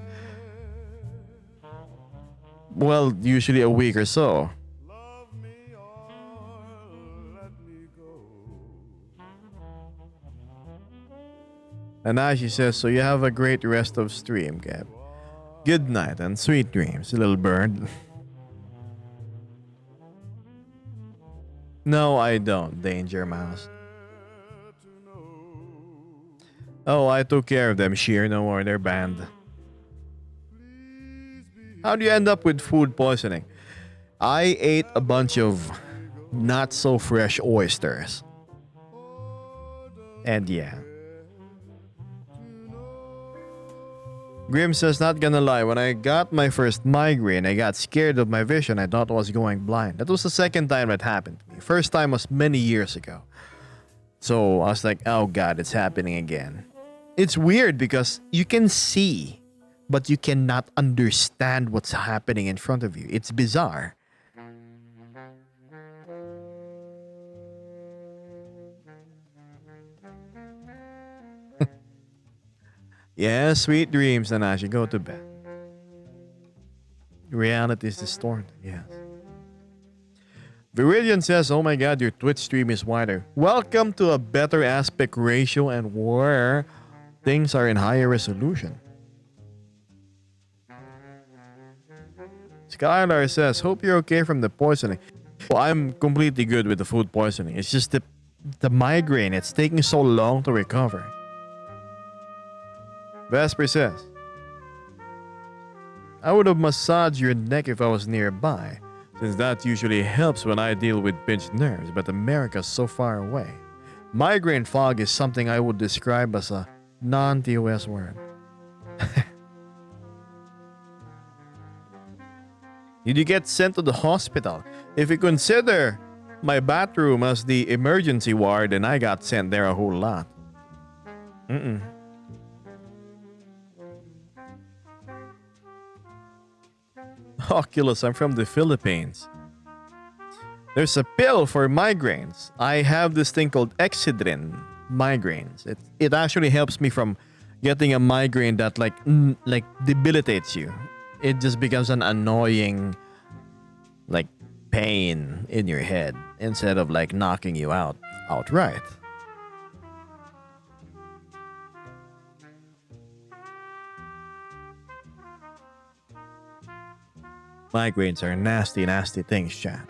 Well, usually a week or so. Love me or let me go. And now she says, so you have a great rest of stream, Gab. Good night and sweet dreams, little bird. No, I don't, Danger Mouse. Oh, I took care of them, Sheer. No more, they're banned. How do you end up with food poisoning? I ate a bunch of not so fresh oysters. And yeah. Grim says, not gonna lie, when I got my first migraine, I got scared of my vision. I thought I was going blind. That was the second time that happened to me. First time was many years ago. So I was like, oh god, it's happening again. It's weird because you can see, but you cannot understand what's happening in front of you. It's bizarre. Yeah, sweet dreams, Nanashi. Go to bed. Reality is distorted, yes. Viridian says, oh my god, your Twitch stream is wider. Welcome to a better aspect ratio and where things are in higher resolution. Skylar says, hope you're okay from the poisoning. Well, I'm completely good with the food poisoning. It's just the migraine. It's taking so long to recover. Vesper says, I would have massaged your neck if I was nearby, since that usually helps when I deal with pinched nerves, but America's so far away. Migraine fog is something I would describe as a non-TOS word. Did you get sent to the hospital? If you consider my bathroom as the emergency ward, then I got sent there a whole lot. Oculus, I'm from the Philippines. There's a pill for migraines. I have this thing called Excedrin migraines. It actually helps me from getting a migraine that like debilitates you. It just becomes an annoying like pain in your head instead of like knocking you out outright. Migraines are nasty, nasty things, chat.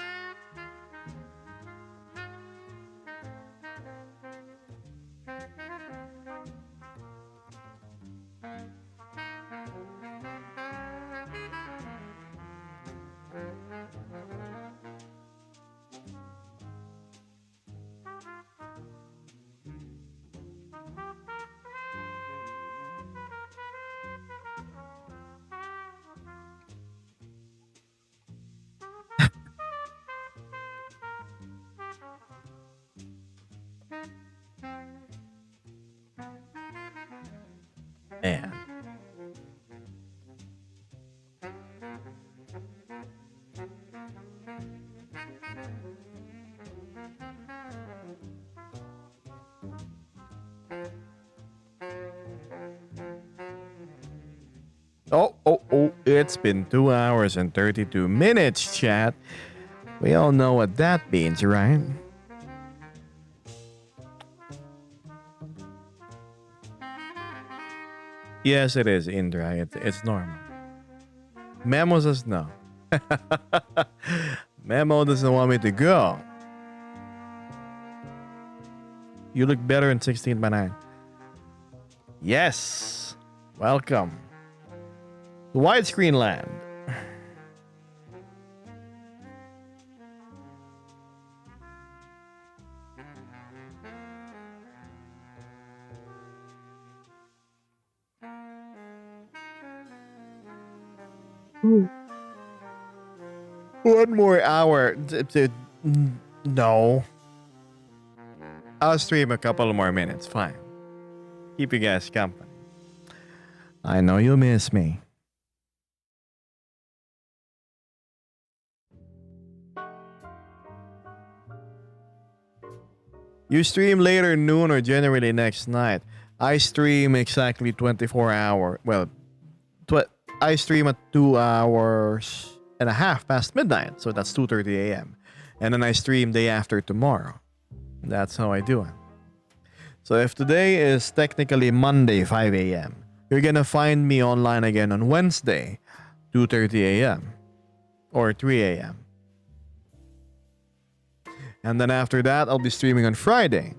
Man. Oh, it's been 2 hours and 32 minutes, chat. We all know what that means, right? Yes, it is, Indra. It's normal. Memo says no. Memo doesn't want me to go. You look better in 16:9. Yes. Welcome. The widescreen land. One more hour. No. I'll stream a couple more minutes. Fine. Keep you guys company. I know you'll miss me. You stream later noon or generally next night. I stream exactly 24 hour. Well, I stream at 2 hours and a half past midnight. So that's 2:30 a.m. And then I stream day after tomorrow. That's how I do it. So if today is technically Monday 5 a.m., you're gonna find me online again on Wednesday 2:30 a.m. or 3 a.m. And then after that, I'll be streaming on Friday.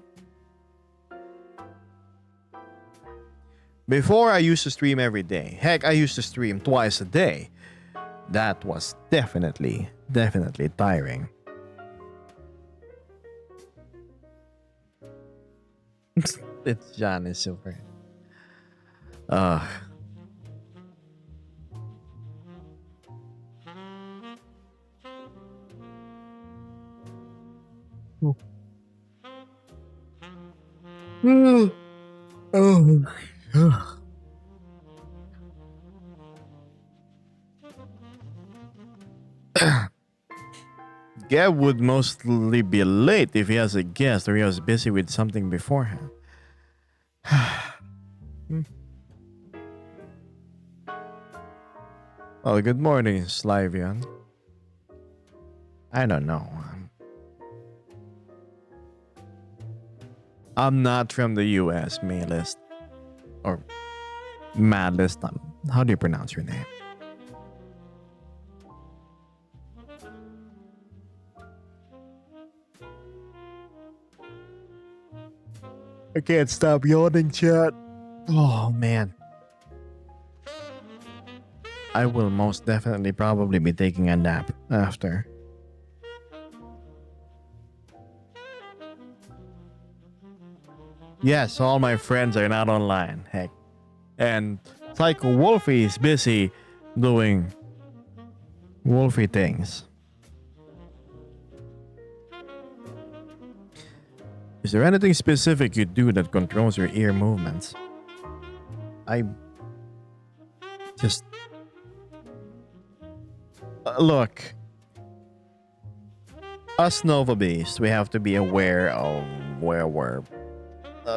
Before, I used to stream every day. Heck, I used to stream twice a day. That was definitely tiring. It's John is super. Gab would mostly be late if he has a guest or he was busy with something beforehand. Well, good morning, Slavian. I don't know. I'm not from the US, Maylist. Or Madlist. How do you pronounce your name? I can't stop yawning, chat. Oh, man. I will most definitely probably be taking a nap after. Yes, all my friends are not online. Heck. And Psycho Wolfie is busy doing Wolfie things. Is there anything specific you do that controls your ear movements? I just look. Us Nova Beast, we have to be aware of where we're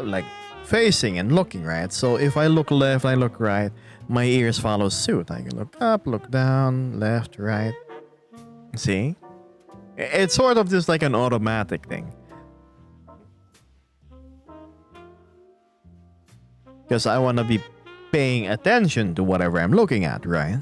like facing and looking, right? So if I look left, I look right, my ears follow suit. I can look up, look down, left, right. See? It's sort of just like an automatic thing. Because I want to be paying attention to whatever I'm looking at, right?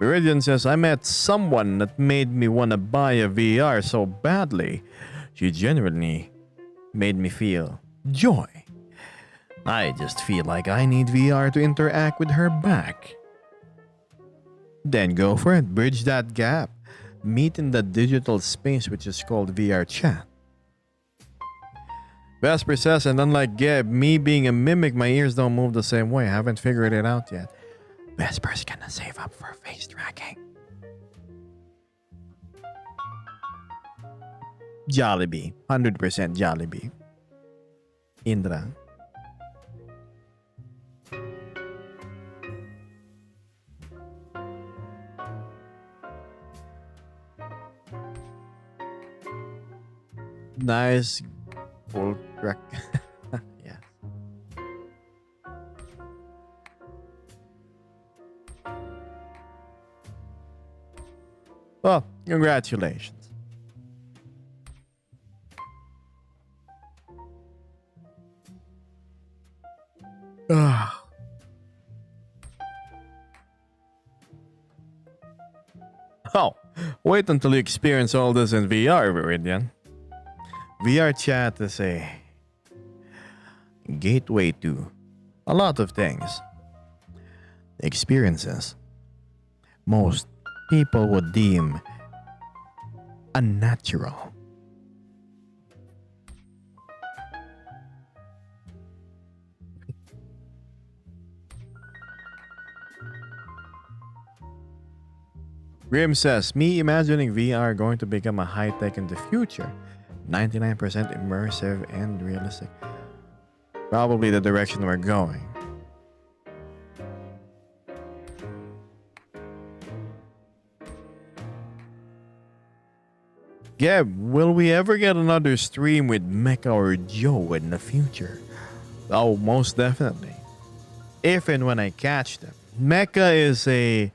Viridian says, I met someone that made me want to buy a VR so badly. She genuinely made me feel joy. I just feel like I need VR to interact with her back. Then go for it. Bridge that gap. Meet in the digital space which is called VR chat. Vesper says, and unlike Geb, me being a mimic, my ears don't move the same way. I haven't figured it out yet. Vesper's gonna save up for face tracking. Jollibee. 100% Jollibee. Indra. Nice gold track. Yeah. Well, congratulations. Oh, wait until you experience all this in VR, Viridian. VR chat is a gateway to a lot of things. Experiences most people would deem unnatural. Grim says, me imagining VR going to become a high-tech in the future. 99% immersive and realistic. Probably the direction we're going. Geb, will we ever get another stream with Mecha or Joe in the future? Oh, most definitely. If and when I catch them. Mecha is a...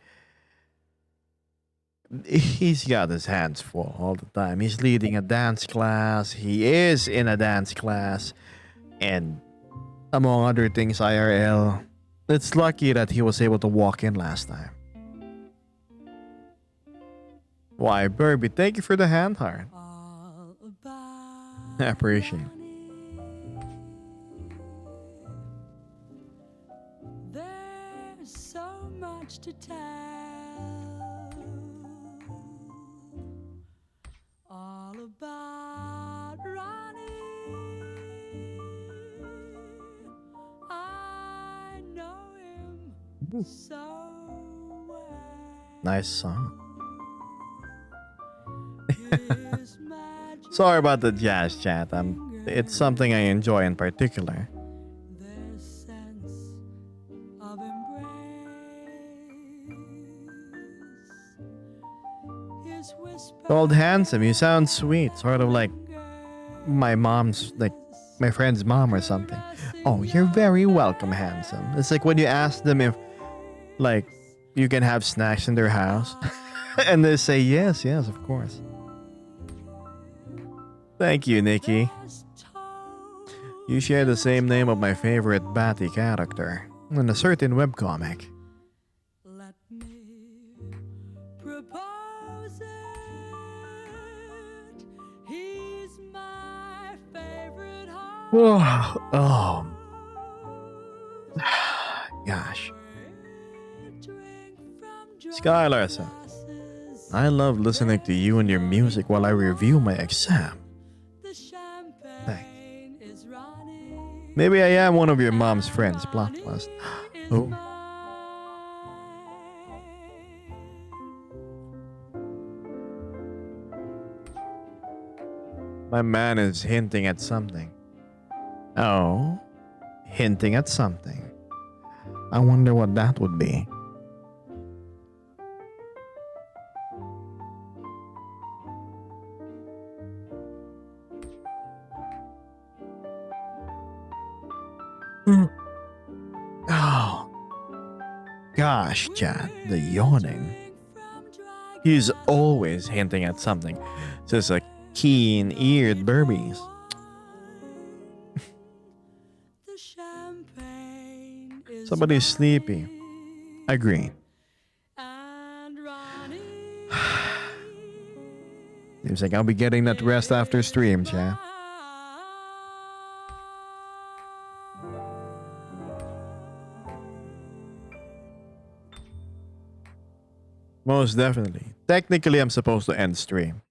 He's got his hands full all the time. He's leading a dance class. He is in a dance class. And among other things, IRL. It's lucky that he was able to walk in last time. Why, Burby, thank you for the hand heart. I appreciate it. There's so much to tell. All about Ronnie. I know him so well. Nice song. His magic Sorry about the jazz chat. It's something I enjoy in particular. their sense of embrace. His whisper Called handsome, you sound sweet. Sort of like my mom's, like my friend's mom or something. Oh, you're very welcome, handsome. It's like when you ask them if, like, you can have snacks in their house. And they say, yes, yes, of course. Thank you, Nikki. best told. You share the same name of my favorite Batty character in a certain webcomic. Let me propose it. He's my favorite heart. Oh, gosh. Skylar said, I love listening to you and your music while I review my exam. Maybe I am one of your mom's friends, plot twist. Oh. My man is hinting at something. Oh, hinting at something. I wonder what that would be. Oh, gosh, Chad, the yawning. He's always hinting at something. Says a keen-eared Burmese. Somebody's sleepy. Agree. Seems like I'll be getting that rest after stream, Chad. Most definitely. Technically, I'm supposed to end stream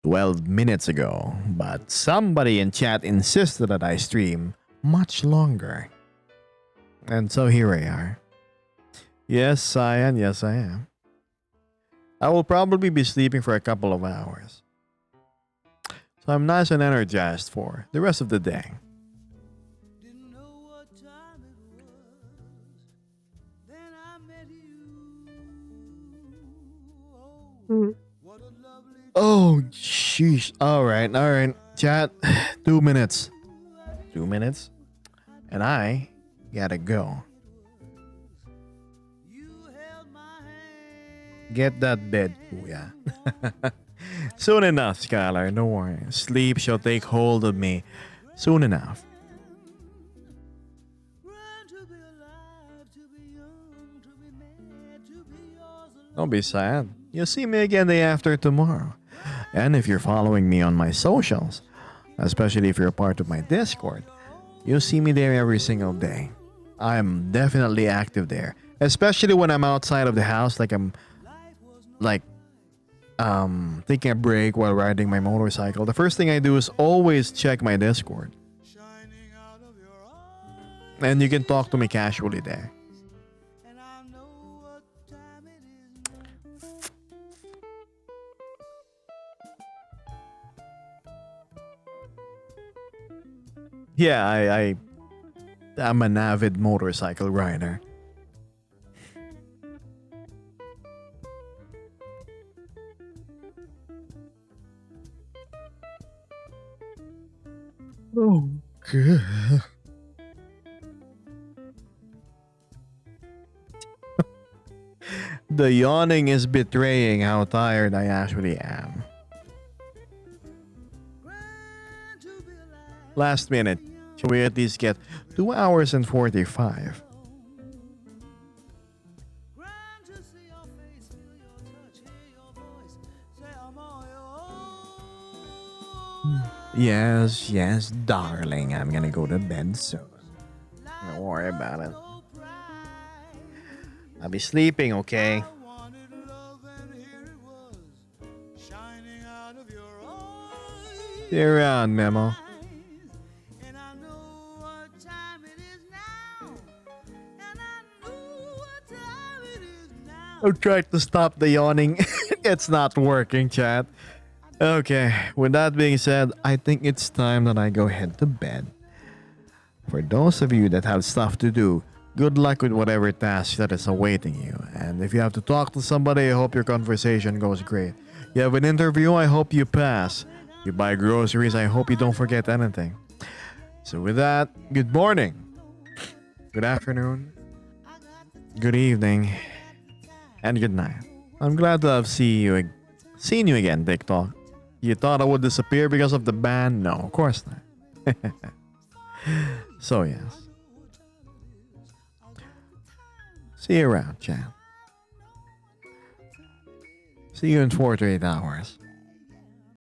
12 minutes ago, but somebody in chat insisted that I stream much longer. And so here we are. Yes, Cyan, yes, I am. I will probably be sleeping for a couple of hours. So I'm nice and energized for the rest of the day. Didn't know what time it was. Then I met you. Oh, what a lovely Oh, sheesh. All right. Chat, 2 minutes. 2 minutes? And I gotta go. you held my hand. Get that bed, kuya. Soon enough, Skylar. Don't worry. Sleep shall take hold of me soon enough. Run to be alive, to be young, to be mad, to be yours alone. Don't be sad. You'll see me again day after tomorrow. And if you're following me on my socials, especially if you're a part of my Discord, you'll see me there every single day. I'm definitely active there, especially when I'm outside of the house, like I'm taking a break while riding my motorcycle. The first thing I do is always check my Discord. Shining out of your eyes, And you can talk to me casually there. and I know what time it is now. Yeah, I'm an avid motorcycle rider. Oh, good. The yawning is betraying how tired I actually am. Grand to be alive, Last minute, shall we at least get 2 hours and 45? grand to see your face, feel your touch, hear your voice, say I'm all your own. Yes, yes, darling. I'm gonna go to bed soon. Don't worry about it. No pride. I'll be sleeping, okay? I wanted love and here it was, shining out of your eyes. See you around, Memo. And I know what time it is now. And I know what time it is now. I'm trying to stop the yawning. It's not working, chat. Okay, with that being said, I think it's time that I go head to bed. For those of you that have stuff to do, good luck with whatever task that is awaiting you. And if you have to talk to somebody, I hope your conversation goes great. You have an interview, I hope you pass. You buy groceries, I hope you don't forget anything. So with that, good morning, good afternoon, good evening, and good night. I'm glad to have seen you again, TikTok. You thought I would disappear because of the band? No, of course not. So, yes. See you around, Chan. See you in 4 to 8 hours.